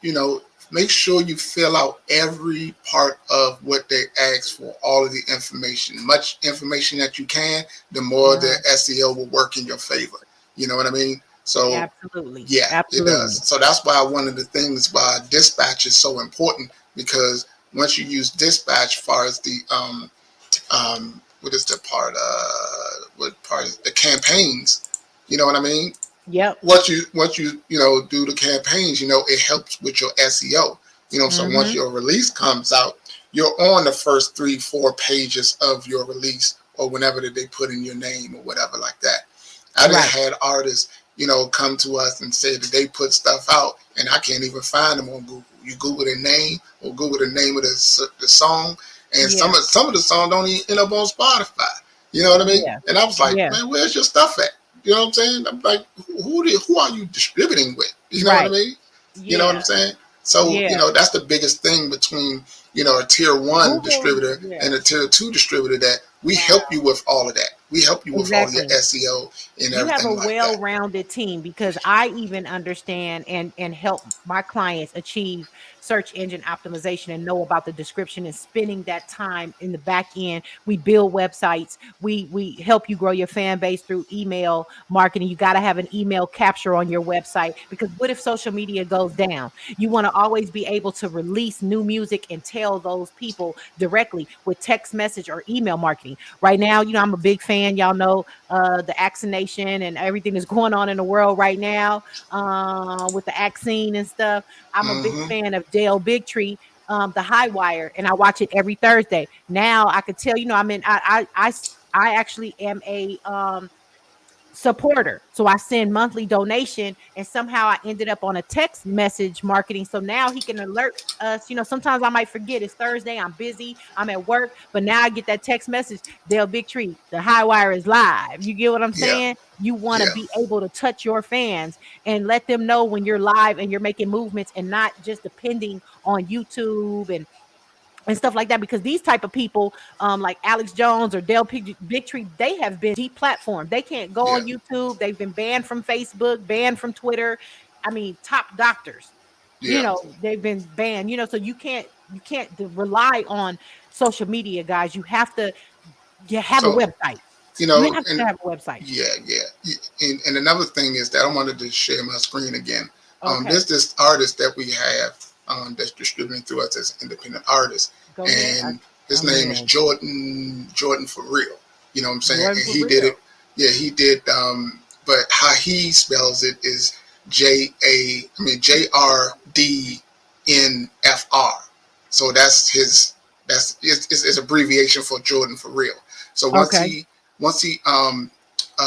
[SPEAKER 1] you know, make sure you fill out every part of what they ask for, all of the information, much information that you can, the more the SEO will work in your favor. You know what I mean? So
[SPEAKER 2] absolutely.
[SPEAKER 1] Yeah, it does. So that's why one of the things why Dispatch is so important, because once you use Dispatch, as far as the what is the part the campaigns, you know what I mean?
[SPEAKER 2] Yep.
[SPEAKER 1] Once you you know, do the campaigns, you know, it helps with your SEO. You know, so once your release comes out, you're on the first 3-4 pages of your release, or whenever that they put in your name or whatever like that. I done had artists, you know, come to us and say that they put stuff out and I can't even find them on Google. You Google their name or Google the name of the song, and some of the songs don't even end up on Spotify. You know what I mean? And I was like, man, where's your stuff at? You know what I'm saying? I'm like, who are you distributing with? You know what I mean? You know what I'm saying? So, you know, that's the biggest thing between, you know, a tier 1 distributor and a tier 2 distributor, that we help you with all of that. We help you with all your SEO and everything. You have a
[SPEAKER 2] well-rounded team, because I even understand and help my clients achieve search engine optimization and know about the description and spending that time in the back end. We build websites. We help you grow your fan base through email marketing. You got to have an email capture on your website, because what if social media goes down? You want to always be able to release new music and tell those people directly with text message or email marketing. Right now, you know, I'm a big fan. Y'all know the vaccination and everything that's going on in the world right now with the vaccine and stuff. I'm a big fan of Dale Bigtree, the High Wire, and I watch it every Thursday. Now I could tell, you know, I mean, I actually am a supporter, so I send monthly donation, and somehow I ended up on a text message marketing. So now he can alert us. You know, sometimes I might forget it's Thursday, I'm busy, I'm at work, but now I get that text message, Dale Bigtree, the High Wire is live. You get what I'm saying? You want to be able to touch your fans and let them know when you're live and you're making movements, and not just depending on YouTube and stuff like that, because these type of people like Alex Jones or Dale Bigtree, they have been deplatformed. They can't go on YouTube. They've been banned from Facebook, banned from Twitter. I mean, top doctors, you know, they've been banned, you know, so you can't rely on social media, guys. You have to have a website.
[SPEAKER 1] You know,
[SPEAKER 2] you have to have a website.
[SPEAKER 1] And another thing is that I wanted to share my screen again. There's this artist that we have that's distributing through us as independent artists, and his name is Jordan for Real. You know what I'm saying? And he did it. Yeah, he did. But how he spells it is JRDNFR. So that's it's abbreviation for Jordan for real. So once he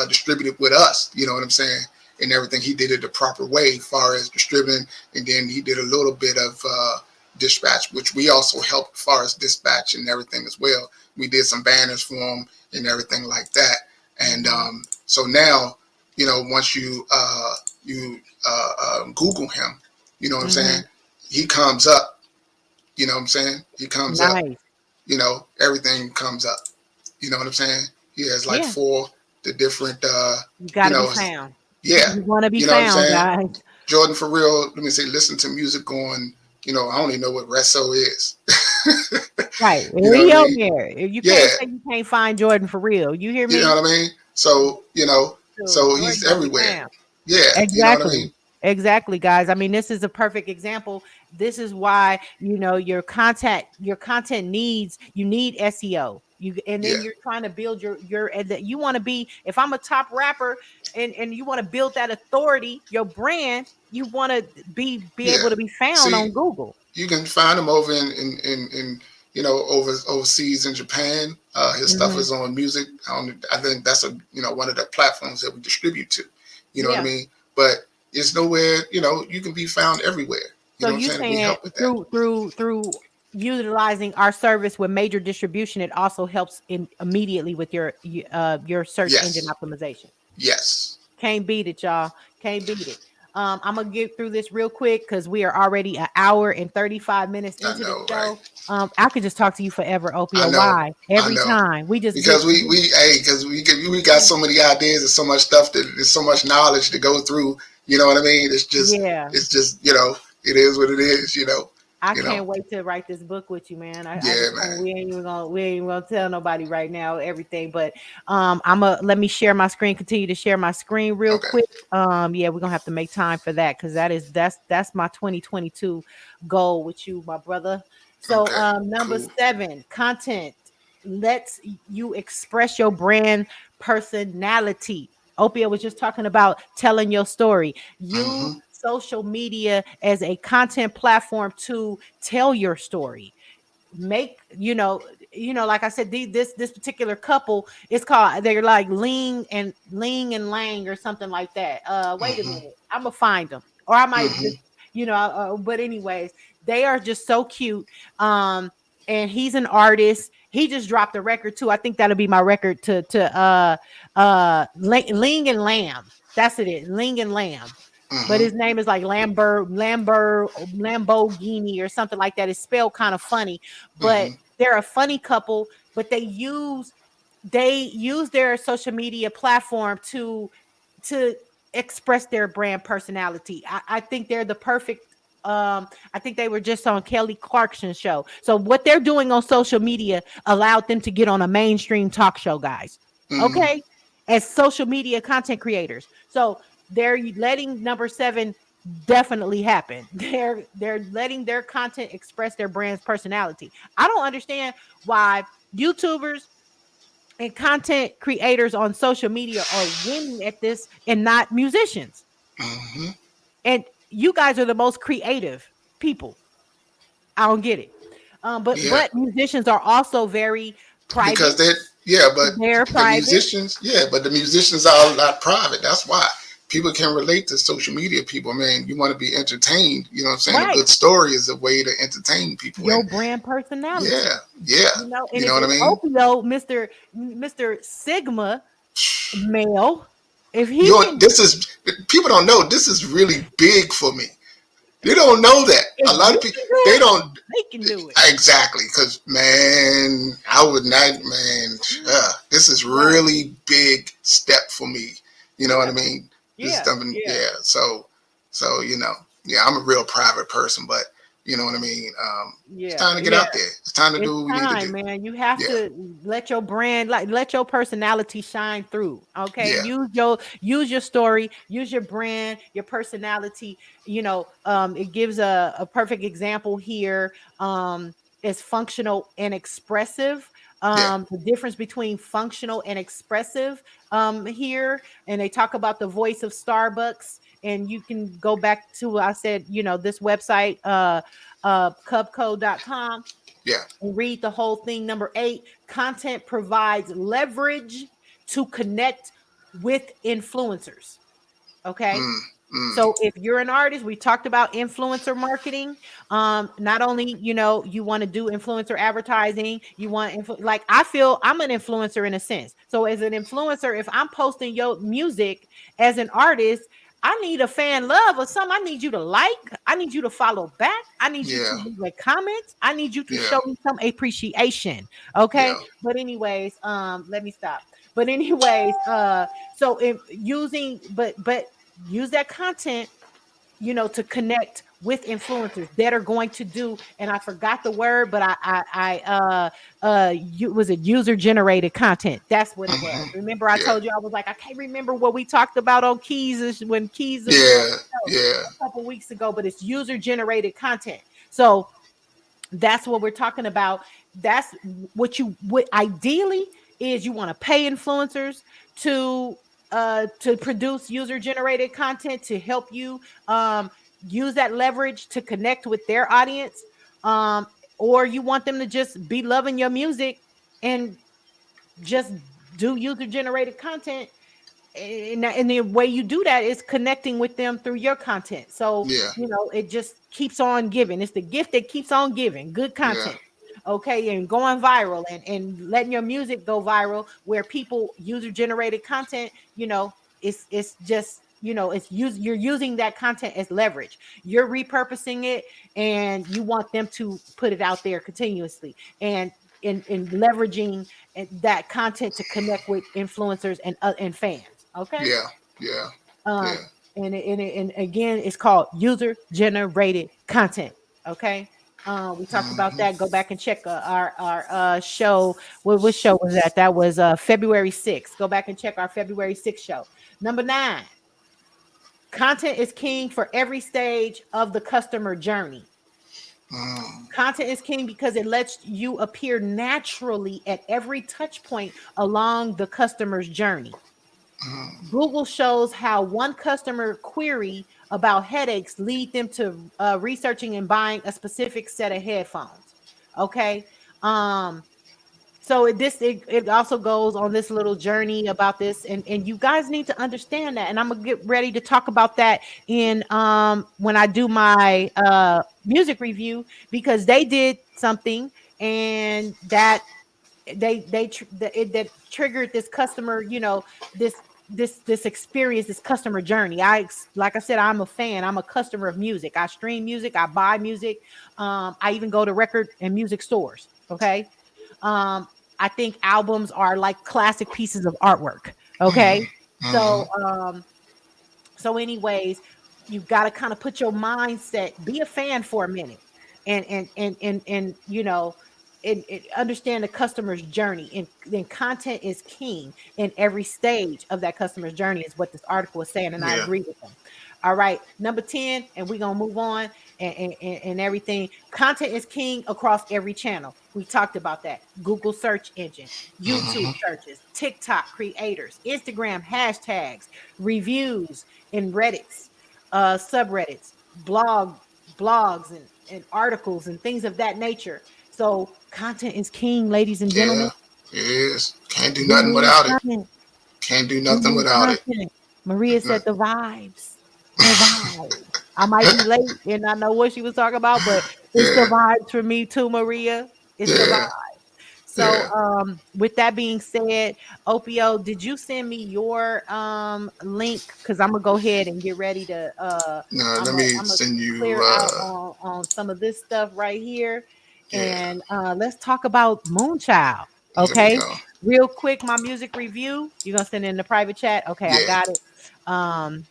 [SPEAKER 1] distributed with us, you know what I'm saying, and everything, he did it the proper way as far as distributing, and then he did a little bit of dispatch, which we also helped as far as dispatch and everything as well. We did some banners for him and everything like that. And so now, you know, once you Google him, you know what I'm saying, he comes up. You know what I'm saying? He comes up. You know, everything comes up. You know what I'm saying? He has like 4 the different
[SPEAKER 2] you gotta be found.
[SPEAKER 1] Yeah.
[SPEAKER 2] You wanna be
[SPEAKER 1] you know
[SPEAKER 2] found, guys.
[SPEAKER 1] Jordan for real, let me say, listen to music on, you know, I don't even know what Resso is.
[SPEAKER 2] Right.
[SPEAKER 1] You know what I mean?
[SPEAKER 2] There. You can't say you can't find Jordan for real. You hear me?
[SPEAKER 1] You know what I mean? So, you know, so he's everywhere. Yeah.
[SPEAKER 2] Exactly.
[SPEAKER 1] You know what I mean?
[SPEAKER 2] Exactly, guys. I mean, this is a perfect example. This is why, you know, your content needs, you need SEO. And then you're trying to build you want to be, if I'm a top rapper and you want to build that authority, your brand, you want to be able to be found on Google.
[SPEAKER 1] You can find him over in you know, overseas in Japan. His stuff is on music. I think that's one of the platforms that we distribute to. You know what I mean? But it's nowhere, you know, you can be found everywhere.
[SPEAKER 2] So you saying through utilizing our service with major distribution, it also helps immediately with your search engine optimization.
[SPEAKER 1] Yes.
[SPEAKER 2] Can't beat it, y'all. Can't beat it. I'm gonna get through this real quick because we are already an hour and 35 minutes into the show. Right? I could just talk to you forever, Opio. Why? Every time we just
[SPEAKER 1] because we got so many ideas and so much stuff there's so much knowledge to go through. You know what I mean? It's just it's just, you know, it is what it is. You know.
[SPEAKER 2] I can't wait to write this book with you, man. Man. We ain't even gonna tell nobody right now everything, but let me share my screen. Continue to share my screen real quick. We're gonna have to make time for that because that's my 2022 goal with you, my brother. So number 7, content lets you express your brand personality. Opia was just talking about telling your story. You social media as a content platform to tell your story. Make, you know, like I said, this particular couple, it's called, they're like Ling and Lang or something like that. Wait a minute, I'm gonna find them, or I might just, you know, but anyways, they are just so cute. And he's an artist. He just dropped a record too. I think that'll be my record to Ling and Lamb. That's it, Ling and Lamb. But his name is like Lamborghini or something like that. It's spelled kind of funny, but they're a funny couple. But they use their social media platform to express their brand personality. I think they're the perfect. I think they were just on Kelly Clarkson's show. So what they're doing on social media allowed them to get on a mainstream talk show, guys. Okay, as social media content creators. So they're letting number 7 definitely happen. They're letting their content express their brand's personality. I don't understand why YouTubers and content creators on social media are winning at this and not musicians. And you guys are the most creative people. I don't get it. But musicians are also very private.
[SPEAKER 1] Because they're private. The musicians are a lot private. That's why people can relate to social media people. Man, you want to be entertained. You know what I'm saying? A good story is a way to entertain people.
[SPEAKER 2] Your brand personality.
[SPEAKER 1] Yeah. You know what I mean?
[SPEAKER 2] Opio, Mr. Sigma male. If he
[SPEAKER 1] people don't know, this is really big for me. They don't know that. A lot of people, they can do it. Exactly. Because, man, I would not, man, this is really big step for me. You know what I mean? So, you know, I'm a real private person, but you know what I mean? It's time to get out there. It's time to do what we need to do.
[SPEAKER 2] Man. You have to let your brand, let your personality shine through. Okay. Use your story, use your brand, your personality. You know, it gives a perfect example here. Is functional and expressive. The difference between functional and expressive here. And they talk about the voice of Starbucks. And you can go back to, I said, you know, this website, cubco.com.
[SPEAKER 1] Yeah.
[SPEAKER 2] And read the whole thing. Number 8, content provides leverage to connect with influencers. Okay. So if you're an artist, we talked about influencer marketing. Not only, you want to do influencer advertising, you want like I feel I'm an influencer in a sense. So as an influencer, if I'm posting your music as an artist, I need a fan love or something. I need you to like. I need you to follow back. I need you to leave a comment. I need you to show me some appreciation. Okay.
[SPEAKER 1] Yeah.
[SPEAKER 2] But anyways, let me stop. But anyways, so if using, but use that content, to connect with influencers that are going to do, and I forgot the word, but was it user generated content? That's what it was. Remember, I told you, I was like, I can't remember what we talked about on Keys when Keys a couple weeks ago, but it's user generated content. So that's what we're talking about. That's what ideally is you want to pay influencers to produce user generated content to help you use that leverage to connect with their audience, or you want them to just be loving your music and just do user generated content. And the way you do that is connecting with them through your content. So, it just keeps on giving. It's the gift that keeps on giving. Good content. Okay, and going viral and letting your music go viral, where people user generated content, it's just, you're using that content as leverage. You're repurposing it and you want them to put it out there continuously and in leveraging that content to connect with influencers and fans. Okay. And again, it's called user generated content. Okay. We talked about that. Go back and check our show. What show was that? That was February 6th. Go back and check our February 6th show. Number 9, content is king for every stage of the customer journey. Content is king because it lets you appear naturally at every touch point along the customer's journey. Google shows how one customer query about headaches lead them to researching and buying a specific set of headphones. Okay. So it also goes on this little journey about this, and you guys need to understand that. And I'm gonna get ready to talk about that in when I do my music review, because they did something and that that triggered this customer, this experience, this customer journey. Like I said, I'm a fan. I'm a customer of music. I stream music. I buy music. I even go to record and music stores. Okay. I think albums are like classic pieces of artwork. Okay. So anyways, you've got to kind of put your mindset, be a fan for a minute and understand the customer's journey, and then content is king in every stage of that customer's journey is what this article is saying, and I agree with them. All right, number 10, and we're gonna move on and everything. Content is king across every channel. We talked about that. Google search engine, YouTube searches, TikTok creators, Instagram hashtags, reviews in Reddits, subreddits, blogs and articles and things of that nature. So content is king, ladies and gentlemen.
[SPEAKER 1] Yeah, it is. Can't do nothing without it. Can't do nothing without it.
[SPEAKER 2] Maria said the vibes. The vibes. I might be late and I know what she was talking about, but it's the vibes for me too, Maria. It's the vibes. So with that being said, Opio, did you send me your link? Because I'm gonna go ahead and get ready to
[SPEAKER 1] let me send you
[SPEAKER 2] clear out on some of this stuff right here. And let's talk about Moonchild. Okay, real quick, my music review. You're gonna send it in the private chat. Okay, I got it. I'm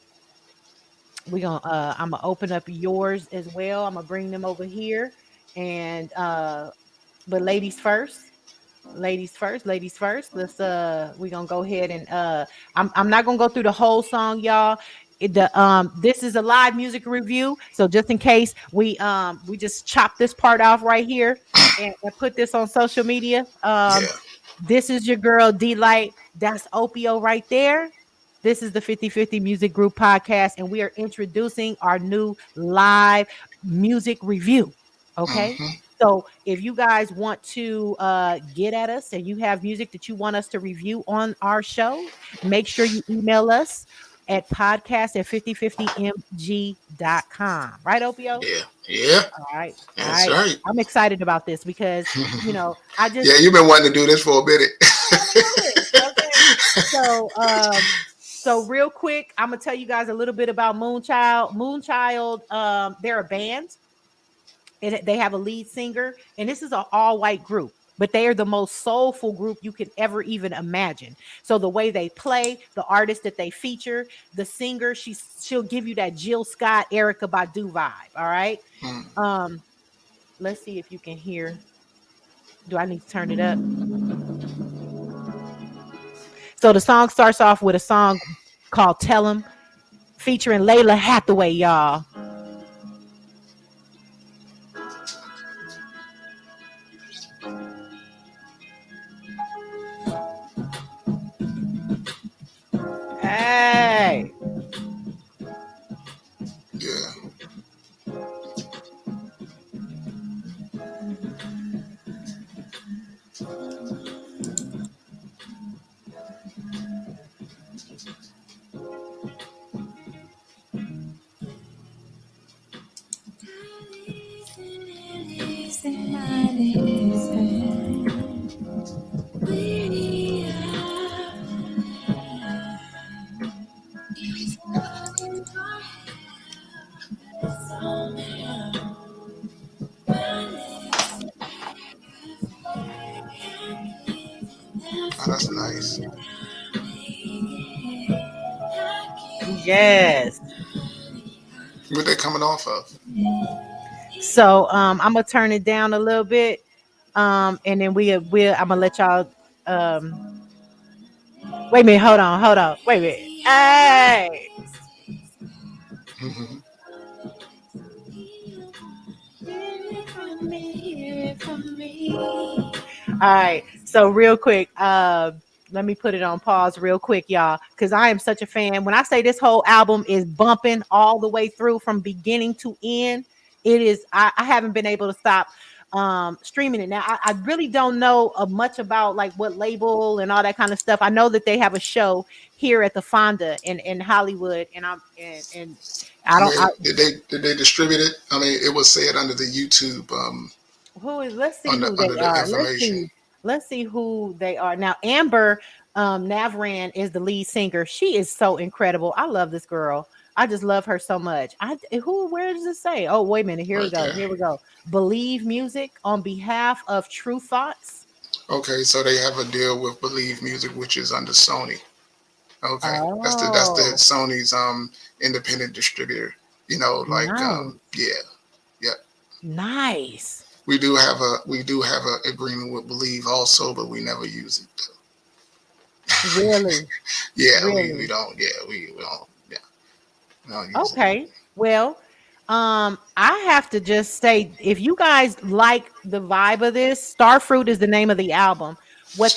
[SPEAKER 2] gonna open up yours as well. I'm gonna bring them over here, and but ladies first. Let's we're gonna go ahead and I'm not gonna go through the whole song, y'all. This is a live music review, so just in case we just chop this part off right here and put this on social media. This is your girl D-Light. That's Opio right there. This is the 50/50 Music Group podcast, and we are introducing our new live music review. Okay. So if you guys want to get at us and you have music that you want us to review on our show, make sure you email us at podcast@5050mg.com. Right, Opio?
[SPEAKER 1] Yeah. Yeah.
[SPEAKER 2] All right. All
[SPEAKER 1] That's
[SPEAKER 2] right.
[SPEAKER 1] right.
[SPEAKER 2] I'm excited about this because, I just.
[SPEAKER 1] Yeah, you've been wanting to do this for a minute.
[SPEAKER 2] Okay. So real quick, I'm gonna tell you guys a little bit about Moonchild. Moonchild, they're a band. They have a lead singer, and this is an all-white group, but they are the most soulful group you could ever even imagine. So the way they play, the artist that they feature, the singer, she'll give you that Jill Scott, Erykah Badu vibe. All right. Let's see if you can hear. Do I need to turn it up? So the song starts off with a song called "Tell 'Em," featuring Layla Hathaway, y'all. Hey.
[SPEAKER 1] Yeah. Oh, that's nice.
[SPEAKER 2] Yes.
[SPEAKER 1] What they coming off of?
[SPEAKER 2] So I'm gonna turn it down a little bit. And then I'm gonna let y'all wait a minute, hold on. Wait a minute. Hey. All right. So real quick, let me put it on pause real quick, y'all, because I am such a fan. When I say this whole album is bumping all the way through from beginning to end, it is. I haven't been able to stop streaming it. Now I really don't know much about like what label and all that kind of stuff. I know that they have a show here at the Fonda in Hollywood, and
[SPEAKER 1] did they distribute it? I mean, it was said under the YouTube.
[SPEAKER 2] Let's see
[SPEAKER 1] under
[SPEAKER 2] who they
[SPEAKER 1] the
[SPEAKER 2] are.
[SPEAKER 1] information.
[SPEAKER 2] Let's see who they are. Now, Amber Navran is the lead singer. She is so incredible. I love this girl. I just love her so much. Where does it say? Oh, wait a minute. Here we go. Believe Music on behalf of True Thoughts.
[SPEAKER 1] Okay, so they have a deal with Believe Music, which is under Sony. Okay,
[SPEAKER 2] Oh.
[SPEAKER 1] that's the Sony's independent distributor.
[SPEAKER 2] Nice.
[SPEAKER 1] Yeah.
[SPEAKER 2] Nice.
[SPEAKER 1] We do have a agreement with Believe also, but we never use it.
[SPEAKER 2] Really?
[SPEAKER 1] Yeah,
[SPEAKER 2] really?
[SPEAKER 1] we don't. Yeah, we don't. Yeah. We don't use
[SPEAKER 2] Okay. Well, I have to just say, if you guys like the vibe of this, Starfruit is the name of the album. What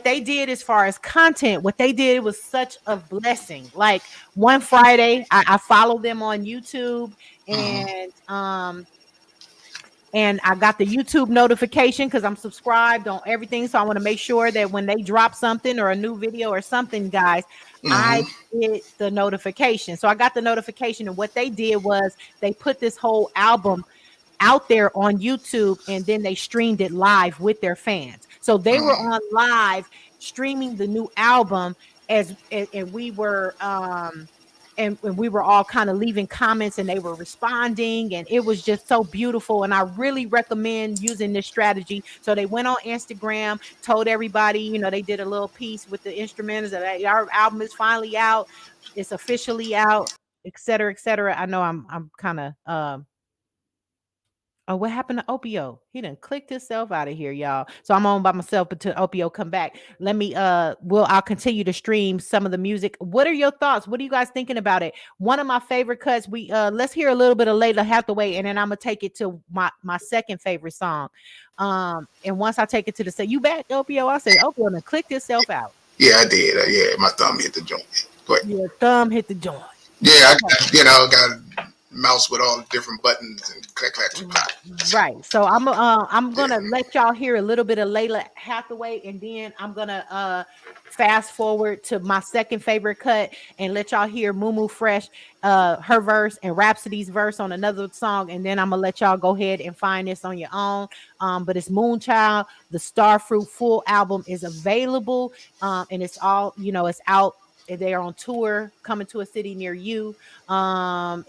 [SPEAKER 2] they did as far as content, what they did was such a blessing. Like one Friday, I follow them on YouTube, and I got the YouTube notification because I'm subscribed on everything. So I want to make sure that when they drop something or a new video or something, guys, I get the notification. So I got the notification, and what they did was they put this whole album out there on YouTube, and then they streamed it live with their fans. So they were on live streaming the new album and we were and we were all kind of leaving comments, and they were responding, and it was just so beautiful. And I really recommend using this strategy. So they went on Instagram, told everybody, they did a little piece with the instrumentals that our album is finally out, it's officially out, et cetera, et cetera. I know I'm kind of oh, what happened to Opio? He done clicked himself out of here, y'all. So I'm on by myself until Opio come back. Let me I'll continue to stream some of the music. What are your thoughts? What are you guys thinking about it? One of my favorite cuts, let's hear a little bit of Layla Hathaway, and then I'm gonna take it to my second favorite song. And once I take it to the you back, Opio? I said Opio done clicked himself out.
[SPEAKER 1] Yeah, I did. Yeah, my thumb hit the joint. Go ahead.
[SPEAKER 2] Your thumb hit the joint.
[SPEAKER 1] Yeah, okay. I got mouse with all the different buttons and clack, clack, clack.
[SPEAKER 2] Right. So I'm gonna let y'all hear a little bit of Layla Hathaway, and then I'm gonna fast forward to my second favorite cut and let y'all hear Mumu Fresh, her verse and Rhapsody's verse on another song, and then I'm gonna let y'all go ahead and find this on your own. But it's Moonchild. The Starfruit full album is available, and it's all it's out. They are on tour, coming to a city near you. Yeah,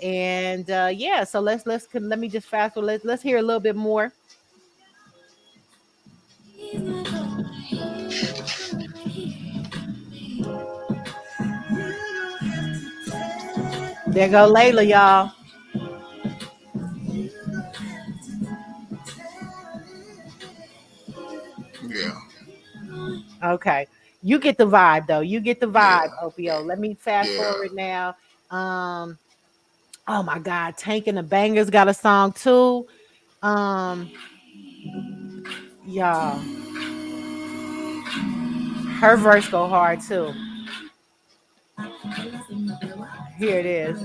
[SPEAKER 2] so let me just fast forward. Let's hear a little bit more. There go Layla, y'all.
[SPEAKER 1] Yeah.
[SPEAKER 2] Okay. You get the vibe though. You get the vibe,
[SPEAKER 1] Yeah.
[SPEAKER 2] Opio. Let me fast forward now. Oh my God, Tank and the Bangers got a song too. Y'all. Her verse go hard too. Here it is.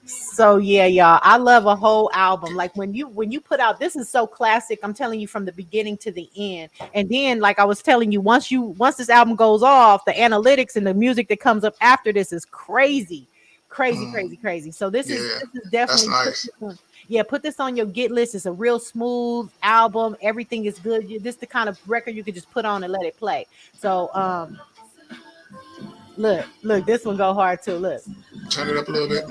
[SPEAKER 2] So yeah, y'all, I love a whole album. Like when you put out, this is so classic. I'm telling you from the beginning to the end. And then, like I was telling you, once this album goes off, the analytics and the music that comes up after this is crazy. So this is definitely
[SPEAKER 1] that's nice.
[SPEAKER 2] Put this on your get list. It's a real smooth album. Everything is good. This is the kind of record you could just put on and let it play. So look, this one go hard too. Look.
[SPEAKER 1] Turn it up a little bit.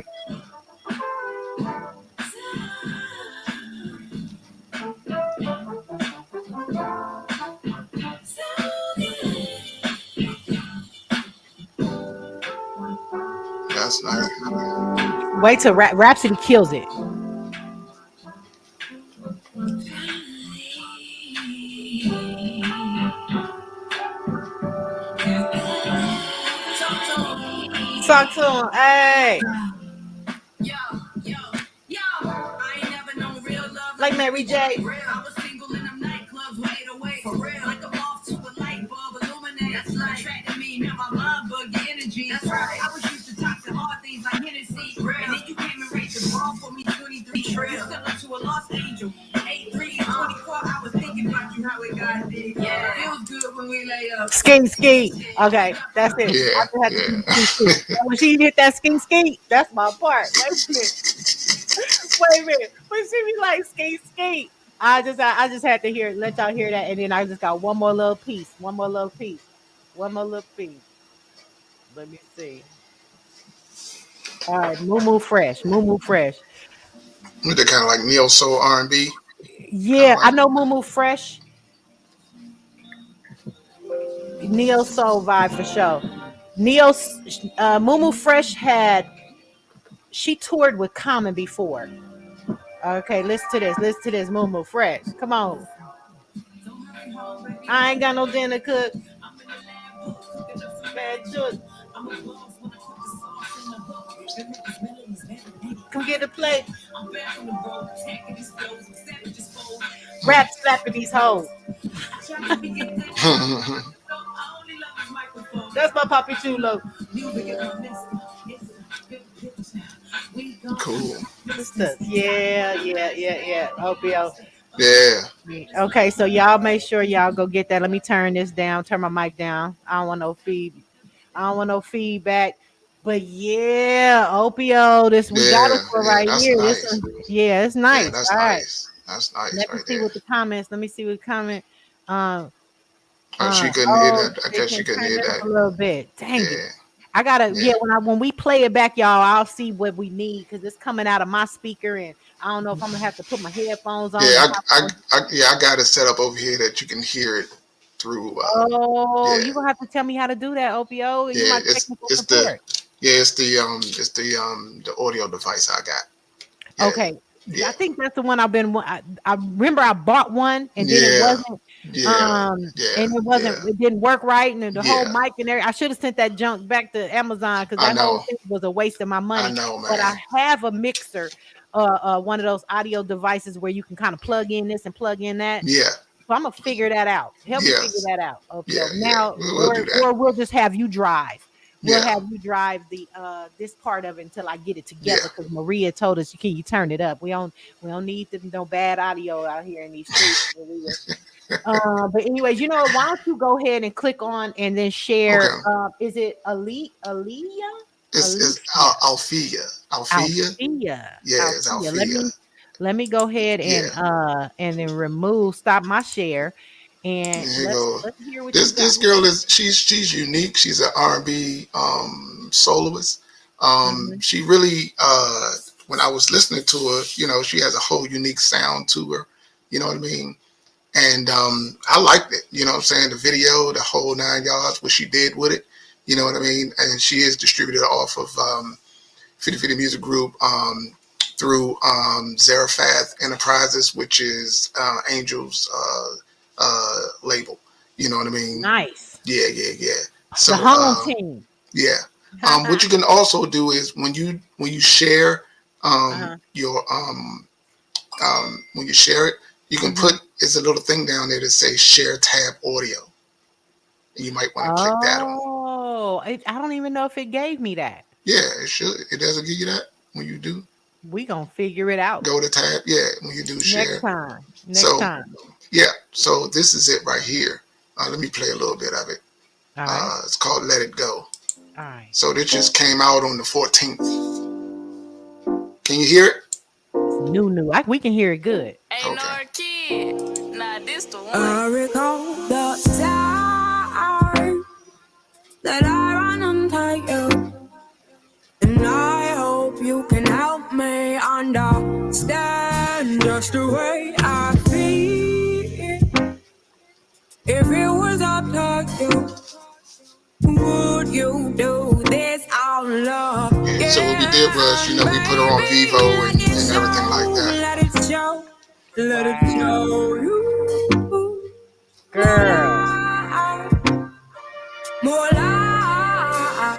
[SPEAKER 1] That's nice.
[SPEAKER 2] Wait till Rhapsody kills it. Talk to him. Hey. Like Mary J. I was single in them nightclubs, wait away for real. Like a moth to a light bulb, illuminate. That's right. Attracting me, now my mind bug energy. That's right. I was used to talk to hard things like Hennessy. And then you came and raised the bar for me, 23 trail. Similar to a lost angel. 8-3, 24, I was thinking about you, how it got big. Yeah, it feels good when we lay up. Ski. Okay, that's it.
[SPEAKER 1] Yeah.
[SPEAKER 2] I have to do when she hit that ski, that's my part. Wait a minute. When she be like ski, I just had to let y'all hear that, and then I just got one more little piece. Let me see. All right, Mumu Fresh.
[SPEAKER 1] With the kind of like neo soul R&B.
[SPEAKER 2] Yeah, I know Mumu Fresh. Neo soul vibe for sure. Mumu Fresh she toured with Common before. Okay, listen to this, Mumu Fresh. Come on. I ain't got no dinner cook. Come get a plate. Rap slapping these hoes. That's my Papi Chulo.
[SPEAKER 1] Cool.
[SPEAKER 2] Yeah. OPO.
[SPEAKER 1] Yeah.
[SPEAKER 2] Okay, so y'all make sure y'all go get that. Let me turn my mic down. I don't want no feedback. But yeah, OPO, we got it for right here.
[SPEAKER 1] Nice.
[SPEAKER 2] It's nice.
[SPEAKER 1] Yeah, that's
[SPEAKER 2] all
[SPEAKER 1] nice. Right. That's nice.
[SPEAKER 2] Let me see what the comments. Let me see what comment.
[SPEAKER 1] She couldn't hear that. I guess she couldn't hear that
[SPEAKER 2] a little bit. Dang it. I gotta when we play it back, y'all, I'll see what we need because it's coming out of my speaker, and I don't know if I'm gonna have to put my headphones on.
[SPEAKER 1] Yeah, I got it set up over here that you can hear it through.
[SPEAKER 2] You gonna have to tell me how to do that, OPO.
[SPEAKER 1] Yeah, it's the audio device I got.
[SPEAKER 2] Yeah. Okay. Yeah. I think that's the one I remember I bought one and then it wasn't. And it wasn't. It didn't work right, and the whole mic and everything. I should have sent that junk back to Amazon because that whole thing was a waste of my money.
[SPEAKER 1] I know, man.
[SPEAKER 2] But I have a mixer one of those audio devices where you can kind of plug in this and plug in that.
[SPEAKER 1] Yeah.
[SPEAKER 2] So I'm gonna figure that out. Help me figure
[SPEAKER 1] Yes.
[SPEAKER 2] that out. Okay.
[SPEAKER 1] Yeah.
[SPEAKER 2] Now,
[SPEAKER 1] We'll do that.
[SPEAKER 2] or we'll just have you drive. We'll
[SPEAKER 1] Yeah.
[SPEAKER 2] have you drive the this part of it until I get it together.
[SPEAKER 1] Yeah.
[SPEAKER 2] Because Maria told us, can you turn it up? We don't need no bad audio out here in these streets, Maria. But anyways, you know, why don't you go ahead and click on and then share?
[SPEAKER 1] Okay.
[SPEAKER 2] Is it Aaliyah?
[SPEAKER 1] It's Alfia. Alfia.
[SPEAKER 2] Yeah,
[SPEAKER 1] it's Alfia.
[SPEAKER 2] Let me go ahead and then stop my share, and let's hear what
[SPEAKER 1] this girl is. She's unique. She's an R&B soloist. She really when I was listening to her, you know, she has a whole unique sound to her. You know what I mean? And I liked it. You know what I'm saying? The video, the whole 9 yards, what she did with it. You know what I mean? And she is distributed off of 50/50 Music Group through Zarephath Enterprises, which is Angel's label. You know what I mean?
[SPEAKER 2] Nice.
[SPEAKER 1] Yeah. So
[SPEAKER 2] the home team.
[SPEAKER 1] Yeah. What you can also do is when you share your when you share it, you can put it's a little thing down there that says share tab audio. And you might want to click that on.
[SPEAKER 2] Oh, I don't even know if it gave me that.
[SPEAKER 1] Yeah, it should. It doesn't give you that when you do.
[SPEAKER 2] We gonna figure it out.
[SPEAKER 1] Go to tab. Yeah, when you do share.
[SPEAKER 2] Next time.
[SPEAKER 1] Yeah. So this is it right here. Let me play a little bit of it.
[SPEAKER 2] All right.
[SPEAKER 1] It's called Let It Go.
[SPEAKER 2] All right.
[SPEAKER 1] So this just came out on the 14th. Can you hear it?
[SPEAKER 2] New. We can hear it good.
[SPEAKER 1] Okay.
[SPEAKER 5] This the one. I recall the time that I ran into you, and I hope you can help me understand just the way I feel. If it was up to you, would you do this all love?
[SPEAKER 1] Yeah, so what we did was, you know, we put her on Vivo and everything like that.
[SPEAKER 5] Let it show. Let it show you.
[SPEAKER 2] Girl.
[SPEAKER 5] More life.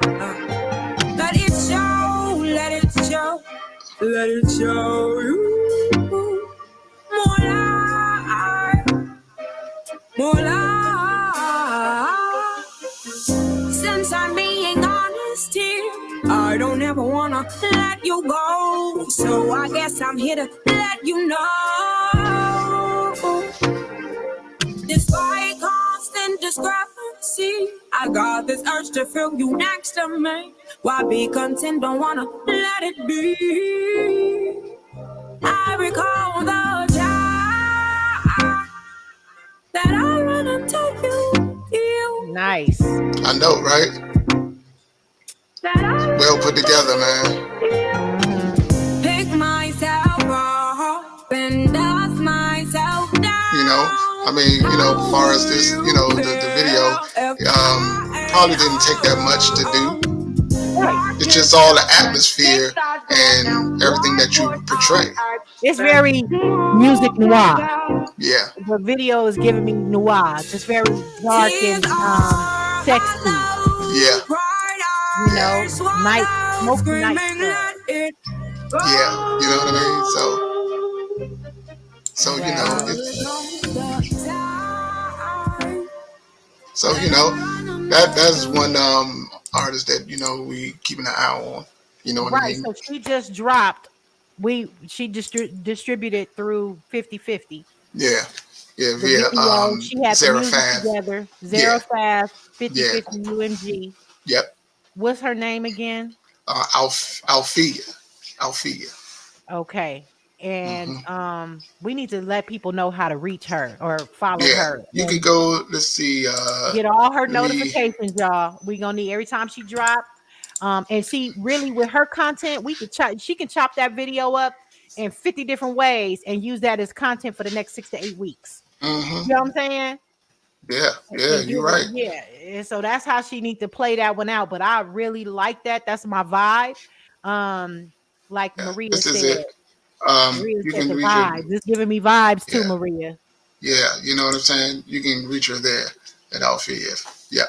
[SPEAKER 5] Let it show. Let it show. Let it show you. More life. More life. Since I'm being honest here, I don't ever wanna let you go. So I guess I'm here to let you know. Despite constant discrepancy, I got this urge to feel you next to me. Why be content? Don't wanna let it be. I recall the time that I run into you.
[SPEAKER 2] Nice.
[SPEAKER 1] I know, right? Well put together, man.
[SPEAKER 5] Pick myself up and dust myself down.
[SPEAKER 1] You know, I mean, you know, as far as this, you know, the video, probably didn't take that much to do. It's just all the atmosphere and everything that you portray.
[SPEAKER 2] It's very music noir.
[SPEAKER 1] Yeah.
[SPEAKER 2] The video is giving me noir. It's very dark and sexy.
[SPEAKER 1] Yeah.
[SPEAKER 2] You know, smoky night club.
[SPEAKER 1] Yeah, you know what I mean? So you know, so you know, that's one artist that, you know, we keeping an eye on. You know what I mean?
[SPEAKER 2] So she just dropped. She distributed through 50/50.
[SPEAKER 1] Yeah. Yeah,
[SPEAKER 2] The
[SPEAKER 1] via
[SPEAKER 2] video, she had the music
[SPEAKER 1] Zarephath.
[SPEAKER 2] together. Zarephath, 50/50
[SPEAKER 1] Yeah.
[SPEAKER 2] UMG.
[SPEAKER 1] Yep.
[SPEAKER 2] What's her name again?
[SPEAKER 1] Alfia.
[SPEAKER 2] Okay. And we need to let people know how to reach her or follow her.
[SPEAKER 1] You can go, let's see.
[SPEAKER 2] Get all her notifications, y'all. We gonna need every time she drop. And see, really with her content, she can chop that video up in 50 different ways and use that as content for the next 6 to 8 weeks.
[SPEAKER 1] Mm-hmm.
[SPEAKER 2] You know what I'm saying?
[SPEAKER 1] Yeah, you're right.
[SPEAKER 2] Yeah, and so that's how she needs to play that one out. But I really like that. That's my vibe. Like Maria
[SPEAKER 1] this
[SPEAKER 2] said.
[SPEAKER 1] Is it.
[SPEAKER 2] Maria
[SPEAKER 1] You
[SPEAKER 2] said
[SPEAKER 1] can
[SPEAKER 2] the
[SPEAKER 1] reach
[SPEAKER 2] vibes. It's giving me vibes too, Maria.
[SPEAKER 1] Yeah, you know what I'm saying? You can reach her there at Alfia. Yeah.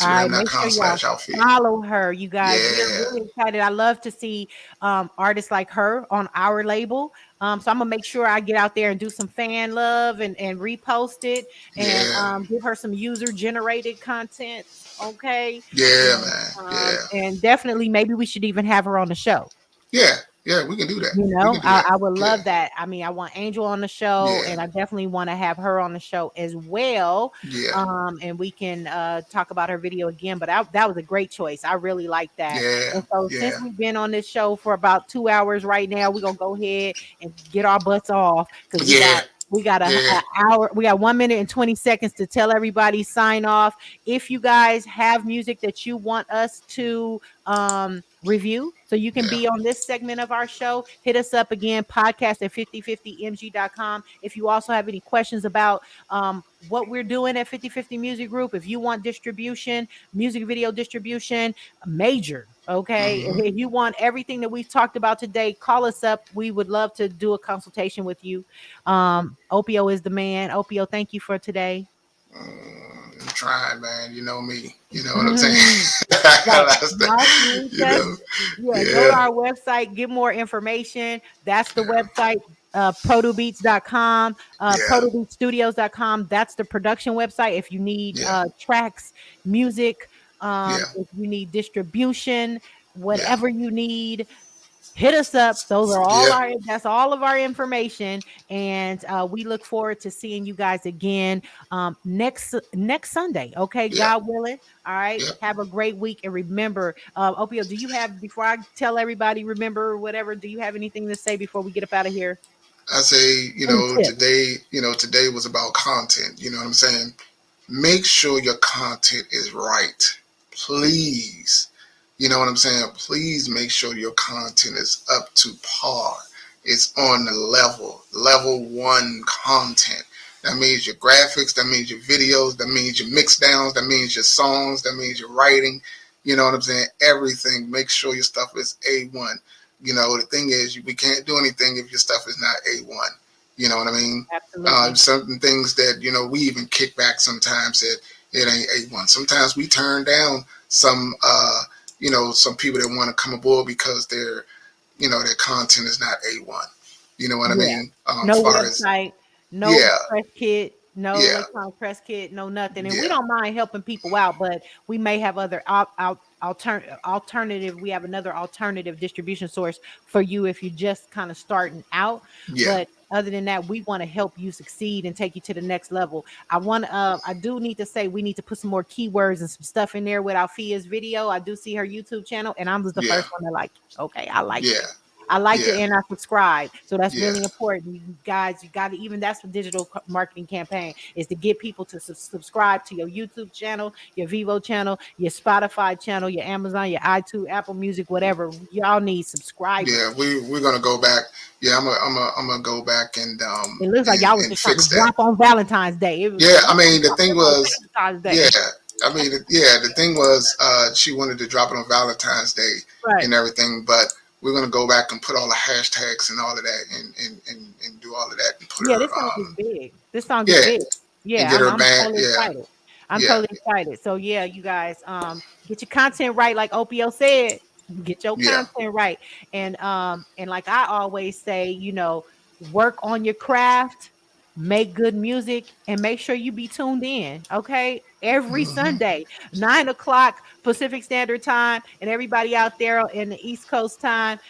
[SPEAKER 2] All right, make sure y'all
[SPEAKER 1] Instagram.com/Alfie.
[SPEAKER 2] follow her, you guys. We're
[SPEAKER 1] Yeah,
[SPEAKER 2] really excited. I love to see artists like her on our label. So I'm gonna make sure I get out there and do some fan love and repost it and
[SPEAKER 1] yeah,
[SPEAKER 2] give her some user generated content. Okay.
[SPEAKER 1] yeah, man. Yeah,
[SPEAKER 2] And definitely maybe we should even have her on the show.
[SPEAKER 1] yeah, yeah. We can do that.
[SPEAKER 2] You
[SPEAKER 1] We
[SPEAKER 2] know,
[SPEAKER 1] can do that.
[SPEAKER 2] I would
[SPEAKER 1] Yeah,
[SPEAKER 2] love that. I mean, I want Angel on the show,
[SPEAKER 1] yeah,
[SPEAKER 2] and I definitely want to have her on the show as well.
[SPEAKER 1] yeah,
[SPEAKER 2] And we can talk about her video again. But that was a great choice. I really like that.
[SPEAKER 1] yeah,
[SPEAKER 2] And so, since
[SPEAKER 1] yeah,
[SPEAKER 2] we've been on this show for about 2 hours right now, we're gonna go ahead and get our butts off because
[SPEAKER 1] yeah,
[SPEAKER 2] we got a
[SPEAKER 1] yeah.
[SPEAKER 2] hour. We got 1 minute and 20 seconds to tell everybody sign off. If you guys have music that you want us to review so you can
[SPEAKER 1] Yeah.
[SPEAKER 2] be on this segment of our show, hit us up again, podcast at 5050mg.com. If you also have any questions about what we're doing at 5050 Music Group, if you want distribution, music video distribution, major, okay, if you want everything that we've talked about today, call us up. We would love to do a consultation with you. Opio is the man. Opio, thank you for today.
[SPEAKER 1] I'm trying, man. You know me. You know what I'm saying?
[SPEAKER 2] Go to our website, get more information. That's the website, protobeats.com, protobeatstudios.com. That's the production website. If you need tracks, music, if you need distribution, whatever you need, hit us up. Those are all that's all of our information. And we look forward to seeing you guys again next Sunday. Okay, God willing. All right. Have a great week. And remember, Opio, do you have, before I tell everybody, remember whatever, do you have anything to say before we get up out of here?
[SPEAKER 1] I say, today was about content. You know what I'm saying? Make sure your content is right. Please. You know what I'm saying? Please make sure your content is up to par. It's on the level 1 content. That means your graphics, that means your videos, that means your mix downs, that means your songs, that means your writing. You know what I'm saying? Everything. Make sure your stuff is A1. You know, the thing is, we can't do anything if your stuff is not A1. You know what I mean?
[SPEAKER 2] Absolutely.
[SPEAKER 1] Certain things that, we even kick back sometimes that it ain't A1. Sometimes we turn down some people that want to come aboard because their content is not A1. You know what I mean?
[SPEAKER 2] No website, no press kit, no electronic press kit, no nothing. And we don't mind helping people out, but we may have other alternative. We have another alternative distribution source for you if you're just kind of starting out. But other than that, we want to help you succeed and take you to the next level. I do need to say we need to put some more keywords and some stuff in there with Alfia's video. I do see her YouTube channel, and I'm just the first one to like it. Okay, I like it. I like it and I subscribe. So that's really important. You guys, you got to, even that's the digital marketing campaign, is to get people to subscribe to your YouTube channel, your Vivo channel, your Spotify channel, your Amazon, your iTunes, Apple Music, whatever. Y'all need subscribers.
[SPEAKER 1] Yeah, we're gonna go back. Yeah, I'm gonna go back and
[SPEAKER 2] it looks like y'all was just trying to drop on Valentine's Day.
[SPEAKER 1] I mean the thing was the thing was she wanted to drop it on Valentine's Day and everything, but we're gonna go back and put all the hashtags and all of that and do all of that and put her.
[SPEAKER 2] This song is big. This song is big. Yeah, I'm totally excited. I'm totally excited. So yeah, you guys, get your content right, like Opio said. Get your content right, and like I always say, work on your craft, make good music, and make sure you be tuned in. Okay, every Sunday, 9:00 Pacific Standard Time, and everybody out there in the East Coast time,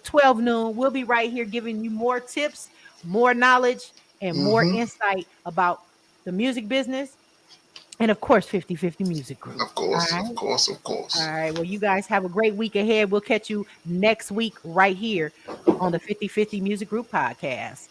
[SPEAKER 2] 12 noon. We'll be right here giving you more tips, more knowledge, and more insight about the music business. And of course, 5050 Music Group.
[SPEAKER 1] Of course, right? of course.
[SPEAKER 2] All right. Well, you guys have a great week ahead. We'll catch you next week right here on the 5050 Music Group podcast.